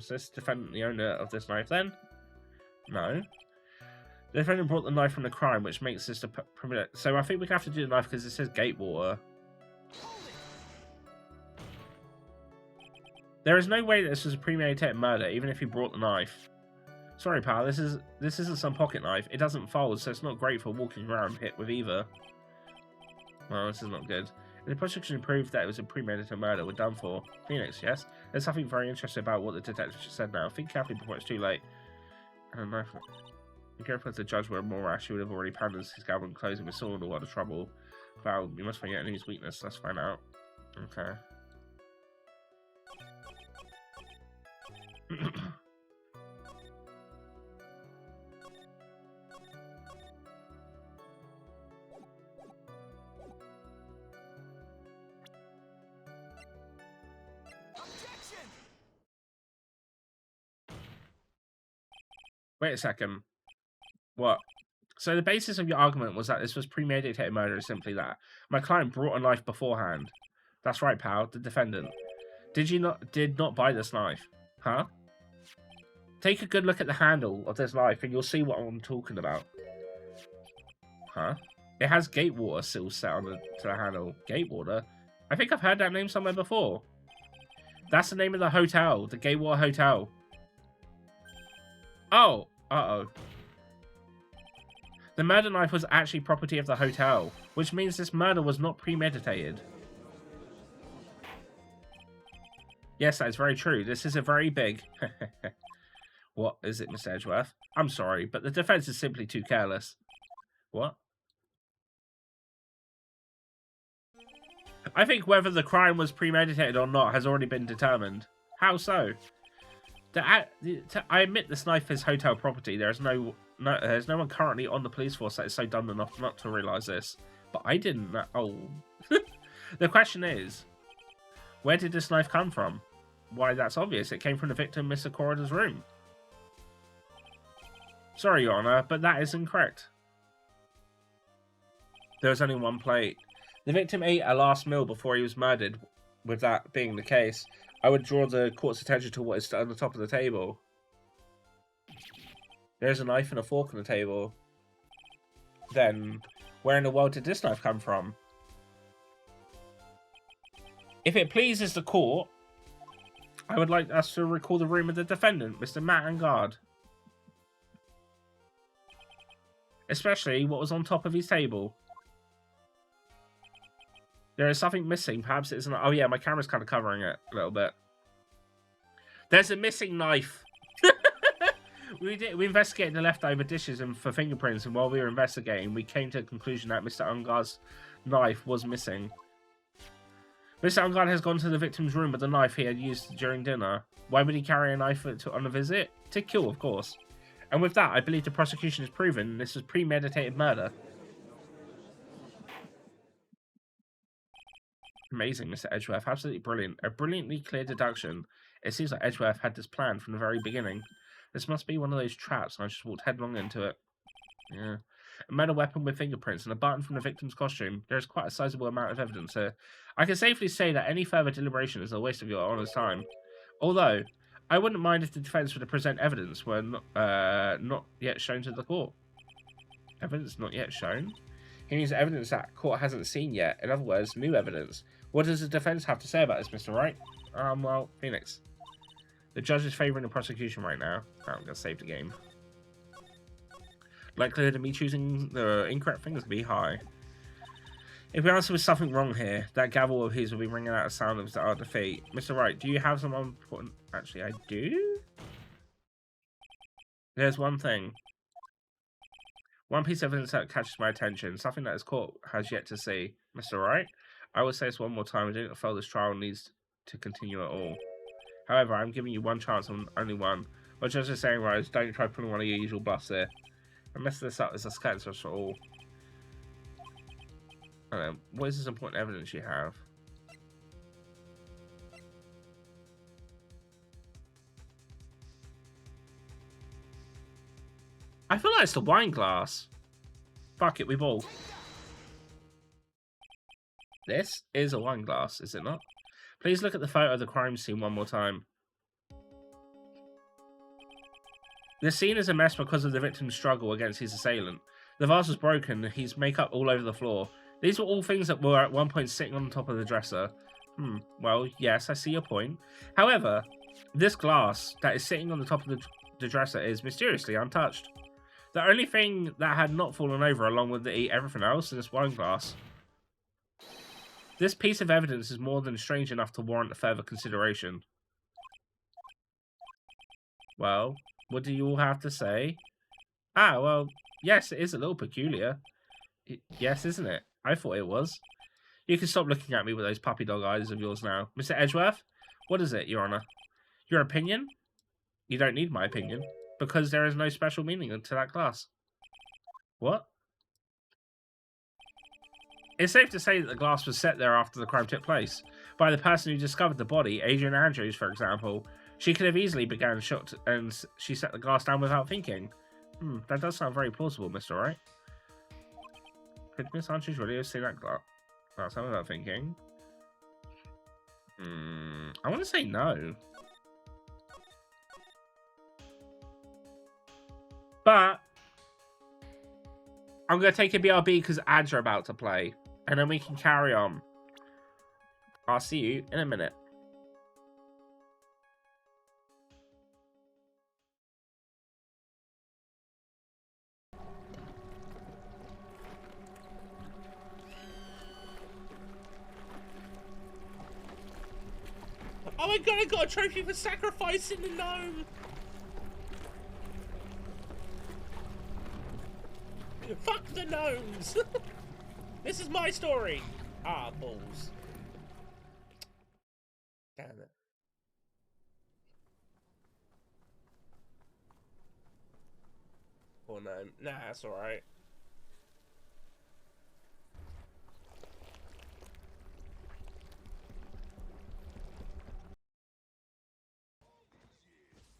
So this defendant the owner of this knife then? No. The defendant brought the knife from the crime, which makes this so I think we have to do the knife because it says Gatewater. There is no way that this was a premeditated murder, even if he brought the knife. Sorry, pal, this isn't some pocket knife. It doesn't fold, so it's not great for walking around hit with either. Well, this is not good. If the prosecution proved that it was a premeditated murder, we're done for. Phoenix, yes? There's something very interesting about what the detective just said now. Think carefully before it's too late. I don't know. Be careful if the judge were more rash, he would have already pounded his gavel and closed him with sword or what a trouble. Well, you must find out his weakness. Let's find out. Okay. Wait a second. What? So the basis of your argument was that this was premeditated murder is simply that. My client brought a knife beforehand. That's right, pal. The defendant. Did not buy this knife? Huh? Take a good look at the handle of this knife and you'll see what I'm talking about. Huh? It has Gatewater still set on to the handle. Gatewater? I think I've heard that name somewhere before. That's the name of the hotel. The Gatewater Hotel. Oh. Uh-oh. The murder knife was actually property of the hotel, which means this murder was not premeditated. Yes, that is very true. This is a very big... What is it, Mr. Edgeworth? I'm sorry, but the defense is simply too careless. What? I think whether the crime was premeditated or not has already been determined. How so? I admit this knife is hotel property. There's no one currently on the police force that is so dumb enough not to realise this. But I didn't know. Oh. The question is, where did this knife come from? Why, that's obvious. It came from the victim, Mr. Corrider's room. Sorry, Your Honour, but that is incorrect. There was only one plate. The victim ate a last meal before he was murdered. With that being the case, I would draw the court's attention to what is on the top of the table. There's a knife and a fork on the table. Then, where in the world did this knife come from? If it pleases the court, I would like us to recall the room of the defendant, Mr. Matt Angard. Especially what was on top of his table. There is something missing. Perhaps it's an... Oh yeah, my camera's kind of covering it a little bit. There's a missing knife. We investigated the leftover dishes and for fingerprints, and while we were investigating, we came to the conclusion that Mr. Angard's knife was missing. Mr. Angard has gone to the victim's room with the knife he had used during dinner. Why would he carry a knife on a visit? To kill, of course. And with that, I believe the prosecution has proven this was premeditated murder. Amazing, Mr. Edgeworth. Absolutely brilliant. A brilliantly clear deduction. It seems like Edgeworth had this plan from the very beginning. This must be one of those traps, and I just walked headlong into it. Yeah. A metal weapon with fingerprints and a button from the victim's costume. There is quite a sizable amount of evidence here. I can safely say that any further deliberation is a waste of your honour's time. Although, I wouldn't mind if the defence were to present evidence were not yet shown to the court. Evidence not yet shown? He means evidence that court hasn't seen yet. In other words, new evidence. What does the defence have to say about this, Mr. Wright? Well, Phoenix. The judge is favouring the prosecution right now. Oh, I'm going to save the game. Likelihood of me choosing the incorrect thing is going to be high. If we answer with something wrong here, that gavel of his will be ringing out a sound of our defeat. Mr. Wright, do you have some important... Actually, I do? There's one thing. One piece of evidence that catches my attention. Something that this court has yet to see. Mr. Wright, I will say this one more time. I don't feel this trial needs to continue at all. However, I'm giving you one chance on only one. What judge is saying, right, is don't try pulling one of your usual bluffs here. I mess this up as a sentence for all. I don't know. What is this important evidence you have? I feel like it's the wine glass. Fuck it, we ball. This is a wine glass, is it not? Please look at the photo of the crime scene one more time. The scene is a mess because of the victim's struggle against his assailant. The vase was broken, his makeup all over the floor. These were all things that were at one point sitting on top of the dresser. Well, yes, I see your point. However, this glass that is sitting on the top of the dresser is mysteriously untouched. The only thing that had not fallen over along with everything else is this wine glass. This piece of evidence is more than strange enough to warrant further consideration. Well, what do you all have to say? Ah, well, yes, it is a little peculiar. Yes, isn't it? I thought it was. You can stop looking at me with those puppy dog eyes of yours now. Mr. Edgeworth, what is it, Your Honour? Your opinion? You don't need my opinion, because there is no special meaning to that glass. What? It's safe to say that the glass was set there after the crime took place. By the person who discovered the body, Adrian Andrews, for example. She could have easily begun shot and she set the glass down without thinking. That does sound very plausible, Mr. Wright. Could Miss Andrews really have seen that glass down without thinking? I want to say no. But I'm going to take a BRB because ads are about to play. And then we can carry on. I'll see you in a minute. Oh my god, I got a trophy for sacrificing the gnome! Fuck the gnomes! This is my story! Ah, balls. Damn it. Oh no, nah, that's alright.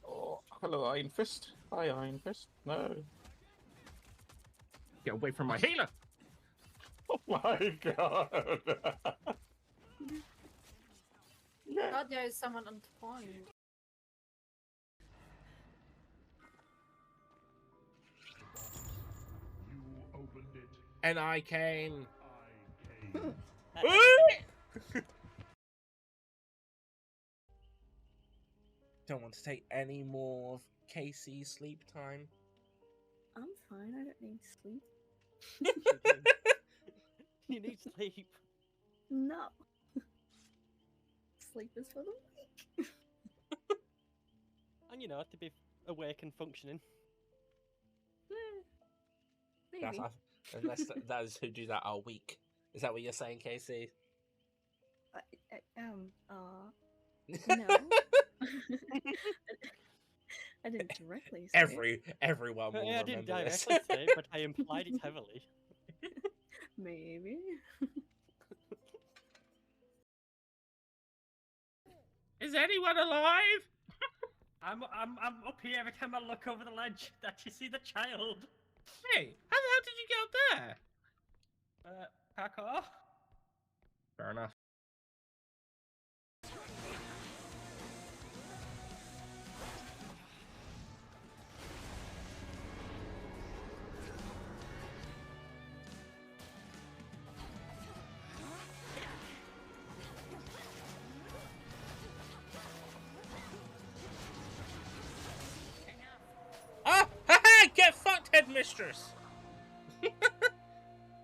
Oh, hello, Iron Fist. Hi, Iron Fist. No. Get away from my healer! Oh my god. Yeah. God, there is someone on point. And I came. Don't want to take any more of Casey's sleep time. I'm fine. I don't need sleep. You need sleep. No. Sleep is for the weak. And you know, to be awake and functioning. Maybe. Unless those who do that are weak. Is that what you're saying, Casey? No. I didn't directly say it. Everyone will I remember didn't this. directly say it, but I implied it heavily. Maybe. Is anyone alive? I'm up here every time I look over the ledge that you see the child. Hey, how the hell did you get up there? Parkour? Fair enough. Ah! Ha-ha! Get fucked, headmistress!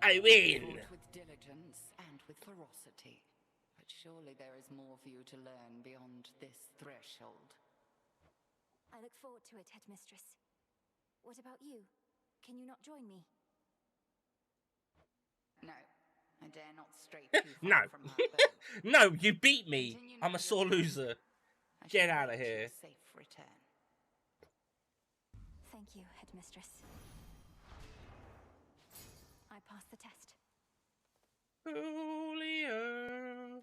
I win! Fought with diligence and with ferocity. But surely there is more for you to learn beyond this threshold. I look forward to it, Headmistress. What about you? Can you not join me? No, I dare not stray too far No. from my bow. No, you beat me! Continue I'm now a sore your loser. I Get shall outta wait your here. Safe return. Thank you, Headmistress. I passed the test. Julio.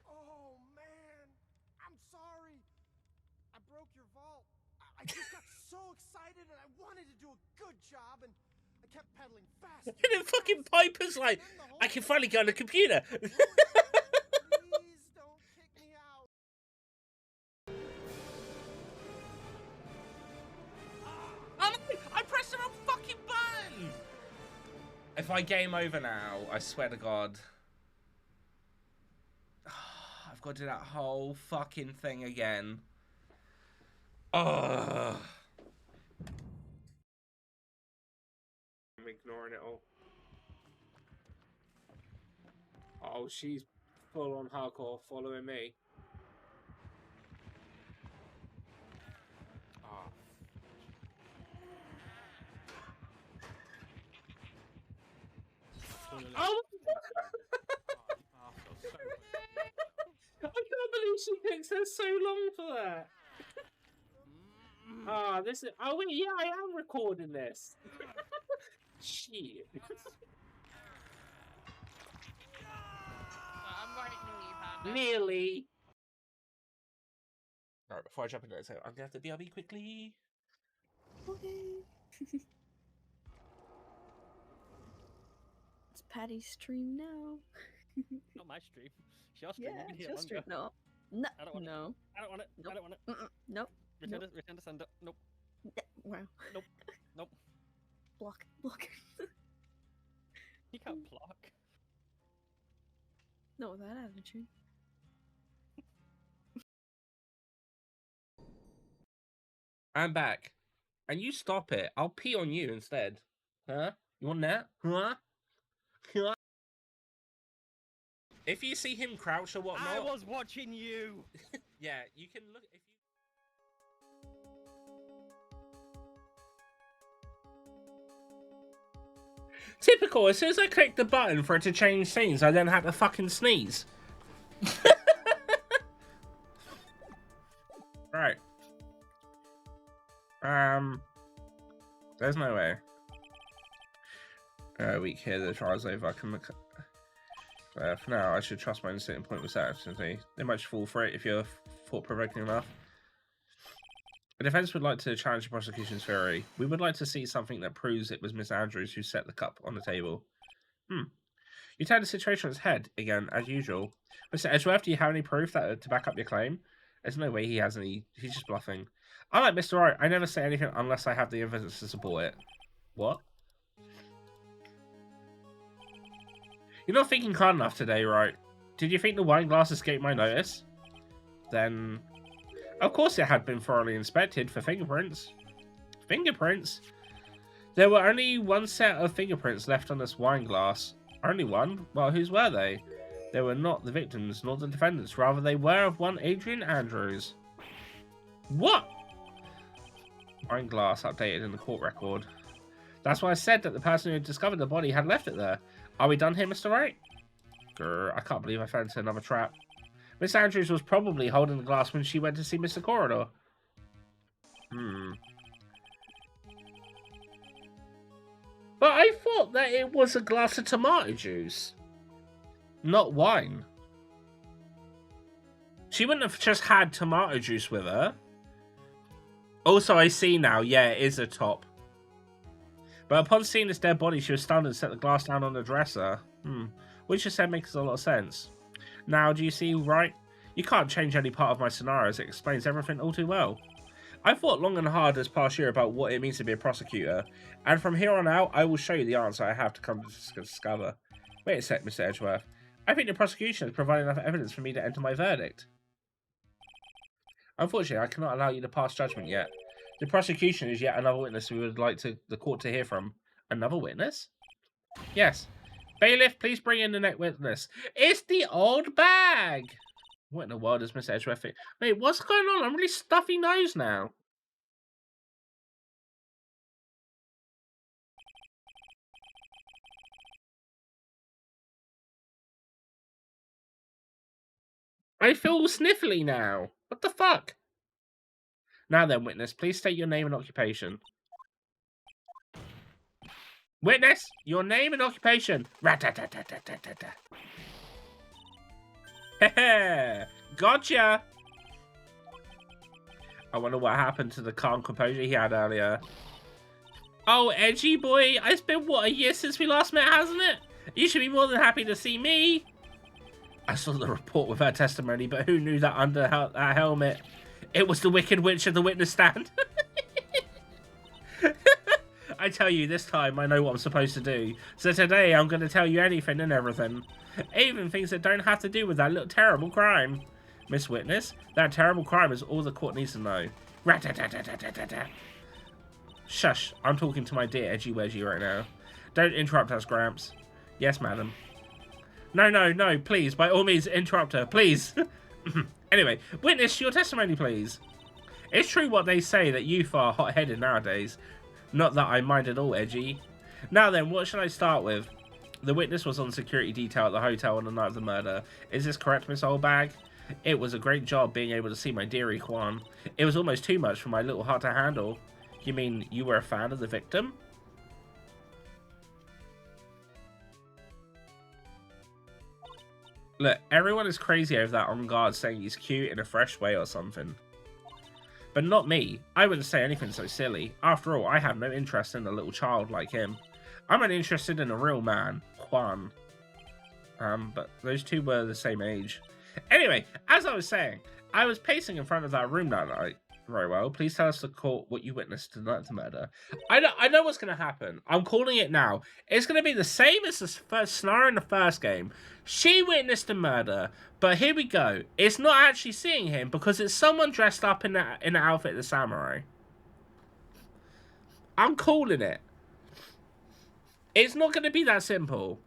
Oh, man. I'm sorry. I broke your vault. I just got so excited and I wanted to do a good job and I kept pedaling faster. And then fucking Piper's like, I can finally go on the computer. Please don't kick me out. I pressed the wrong fucking button. If I game over now, I swear to God. I've got to do that whole fucking thing again. Oh. I'm ignoring it all. Oh, she's full on hardcore following me. Ah. Oh! Ah, so I can't believe she takes her so long for that. Ah, this is. Oh wait, yeah, I am recording this. Shit. I'm right near you, Panda. Nearly. Alright, before I jump into it, so I'm gonna have to BRB quickly. Okay. It's Patty's stream now. Not my stream. It's your stream. Yeah, You've been it's here your longer. stream. No. No. I don't want it. No. I don't want it. Nope. I don't want it. Nope. Return, Nope. return to sender. Nope. Wow. Nope. Nope. Block. Block. You can't block. Not with that attitude. I'm back. And you stop it. I'll pee on you instead. Huh? You want that? Huh? Huh? If you see him crouch or whatnot. I was watching you. Yeah, you can look. If you. Typical. As soon as I click the button for it to change scenes, I then had to fucking sneeze. Right. There's no way. Week here, the trial's over. I can look. For now, I should trust my instinct and point with certainty. They might fall for it if you're thought-provoking enough. The defense would like to challenge the prosecution's theory. We would like to see something that proves it was Miss Andrews who set the cup on the table. You turn the situation on its head, again, as usual. Mr. Edgeworth, do you have any proof that to back up your claim? There's no way he has any. He's just bluffing. Unlike Mr. Wright, I never say anything unless I have the evidence to support it. What? You're not thinking hard enough today, right? Did you think the wine glass escaped my notice? Then... Of course it had been thoroughly inspected for fingerprints. Fingerprints? There were only one set of fingerprints left on this wine glass. Only one? Well, whose were they? They were not the victims, nor the defendants. Rather, they were of one Adrian Andrews. What? Wine glass updated in the court record. That's why I said that the person who discovered the body had left it there. Are we done here, Mr. Wright? Grr, I can't believe I fell into another trap. Miss Andrews was probably holding the glass when she went to see Mr. Corridor. But I thought that it was a glass of tomato juice. Not wine. She wouldn't have just had tomato juice with her. Also, I see now, yeah, it is a top. But upon seeing this dead body, she was stunned and set the glass down on the dresser. Which you said makes a lot of sense. Now, do you see, right? You can't change any part of my scenarios. It explains everything all too well. I thought long and hard this past year about what it means to be a prosecutor, and from here on out, I will show you the answer I have to come to discover. Wait a sec, Mr. Edgeworth. I think the prosecution has provided enough evidence for me to enter my verdict. Unfortunately, I cannot allow you to pass judgment yet. The prosecution is yet another witness we would like the court to hear from. Another witness? Yes. Bailiff, please bring in the next witness. It's the old bag! What in the world is Miss Edgeworth? Wait, what's going on? I'm really stuffy nose now. I feel all sniffly now. What the fuck? Now then, witness, please state your name and occupation. Witness, your name and occupation. Rat-tat-tat-tat-tat-tat-tat. Heh, gotcha. I wonder what happened to the calm composure he had earlier. Oh, edgy boy, it's been, what, a year since we last met, hasn't it? You should be more than happy to see me. I saw the report with her testimony, but who knew that under that helmet? It was the Wicked Witch of the witness stand. I tell you, this time I know what I'm supposed to do. So today I'm going to tell you anything and everything. Even things that don't have to do with that little terrible crime. Miss Witness, that terrible crime is all the court needs to know. Rat-tat-tat-tat-tat-tat. Shush, I'm talking to my dear Edgy Wedgie right now. Don't interrupt us, Gramps. Yes, madam. No, please, by all means, interrupt her, please. Anyway, witness your testimony, please. It's true what they say that youth are hot-headed nowadays. Not that I mind at all, Edgy. Now then, what should I start with? The witness was on security detail at the hotel on the night of the murder. Is this correct, Miss Oldbag? It was a great job being able to see my dearie Juan. It was almost too much for my little heart to handle. You mean you were a fan of the victim? Look, everyone is crazy over that on guard saying he's cute in a fresh way or something. But not me. I wouldn't say anything so silly. After all, I have no interest in a little child like him. I'm not interested in a real man, Juan. But those two were the same age. Anyway, as I was saying, I was pacing in front of that room that night. Very well. Please tell us the court what you witnessed tonight the murder. I know what's going to happen. I'm calling it now. It's going to be the same as the first scenario in the first game. She witnessed the murder, but here we go. It's not actually seeing him because it's someone dressed up in the outfit of the samurai. I'm calling it. It's not going to be that simple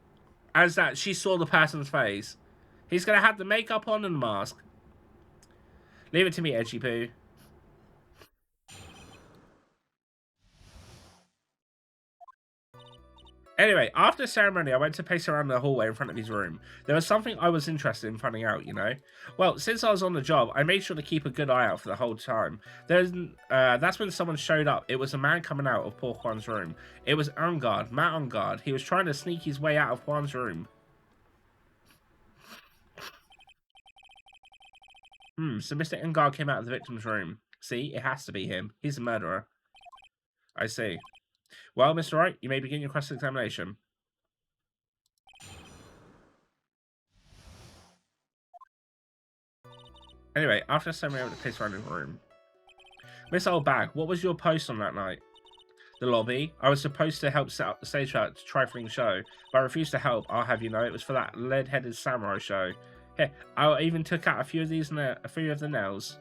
as that she saw the person's face. He's going to have the makeup on and the mask. Leave it to me, Edgy Poo. Anyway, after the ceremony, I went to pace around the hallway in front of his room. There was something I was interested in finding out, you know? Well, since I was on the job, I made sure to keep a good eye out for the whole time. That's when someone showed up. It was a man coming out of poor Juan's room. It was on guard, Matt on guard. He was trying to sneak his way out of Juan's room. So Mr. Engard came out of the victim's room. See, it has to be him. He's a murderer. I see. Well, Mr. Wright, you may begin your cross-examination. Anyway, after ceremony, I went to pace around the room. Miss Oldbag, what was your post on that night? The lobby. I was supposed to help set up the stage for that trifling show, but I refused to help. I'll have you know, it was for that lead-headed samurai show. Here, I even took out a few of the nails.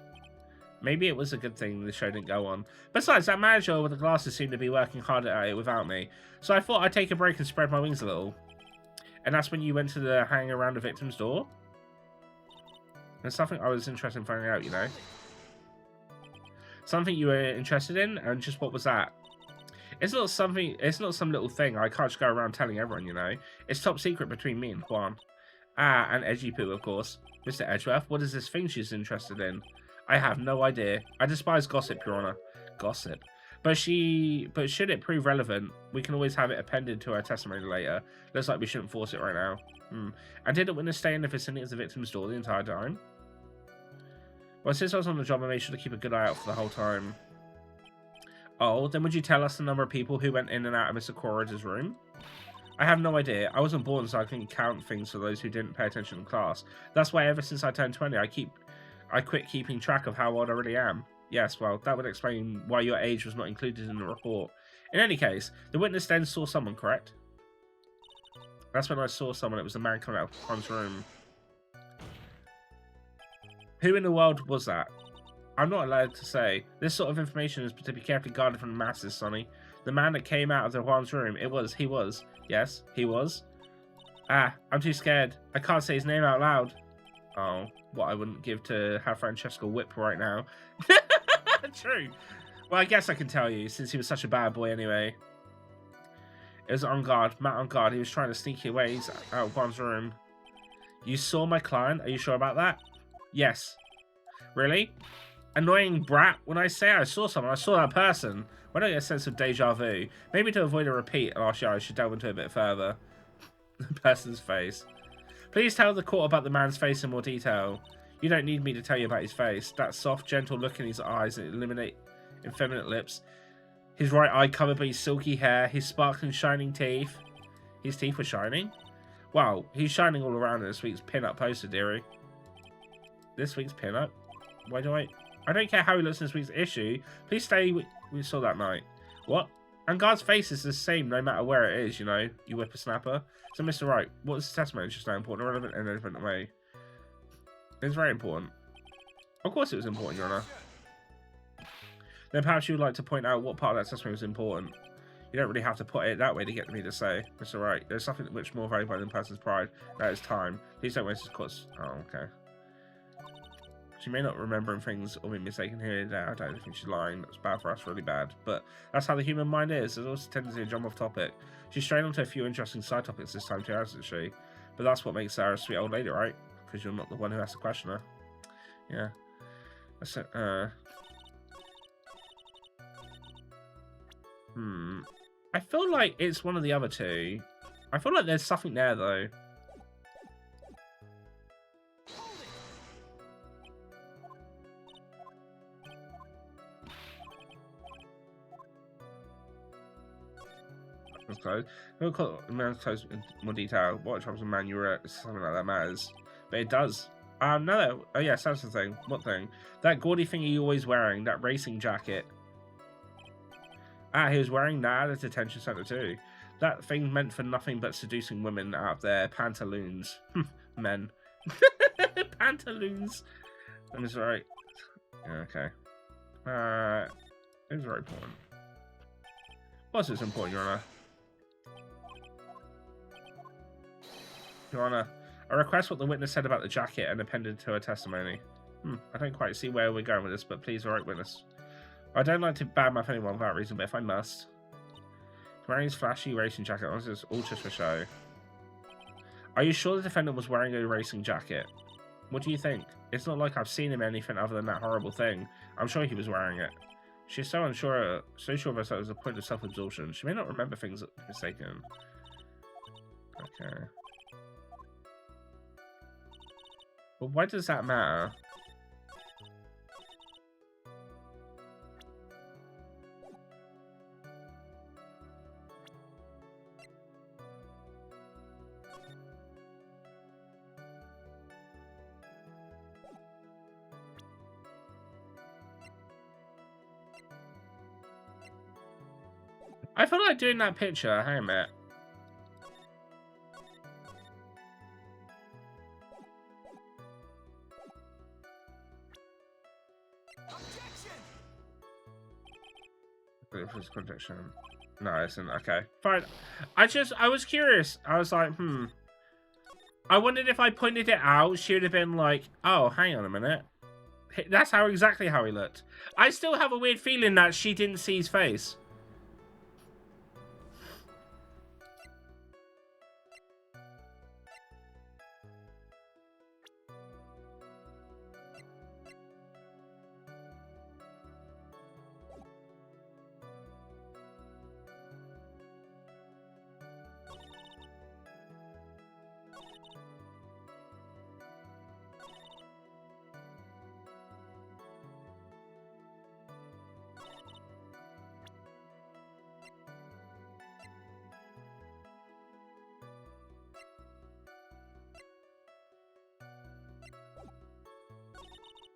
Maybe it was a good thing the show didn't go on. Besides, that manager with the glasses seemed to be working harder at it without me. So I thought I'd take a break and spread my wings a little. And that's when you went to the hang around the victim's door? There's something I was interested in finding out, you know? Something you were interested in? And just what was that? It's not some little thing. I can't just go around telling everyone, you know? It's top secret between me and Juan. Ah, and Edgy Poo, of course. Mr. Edgeworth, what is this thing she's interested in? I have no idea. I despise gossip, Your Honor. Gossip. But should it prove relevant, we can always have it appended to our testimony later. Looks like we shouldn't force it right now. And didn't witness stay in the vicinity of the victim's door the entire time? Well, since I was on the job, I made sure to keep a good eye out for the whole time. Oh, then would you tell us the number of people who went in and out of Mr. Coleridge's room? I have no idea. I wasn't born, so I couldn't count things for those who didn't pay attention in class. That's why ever since I turned 20, I quit keeping track of how old I really am. Yes, well, that would explain why your age was not included in the report. In any case, the witness then saw someone, correct? That's when I saw someone. It was a man coming out of Juan's room. Who in the world was that? I'm not allowed to say. This sort of information is to be carefully guarded from the masses, Sonny. The man that came out of the Juan's room, he was. Yes, he was. Ah, I'm too scared. I can't say his name out loud. Oh, what I wouldn't give to have Francesco whip right now. True. Well, I guess I can tell you, since he was such a bad boy anyway. It was on guard, Matt on guard. He was trying to sneak his ways out of Juan's room. You saw my client? Are you sure about that? Yes. Really? Annoying brat. When I say I saw someone, I saw that person. When I get a sense of deja vu, maybe to avoid a repeat, I should delve into it a bit further. The person's face. Please tell the court about the man's face in more detail. You don't need me to tell you about his face. That soft, gentle look in his eyes that illuminate effeminate lips. His right eye covered by his silky hair. His sparkling, shining teeth. His teeth were shining? Wow, he's shining all around in this week's pin-up poster, dearie. This week's pin-up? Why do I don't care how he looks in this week's issue. Please stay we saw that night. What? And Guard's face is the same no matter where it is, you know, you whippersnapper. So, Mr. Wright, what is the testimony just now important, relevant, and relevant way? It's very important. Of course it was important, Your Honor. Then perhaps you would like to point out what part of that testimony was important. You don't really have to put it that way to get me to say, Mr. Wright, there's something which more valuable than a person's pride. That is time. Please don't waste his course. Oh, okay. She may not remember things or be mistaken here and there. I don't think she's lying. That's bad for us, really bad. But that's how the human mind is. There's also a tendency to jump off topic. She's strayed onto a few interesting side topics this time too, hasn't she? But that's what makes her a sweet old lady, right? Because you're not the one who has to question her. Yeah. That's it. I feel like it's one of the other two. I feel like there's something there, though. Clothes. We'll call the man's clothes in more detail. What types of man you were at, something like that matters. But it does. No. Oh, yeah, that's the thing. What thing? That gaudy thing you're always wearing, that racing jacket. He was wearing that at a detention center too. That thing meant for nothing but seducing women out of their pantaloons. Men. Pantaloons. That was right. Yeah, okay. It was very important. What's it's important, Your Honor? Your Honor, I request what the witness said about the jacket and appended to her testimony. I don't quite see where we're going with this, but please, alright, witness. I don't like to badmouth anyone for that reason, but if I must. Wearing his flashy racing jacket, or is this all just for show? Are you sure the defendant was wearing a racing jacket? What do you think? It's not like I've seen him anything other than that horrible thing. I'm sure he was wearing it. She's so sure of herself it was a point of self-absorption. She may not remember things mistaken. Okay. Well, why does that matter? I feel like doing that picture. Hang on a minute. Objection. No, it isn't. Okay, fine. I was curious. I was like, I wondered if I pointed it out, she would have been like, oh, hang on a minute. That's exactly how he looked. I still have a weird feeling that she didn't see his face.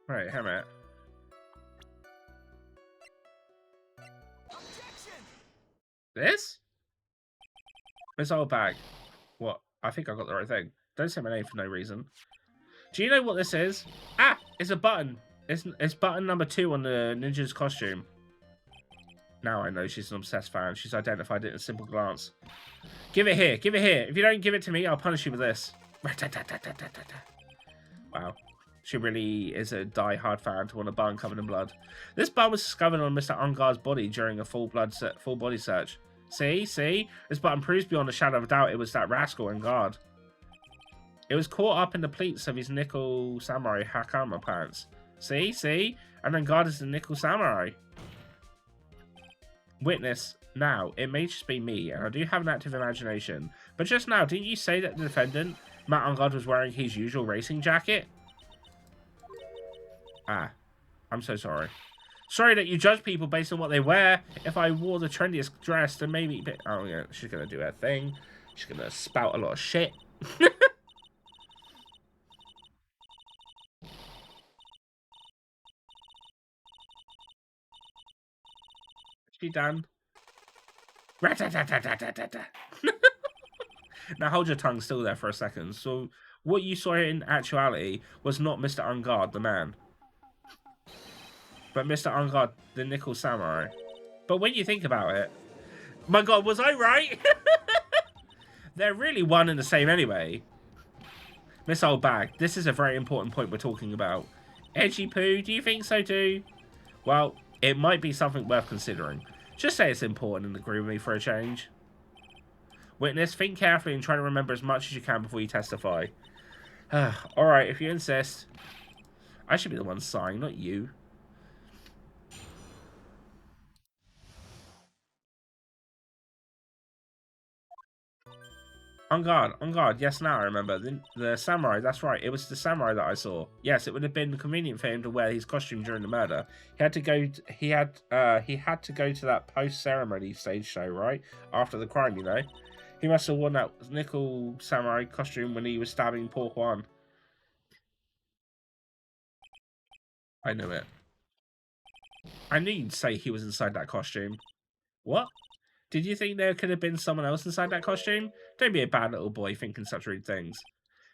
Right, hang on a minute. This? This old bag. What? I think I got the right thing. Don't say my name for no reason. Do you know what this is? Ah! It's a button. It's button number 2 on the ninja's costume. Now I know she's an obsessed fan. She's identified it in a simple glance. Give it here. Give it here. If you don't give it to me, I'll punish you with this. Wow. She really is a die-hard fan to want a bun covered in blood. This bun was discovered on Mr. Ungar's body during a full body search. See? This button proves beyond a shadow of a doubt it was that rascal Ungar. It was caught up in the pleats of his nickel samurai hakama pants. See? And then God is the nickel samurai. Witness, now, it may just be me, and I do have an active imagination, but just now, didn't you say that the defendant, Matt on God, was wearing his usual racing jacket? Ah, I'm so sorry. Sorry that you judge people based on what they wear. If I wore the trendiest dress, then maybe... Oh, yeah, she's gonna do her thing. She's gonna spout a lot of shit. She done? Now hold your tongue still there for a second. So what you saw in actuality was not Mr. Ungard, the man, but Mr. Ungard, the nickel samurai. But when you think about it, my God, was I right? They're really one and the same anyway. Miss Old Bag, this is a very important point we're talking about. Edgy Poo, do you think so too? Well, it might be something worth considering. Just say it's important and agree with me for a change. Witness, think carefully and try to remember as much as you can before you testify. Alright, if you insist. I should be the one sighing, not you. On guard, yes, now I remember. The samurai, that's right, it was the samurai that I saw. Yes, it would have been convenient for him to wear his costume during the murder. He had to go to that post-ceremony stage show, right? After the crime, you know? He must have worn that nickel samurai costume when he was stabbing poor Juan. I knew it. I knew you'd say he was inside that costume. What? Did you think there could have been someone else inside that costume? Don't be a bad little boy thinking such rude things.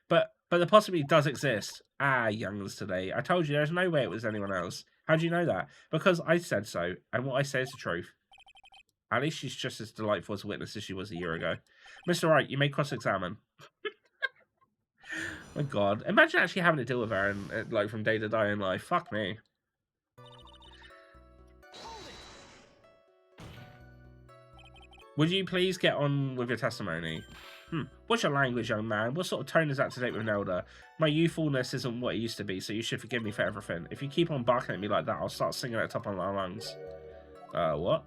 But the possibility does exist. Ah, youngins today. I told you there's no way it was anyone else. How do you know that? Because I said so, and what I say is the truth. At least she's just as delightful as a witness as she was a year ago. Mr. Wright, you may cross-examine. My God. Imagine actually having to deal with her and, like, from day to day in life. Fuck me. Would you please get on with your testimony? What's your language, young man? What sort of tone is that to date with an elder? My youthfulness isn't what it used to be, so you should forgive me for everything. If you keep on barking at me like that, I'll start singing at the top of my lungs. What?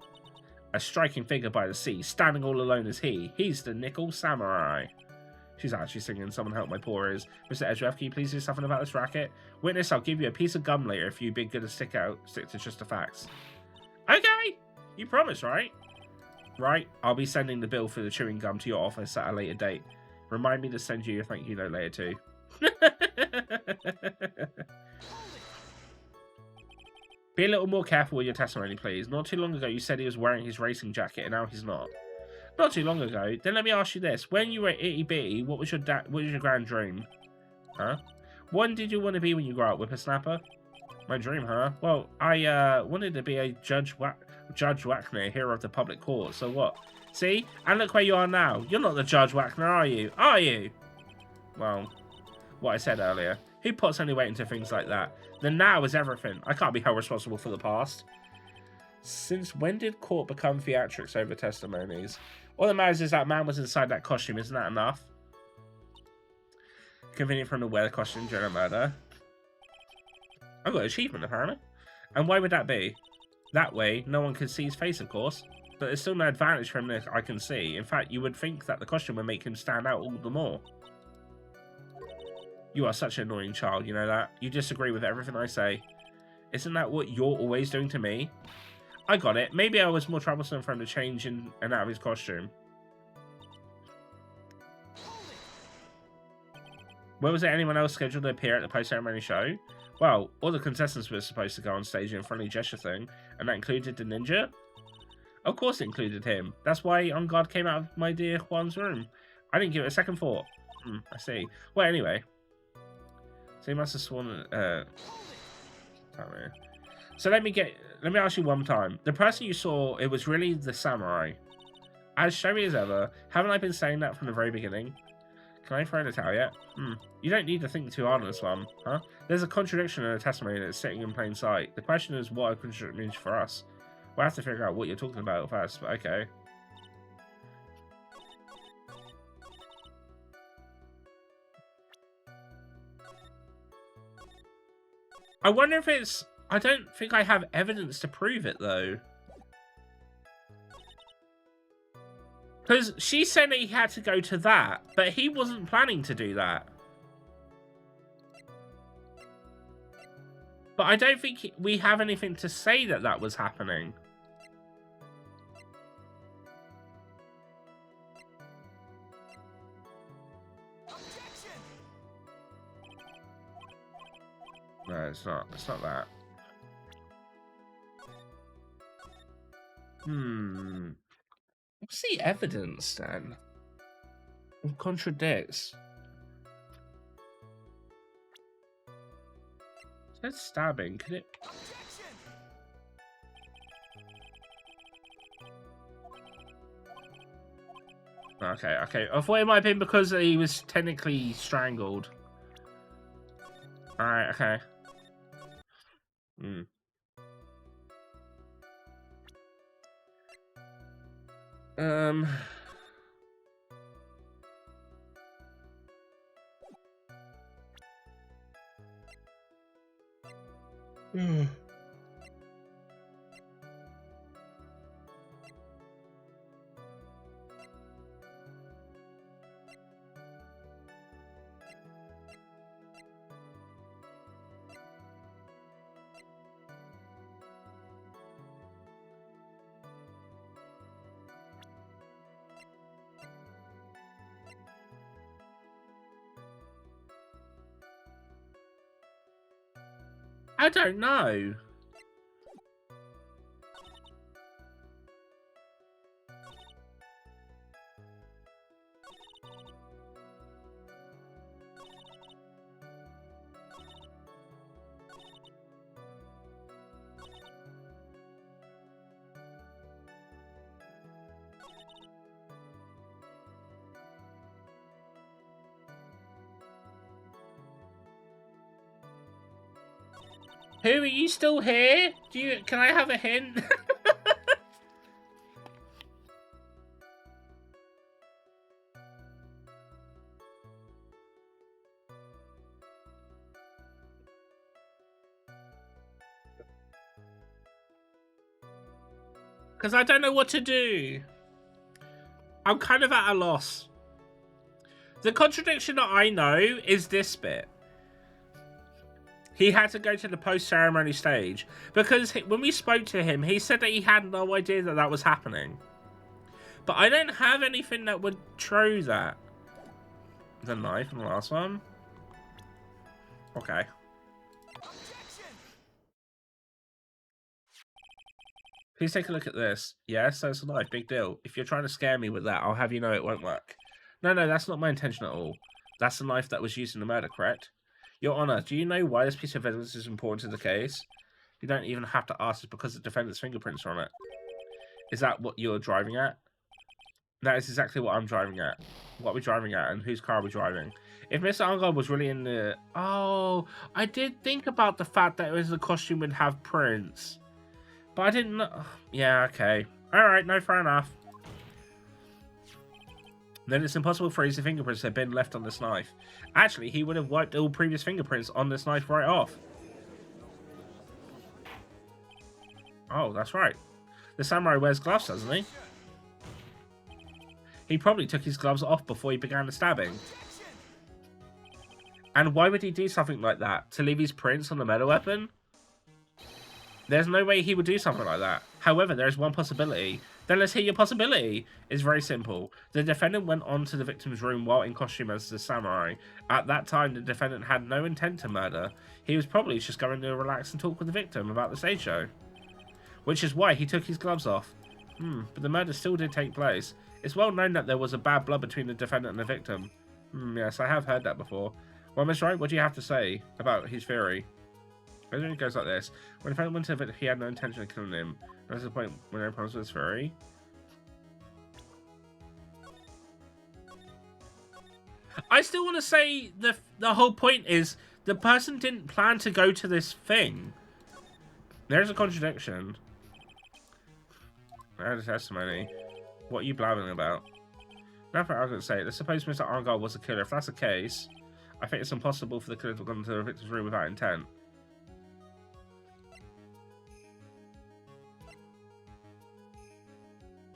A striking figure by the sea, standing all alone is he. He's the nickel samurai. She's actually singing, someone help my poor ears. Mr. Edgeworth, can you please do something about this racket? Witness, I'll give you a piece of gum later if you'd be good to stick to just the facts. Okay! You promise, right? Right, I'll be sending the bill for the chewing gum to your office at a later date. Remind me to send you a thank you note later too. Be a little more careful with your testimony, please. Not too long ago you said he was wearing his racing jacket and now he's not. Not too long ago. Then let me ask you this. When you were itty bitty, what was your grand dream? Huh? What did you want to be when you grow up? Whippersnapper? My dream, huh? Well, I wanted to be a Judge Whackner, hero of the public court. So what? See? And look where you are now. You're not the Judge Whackner, are you? Are you? Well, what I said earlier. Who puts any weight into things like that? The now is everything. I can't be held responsible for the past. Since when did court become theatrics over testimonies? All that matters is that man was inside that costume. Isn't that enough? Convenient for him to wear the costume during a murder. I got an achievement, apparently. And why would that be? That way, no one can see his face, of course. But there's still no advantage for him that I can see. In fact, you would think that the costume would make him stand out all the more. You are such an annoying child, you know that? You disagree with everything I say. Isn't that what you're always doing to me? I got it. Maybe I was more troublesome for him to change in and out of his costume. Where was there anyone else scheduled to appear at the post-ceremony show? Well, all the contestants were supposed to go on stage in a friendly gesture thing, and that included the ninja? Of course it included him. That's why On Guard came out of my dear Juan's room. I didn't give it a second thought. I see. Well, anyway. So he must have sworn... So let me ask you one time. The person you saw, it was really the samurai. As showy as ever, haven't I been saying that from the very beginning? Can I throw in a towel yet? You don't need to think too hard on this one, huh? There's a contradiction in a testimony that's sitting in plain sight. The question is what a contradiction means for us. We'll have to figure out what you're talking about first, but okay. I wonder if it's... I don't think I have evidence to prove it, though. Because she said that he had to go to that, but he wasn't planning to do that. But I don't think we have anything to say that that was happening. No, it's not. It's not that. What's the evidence then? It contradicts. It says stabbing. Could it? Okay, okay. I thought it might have been because he was technically strangled. Alright, okay. Um... I don't know. Who, are you still here? Can I have a hint? Because I don't know what to do. I'm kind of at a loss. The contradiction that I know is this bit. He had to go to the post-ceremony stage because when we spoke to him, he said that he had no idea that that was happening. But I don't have anything that would show that. The knife in the last one? Okay. Please take a look at this. Yes, that's a knife. Big deal. If you're trying to scare me with that, I'll have you know it won't work. No, that's not my intention at all. That's the knife that was used in the murder, correct? Your Honor, do you know why this piece of evidence is important to the case? You don't even have to ask. It's because the defendant's fingerprints are on it. Is that what you're driving at? That is exactly what I'm driving at. What are we driving at, and whose car are we driving? If Mr. Argyle was really in the... Oh, I did think about the fact that it was the costume would have prints. But I didn't know... Yeah, okay. Alright, no, fair enough. Then it's impossible for his fingerprints had been left on this knife. Actually, he would have wiped all previous fingerprints on this knife right off. Oh, that's right. The samurai wears gloves, doesn't he? He probably took his gloves off before he began the stabbing. And why would he do something like that? To leave his prints on the metal weapon? There's no way he would do something like that. However, there is one possibility. Then let's hear your possibility. It's very simple. The defendant went on to the victim's room while in costume as the samurai. At that time, the defendant had no intent to murder. He was probably just going to relax and talk with the victim about the stage show. Which is why he took his gloves off. But the murder still did take place. It's well known that there was a bad blood between the defendant and the victim. Yes, I have heard that before. Well, Miss Wright, what do you have to say about his theory? It goes like this. When the defendant went to the victim, he had no intention of killing him. That's the point when no problems with his theory. I still want to say the whole point is the person didn't plan to go to this thing. There's a contradiction. There's a testimony. What are you blabbing about? Nothing I was going to say. Let's suppose Mr. Argyle was a killer. If that's the case, I think it's impossible for the killer to have gone into the victim's room without intent.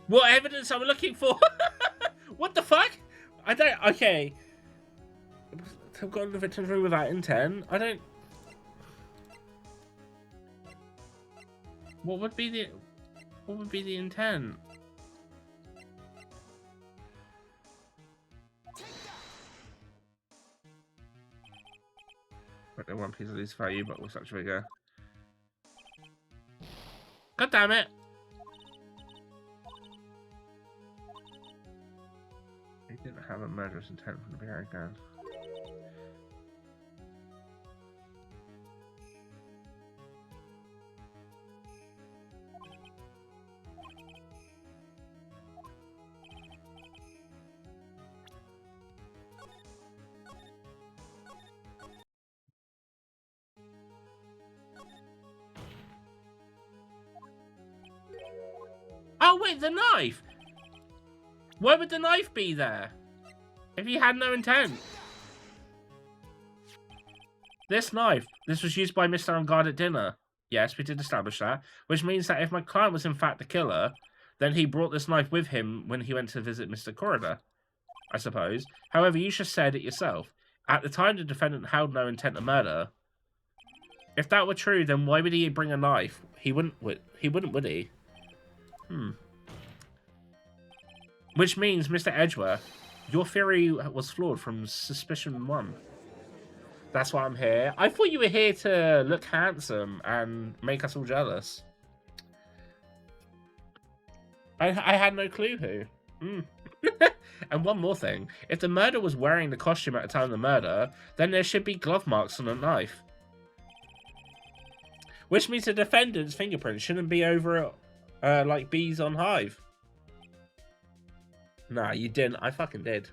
What evidence are we looking for? What the fuck? I don't. Okay. I've got in the victim's room without intent. I don't. What would be the? What would be the intent? Right, one piece of least value, but with such vigor. God damn it! He didn't have a murderous intent from the beginning. Oh wait, the knife! Why would the knife be there? If he had no intent. This knife, this was used by Mr. On Guard at dinner. Yes, we did establish that. Which means that if my client was in fact the killer, then he brought this knife with him when he went to visit Mr. Corridor, I suppose. However, you just said it yourself. At the time, the defendant held no intent to murder. If that were true, then why would he bring a knife? He wouldn't, would he? Which means, Mr. Edgeworth, your theory was flawed from suspicion 1. That's why I'm here. I thought you were here to look handsome and make us all jealous. I had no clue who. And one more thing. If the murderer was wearing the costume at the time of the murder, then there should be glove marks on the knife. Which means the defendant's fingerprint shouldn't be over like bees on hive. Nah, you didn't. I fucking did.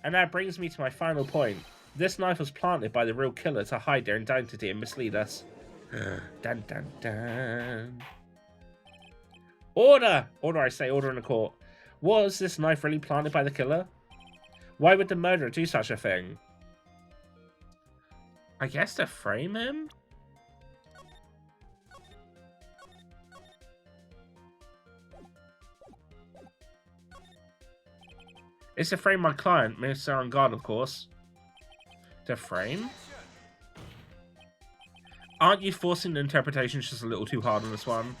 And that brings me to my final point. This knife was planted by the real killer to hide their identity and mislead us. Dun dun dun. Order! Order, I say, order in the court. Was this knife really planted by the killer? Why would the murderer do such a thing? I guess to frame him? It's to frame my client, Mr. On Guard, of course. To frame? Aren't you forcing the interpretation just a little too hard on this one?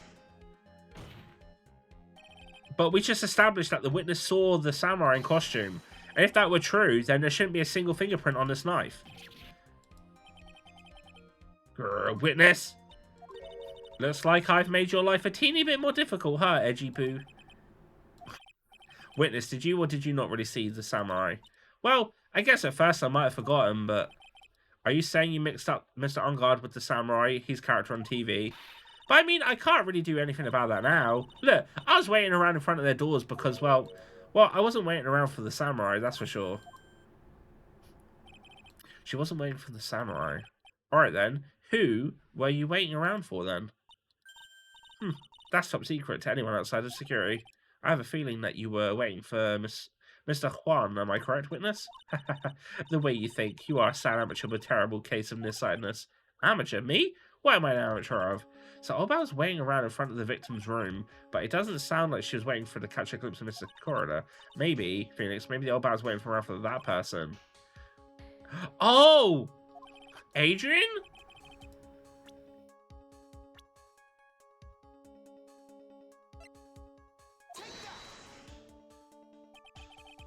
But we just established that the witness saw the samurai in costume. And if that were true, then there shouldn't be a single fingerprint on this knife. Grr, witness! Looks like I've made your life a teeny bit more difficult, huh, Edgy Poo? Witness, did you or did you not really see the samurai? Well, I guess at first I might have forgotten, but... Are you saying you mixed up Mr. On Guard with the samurai, his character on TV? But I mean, I can't really do anything about that now. Look, I was waiting around in front of their doors because, well, I wasn't waiting around for the samurai, that's for sure. She wasn't waiting for the samurai. Alright then, who were you waiting around for then? That's top secret to anyone outside of security. I have a feeling that you were waiting for Mr. Juan, am I correct, witness? The way you think, you are a sad amateur with a terrible case of nearsightedness. Amateur? Me? What am I an amateur of? So Obao was waiting around in front of the victim's room, but it doesn't sound like she was waiting for the catch a glimpse of Mr. Corridor. Maybe, Phoenix, maybe the Obao was waiting around for that person. Oh! Adrian?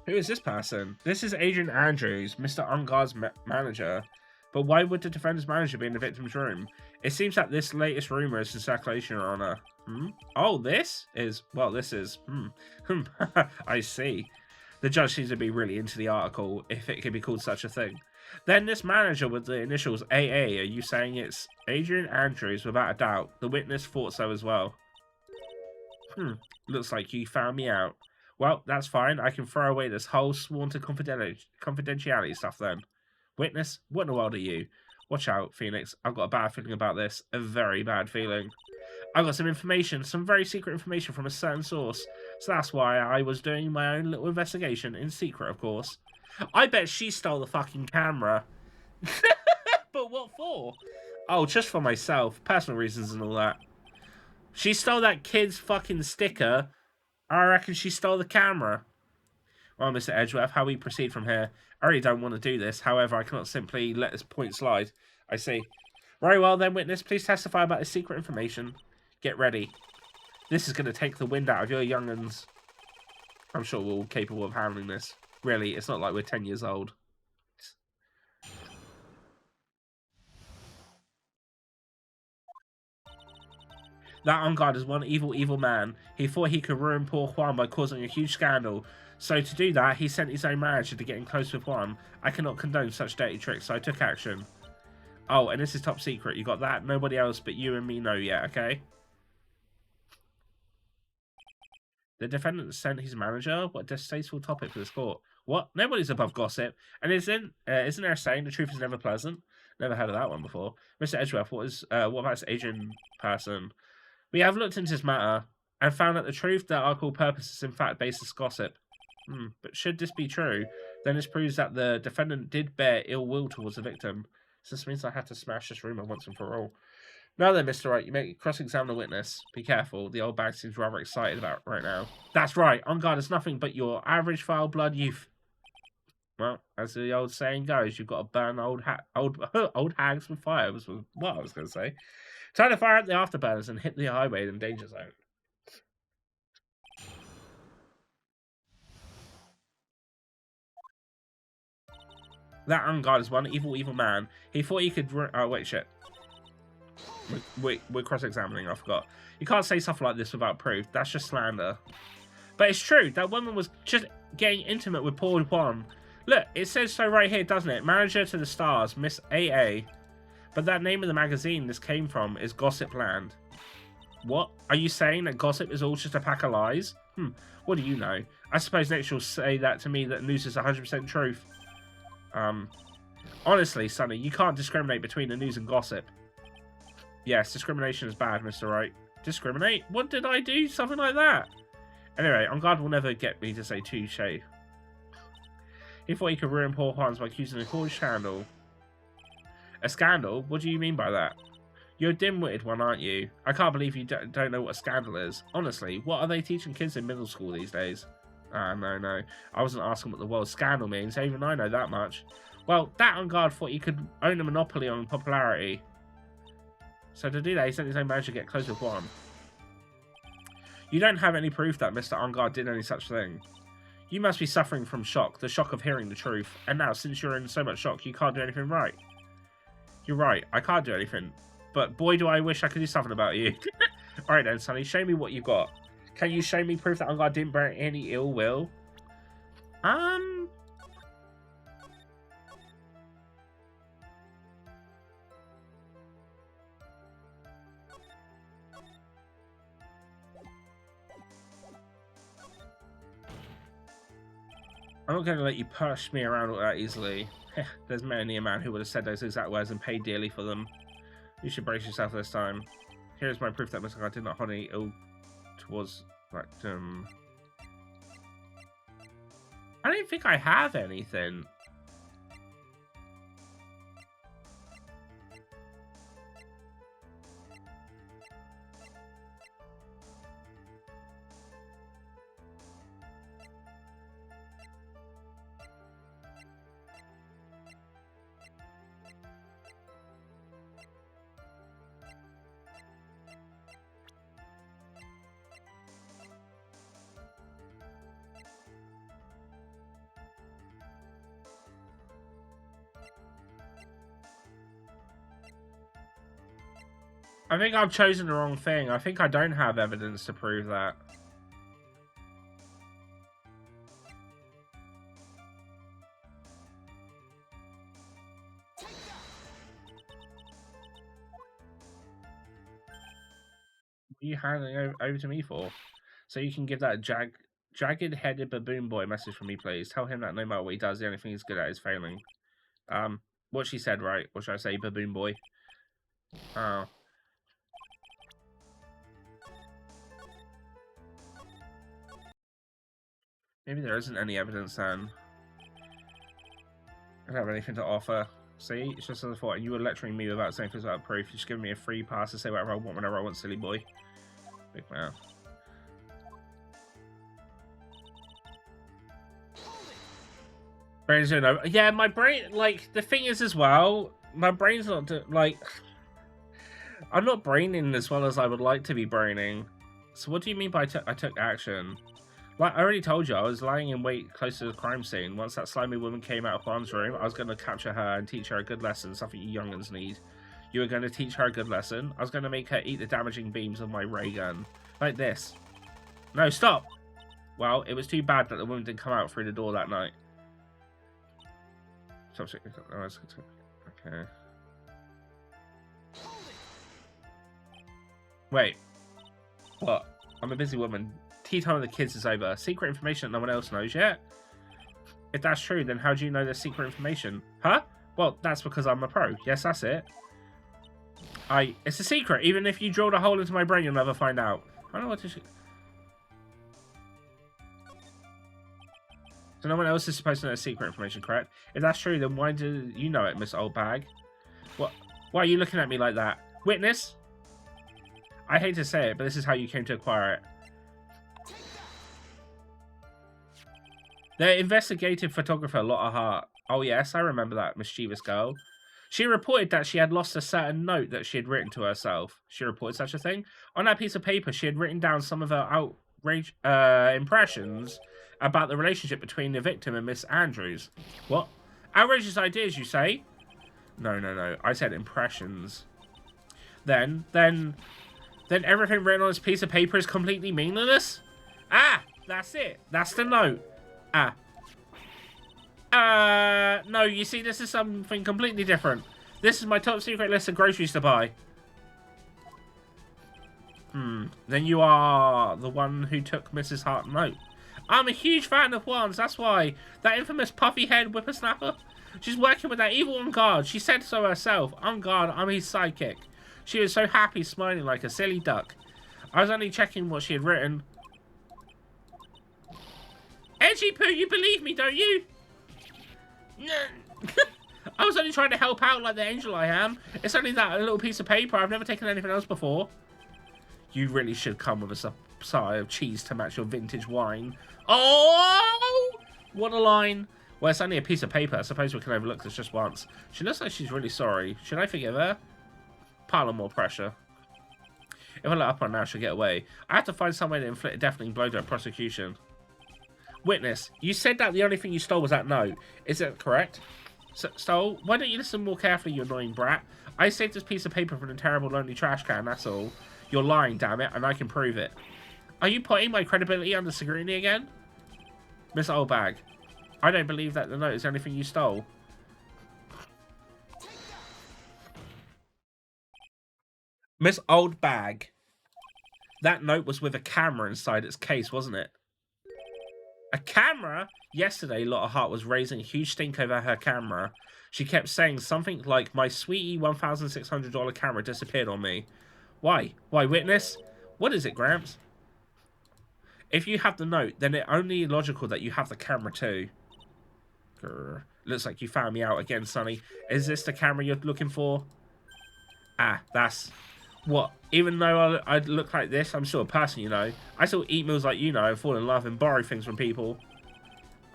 Who is this person? This is Adrian Andrews, Mr. On Guard's manager. But why would the defender's manager be in the victim's room? It seems that this latest rumor is in circulation, Your Honor. Oh, this is... Well, this is... I see. The judge seems to be really into the article, if it can be called such a thing. Then this manager with the initials AA, are you saying it's Adrian Andrews without a doubt? The witness thought so as well. Looks like you found me out. Well, that's fine. I can throw away this whole sworn to confidentiality stuff then. Witness, what in the world are you? Watch out, Phoenix. I've got a bad feeling about this. A very bad feeling. I've got some information, some very secret information from a certain source. So that's why I was doing my own little investigation, in secret, of course. I bet she stole the fucking camera. But what for? Oh, just for myself. Personal reasons and all that. She stole that kid's fucking sticker. I reckon she stole the camera. Well, Mr. Edgeworth, how we proceed from here? I really don't want to do this. However, I cannot simply let this point slide. I see. Very well then, witness. Please testify about this secret information. Get ready. This is going to take the wind out of your young'uns. I'm sure we're all capable of handling this. Really, it's not like we're 10 years old. That on guard is one evil, evil man. He thought he could ruin poor Juan by causing a huge scandal. So to do that, he sent his own manager to get in close with Juan. I cannot condone such dirty tricks, so I took action. Oh, and this is top secret. You got that? Nobody else but you and me know yet, okay? The defendant sent his manager? What a distasteful topic for this court. What? Nobody's above gossip. And isn't there a saying the truth is never pleasant? Never heard of that one before. Mr. Edgeworth, what about this Asian person? We have looked into this matter and found that the truth that our called purpose is in fact baseless gossip. But should this be true, then this proves that the defendant did bear ill will towards the victim. So this means I have to smash this rumour once and for all. Now then, Mr. Wright, you may cross-examine the witness. Be careful, the old bag seems rather excited about right now. That's right, on guard is nothing but your average foul-blood youth. Well, as the old saying goes, you've got to burn old hags with fire, was what I was going to say. Time to fire up the afterburners and hit the highway in danger zone. That on guard is one evil, evil man. He thought he could... Oh, wait, shit. We're cross-examining, I forgot. You can't say stuff like this without proof. That's just slander. But it's true. That woman was just getting intimate with Paul Juan. Look, it says so right here, doesn't it? Manager to the stars, Miss A.A. But that name of the magazine this came from is Gossip Land. What? Are you saying that gossip is all just a pack of lies? What do you know? I suppose next you'll say that to me that news is 100% truth. Honestly, Sonny, you can't discriminate between the news and gossip. Yes, discrimination is bad, Mr. Wright. Discriminate? What did I do? Something like that? Anyway, on guard will never get me to say touche. He thought he could ruin poor Juan's by accusing a huge scandal. A scandal? What do you mean by that? You're a dim-witted one, aren't you? I can't believe you don't know what a scandal is. Honestly, what are they teaching kids in middle school these days? No. I wasn't asking what the word scandal means. Even I know that much. Well, that on guard thought he could own a monopoly on popularity. So to do that, he sent his own manager to get close with Juan. You don't have any proof that Mr. Ongard did any such thing. You must be suffering from shock, the shock of hearing the truth. And now, since you're in so much shock, you can't do anything right. You're right, I can't do anything. But boy, do I wish I could do something about you. Alright then, Sonny, show me what you've got. Can you show me proof that Ongard didn't bear any ill will? I'm not going to let you push me around all that easily. There's many a man who would have said those exact words and paid dearly for them. You should brace yourself this time. Here's my proof that Mr. God did not hold any ill towards victim. I don't think I have anything. I think I've chosen the wrong thing. I think I don't have evidence to prove that. What are you handing over to me for? So you can give that jagged-headed baboon boy a message from me, please. Tell him that no matter what he does, the only thing he's good at is failing. What she said, right? Or should I say baboon boy? Oh. Maybe there isn't any evidence then. I don't have anything to offer. See? It's just as I thought. And you were lecturing me without saying things without proof. You're just giving me a free pass to say whatever I want whenever I want, silly boy. Big mouth. Brain's doing over. Yeah, my brain, like, the thing is as well, my brain's not, like, I'm not braining as well as I would like to be braining. So what do you mean by I took action? Like, I already told you, I was lying in wait close to the crime scene. Once that slimy woman came out of Juan's room, I was going to capture her and teach her a good lesson, something you young'uns need. You were going to teach her a good lesson. I was going to make her eat the damaging beams of my ray gun. Like this. No, stop! Well, it was too bad that the woman didn't come out through the door that night. Okay. Wait. What? I'm a busy woman. Tea time with the kids is over. Secret information that no one else knows yet? If that's true, then how do you know there's secret information? Huh? Well, that's because I'm a pro. Yes, that's it. It's a secret. Even if you drilled a hole into my brain, you'll never find out. I don't know what to... So no one else is supposed to know secret information, correct? If that's true, then why do you know it, Miss Old Bag? What? Why are you looking at me like that? Witness? I hate to say it, but this is how you came to acquire it. The investigative photographer, Lotta Hart. Oh yes, I remember that mischievous girl. She reported that she had lost a certain note that she had written to herself. She reported such a thing? On that piece of paper, she had written down some of her impressions about the relationship between the victim and Miss Andrews. What? Outrageous ideas, you say? No. I said impressions. Then everything written on this piece of paper is completely meaningless? Ah! That's it. That's the note. No, you see, this is something completely different. This is my top secret list of groceries to buy. Then you are the one who took Mrs. Hart's note. I'm a huge fan of Juan's, that's why. That infamous puffy-head whippersnapper. She's working with that evil on guard. She said so herself. On guard, I'm his sidekick. She was so happy, smiling like a silly duck. I was only checking what she had written. Edgy Poo, you believe me, don't you? I was only trying to help out like the angel I am. It's only that little piece of paper. I've never taken anything else before. You really should come with a supply of cheese to match your vintage wine. Oh! What a line. Well, it's only a piece of paper. I suppose we can overlook this just once. She looks like she's really sorry. Should I forgive her? Pile on more pressure. If I let up on now, she'll get away. I have to find some way to inflict a deafening blow to her prosecution. Witness, you said that the only thing you stole was that note. Is that correct? Stole? Why don't you listen more carefully, you annoying brat? I saved this piece of paper from a terrible lonely trash can, that's all. You're lying, damn it, and I can prove it. Are you putting my credibility under scrutiny again? Miss Oldbag, I don't believe that the note is anything you stole. Miss Oldbag, that note was with a camera inside its case, wasn't it? A camera? Yesterday, Lotta Hart was raising a huge stink over her camera. She kept saying something like, my sweetie $1,600 camera disappeared on me. Why? Why, witness? What is it, Gramps? If you have the note, then it's only logical that you have the camera too. Grr. Looks like you found me out again, Sonny. Is this the camera you're looking for? Ah, that's... What? Even though I look like this, I'm still a person, you know. I still eat meals like you know and fall in love and borrow things from people.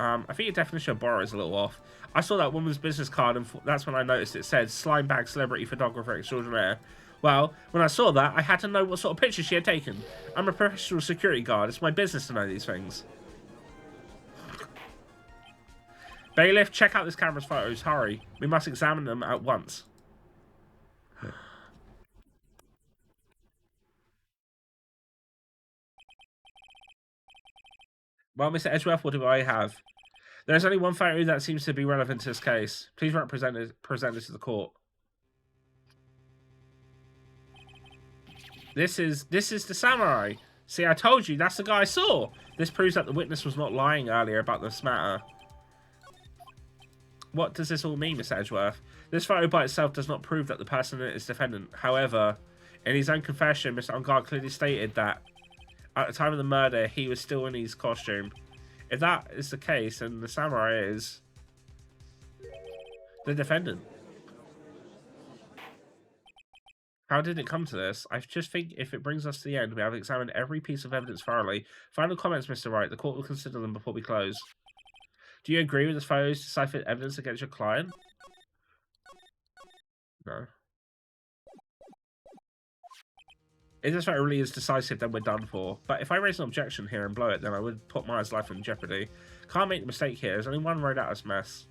I think your definition of borrow is a little off. I saw that woman's business card and that's when I noticed it said slime bag celebrity photographer extraordinaire. Well, when I saw that, I had to know what sort of pictures she had taken. I'm a professional security guard. It's my business to know these things. Bailiff, check out this camera's photos. Hurry. We must examine them at once. Well, Mr. Edgeworth, what do I have? There is only one photo that seems to be relevant to this case. Please present it to the court. This is the samurai. See, I told you, that's the guy I saw. This proves that the witness was not lying earlier about this matter. What does this all mean, Mr. Edgeworth? This photo by itself does not prove that the person is defendant. However, in his own confession, Mr. Ongard clearly stated that at the time of the murder, he was still in his costume. If that is the case, then the samurai is the defendant. How did it come to this? I just think if it brings us to the end, we have examined every piece of evidence thoroughly. Final comments, Mr. Wright. The court will consider them before we close. Do you agree with this photo's deciphered evidence against your client? No. If this photo really is decisive, then we're done for. But if I raise an objection here and blow it, then I would put Maya's life in jeopardy. Can't make the mistake here. There's only one road out of this mess.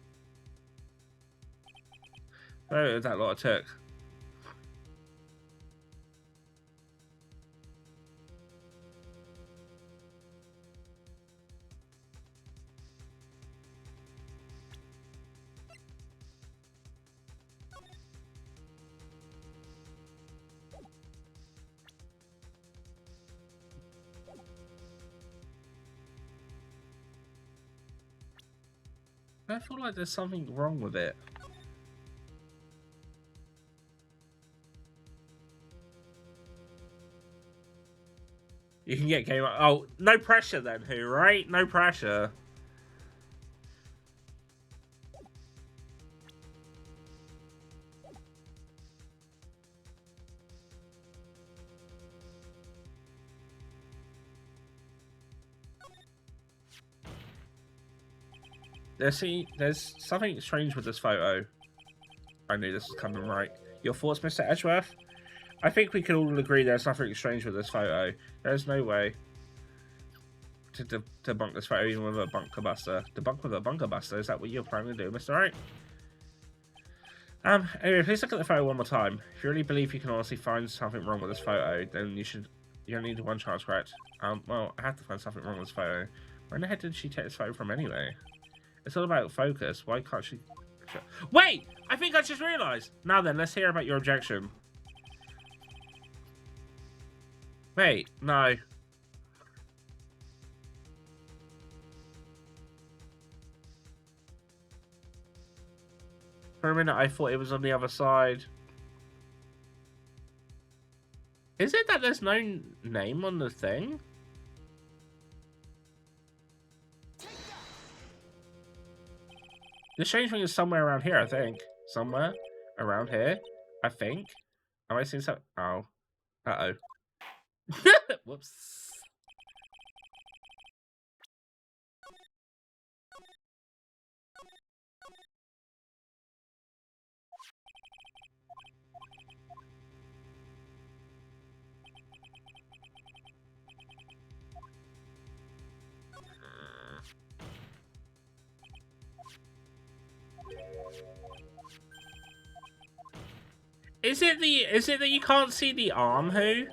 Oh, that lot it took. I feel like there's something wrong with it. You can get game. Oh, no pressure then, who, right? No pressure. There's something strange with this photo. I knew this was coming right. Your thoughts, Mr. Edgeworth? I think we can all agree there's nothing strange with this photo. There's no way to debunk this photo even with a bunker buster. Debunk with a bunker buster? Is that what you're planning to do, Mr. Wright? Anyway, please look at the photo one more time. If you really believe you can honestly find something wrong with this photo, then you only need one chance, correct? Well, I have to find something wrong with this photo. Where in the head did she take this photo from anyway? It's all about focus. Why can't she... Wait! I think I just realised! Now then, let's hear about your objection. Wait, no. For a minute, I thought it was on the other side. Is it that there's no name on the thing? The strange thing is somewhere around here, I think. Somewhere around here, I think. Have I seen something? Oh. Uh-oh. Whoops. Is it that you can't see the arm, who?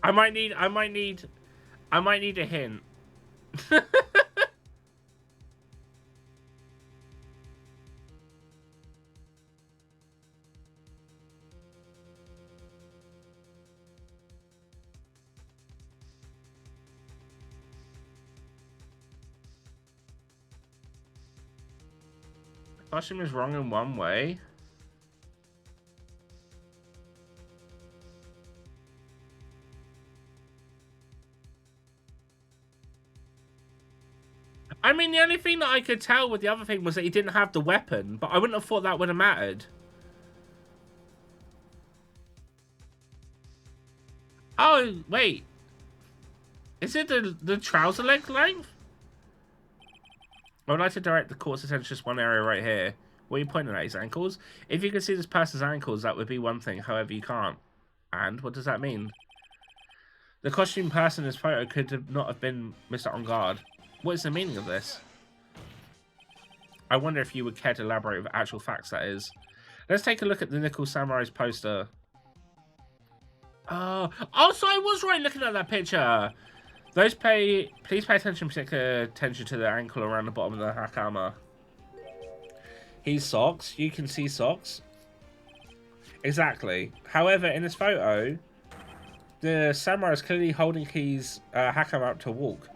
I might need a hint. Costume is wrong in one way. I mean, the only thing that I could tell with the other thing was that he didn't have the weapon, but I wouldn't have thought that would have mattered. Oh, wait. Is it the trouser leg length? I would like to direct the court's attention to just one area right here. What are you pointing at? His ankles? If you can see this person's ankles, that would be one thing. However, you can't. And what does that mean? The costume person in this photo could not have been Mr. On Guard. What is the meaning of this? I wonder if you would care to elaborate with actual facts, that is. Let's take a look at the Nickel Samurai's poster. Oh, so I was right looking at that picture. Please pay particular attention to the ankle around the bottom of the hakama. He's socks. You can see socks. Exactly. However, in this photo, the samurai is clearly holding his hakama up to walk.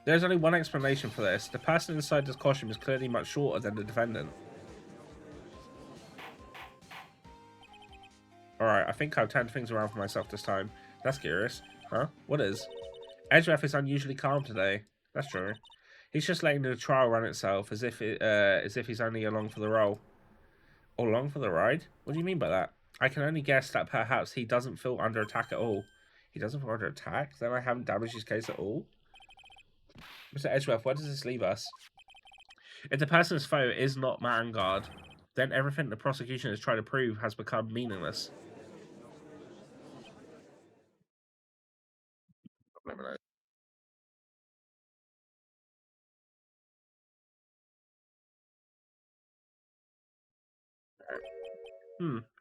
There's only one explanation for this. The person inside this costume is clearly much shorter than the defendant. Or think I've turned things around for myself this time. That's curious. Huh? What is? Edgeworth is unusually calm today. That's true. He's just letting the trial run itself as if he's only along for the role. Or along for the ride? What do you mean by that? I can only guess that perhaps he doesn't feel under attack at all. He doesn't feel under attack? Then I haven't damaged his case at all? Mr. Edgeworth, where does this leave us? If the person's foe is not Vanguard, then everything the prosecution is trying to prove has become meaningless.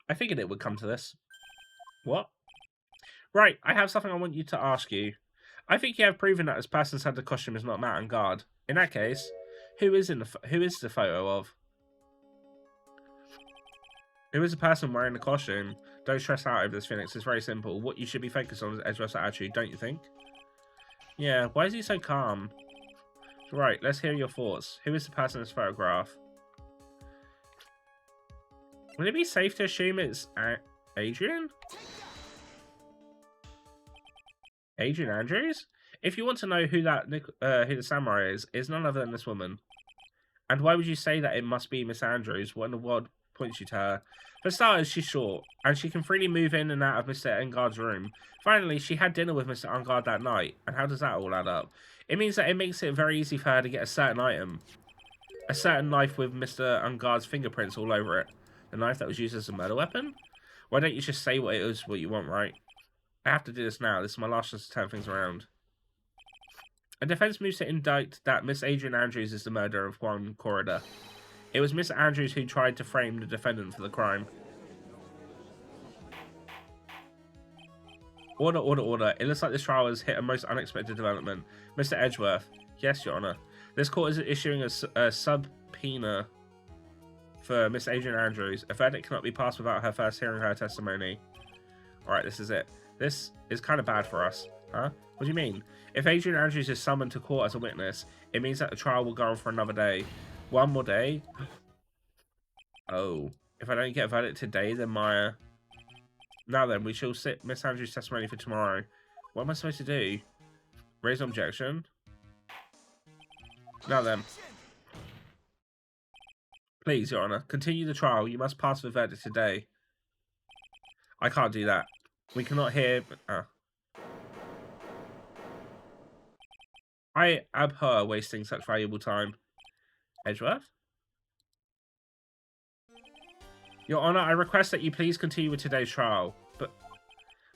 I figured it would come to this. What? Right, I have something I want you to ask you. I think you have proven that this person said the costume is not Matt and Guard. In that case, who is the photo of? Who is the person wearing the costume? Don't stress out over this, Phoenix. It's very simple. What you should be focused on is Ezra's attitude, don't you think? Yeah, why is he so calm? Right, let's hear your thoughts. Who is the person in this photograph? Would it be safe to assume it's Adrian? Adrian Andrews? If you want to know who the samurai is none other than this woman. And why would you say that it must be Miss Andrews? What in the world points you to her? For starters, she's short, and she can freely move in and out of Mr. Engard's room. Finally, she had dinner with Mr. Engard that night, and how does that all add up? It means that it makes it very easy for her to get a certain item. A certain knife with Mr. Engard's fingerprints all over it. The knife that was used as a murder weapon? Why don't you just say what it is, what you want, right? I have to do this now. This is my last chance to turn things around. A defense moves to indict that Miss Adrian Andrews is the murderer of Juan Corrida. It was Miss Andrews who tried to frame the defendant for the crime. Order, order, order. It looks like this trial has hit a most unexpected development. Mr. Edgeworth. Yes, Your Honor. This court is issuing a subpoena for Miss Adrian Andrews. A verdict cannot be passed without her first hearing her testimony. Alright, this is it. This is kind of bad for us. Huh? What do you mean? If Adrian Andrews is summoned to court as a witness, it means that the trial will go on for another day. One more day? Oh. If I don't get a verdict today, then Maya... Now then, we shall sit Miss Andrews' testimony for tomorrow. What am I supposed to do? Raise an objection? Now then. Please, Your Honor, continue the trial. You must pass the verdict today. I can't do that. We cannot hear... I abhor wasting such valuable time. Edgeworth? Your Honor, I request that you please continue with today's trial, but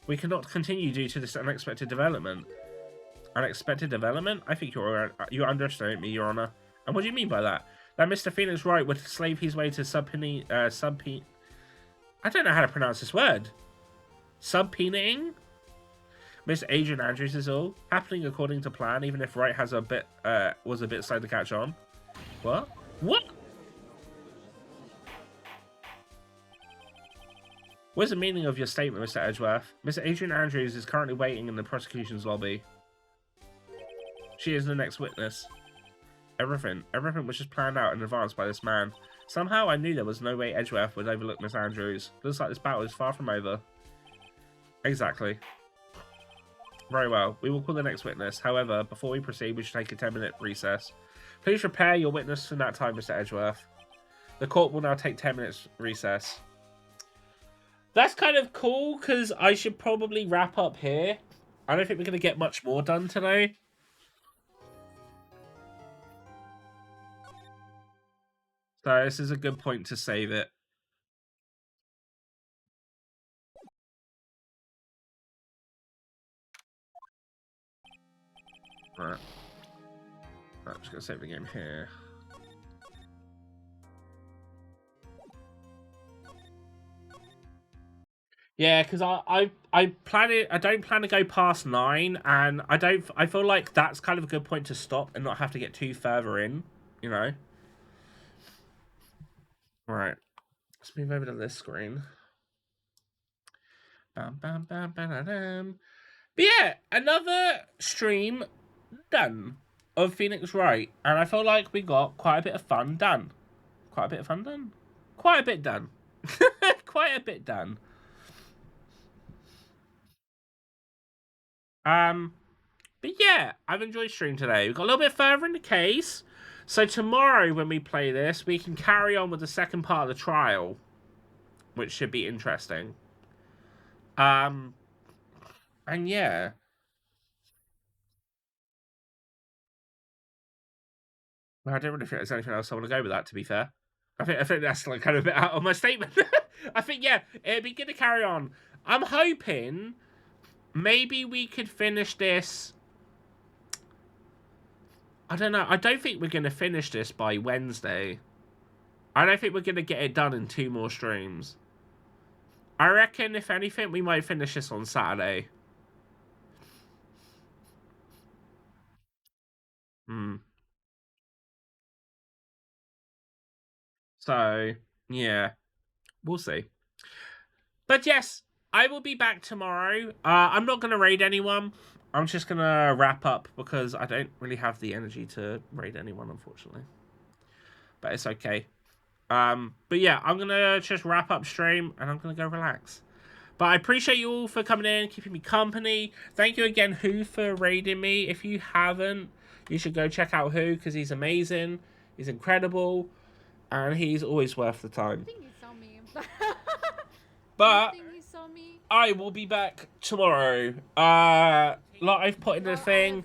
we cannot continue due to this unexpected development. Unexpected development? I think you underestimate me, Your Honor. And what do you mean by that? That Mr. Phoenix Wright would slave his way to I don't know how to pronounce this word. Subpoenaing? Miss Adrian Andrews is all happening according to plan, even if Wright has was a bit slow to catch on. What? What? What is the meaning of your statement, Mr. Edgeworth? Miss Adrian Andrews is currently waiting in the prosecution's lobby. She is the next witness. Everything was just planned out in advance by this man. Somehow I knew there was no way Edgeworth would overlook Miss Andrews. Looks like this battle is far from over. Exactly. Very well. We will call the next witness. However, before we proceed, we should take a 10-minute recess. Please prepare your witness for that time, Mr. Edgeworth. The court will now take 10 minutes recess. That's kind of cool, because I should probably wrap up here. I don't think we're going to get much more done today. So this is a good point to save it. Right. I'm just going to save the game here. Yeah, because I don't plan to go past 9, and I feel like that's kind of a good point to stop and not have to get too further in, you know. Right. Let's move over to this screen. Bam, bam, bam, bam, bam. But yeah, another stream done of Phoenix Wright, and I feel like we got quite a bit of fun done. Quite a bit of fun done? Quite a bit done. Quite a bit done. But yeah, I've enjoyed stream today. We got a little bit further in the case. So tomorrow when we play this, we can carry on with the second part of the trial, which should be interesting. And yeah. Well, I don't really think there's anything else I want to go with that, to be fair. I think that's like kind of a bit out of my statement. I think, yeah, it'd be good to carry on. I'm hoping maybe we could finish this. I don't know. I don't think we're going to finish this by Wednesday. I don't think we're going to get it done in 2 more streams. I reckon, if anything, we might finish this on Saturday. So, yeah. We'll see. But yes, I will be back tomorrow. I'm not going to raid anyone. I'm just going to wrap up because I don't really have the energy to raid anyone, unfortunately. But it's okay. But yeah, I'm going to just wrap up stream and I'm going to go relax. But I appreciate you all for coming in, keeping me company. Thank you again, Who, for raiding me. If you haven't, you should go check out Who because he's amazing. He's incredible. And he's always worth the time. I think he saw me. But I think he saw me. I will be back tomorrow. Like I've put in the thing,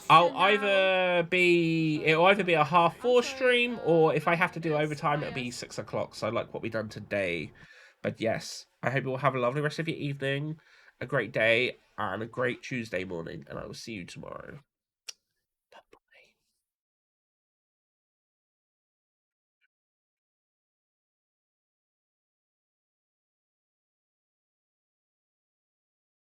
it'll either be a 4:30 stream, or if I have to do overtime, it'll be 6 o'clock. So like what we done today. But yes, I hope you all have a lovely rest of your evening, a great day, and a great Tuesday morning. And I will see you tomorrow.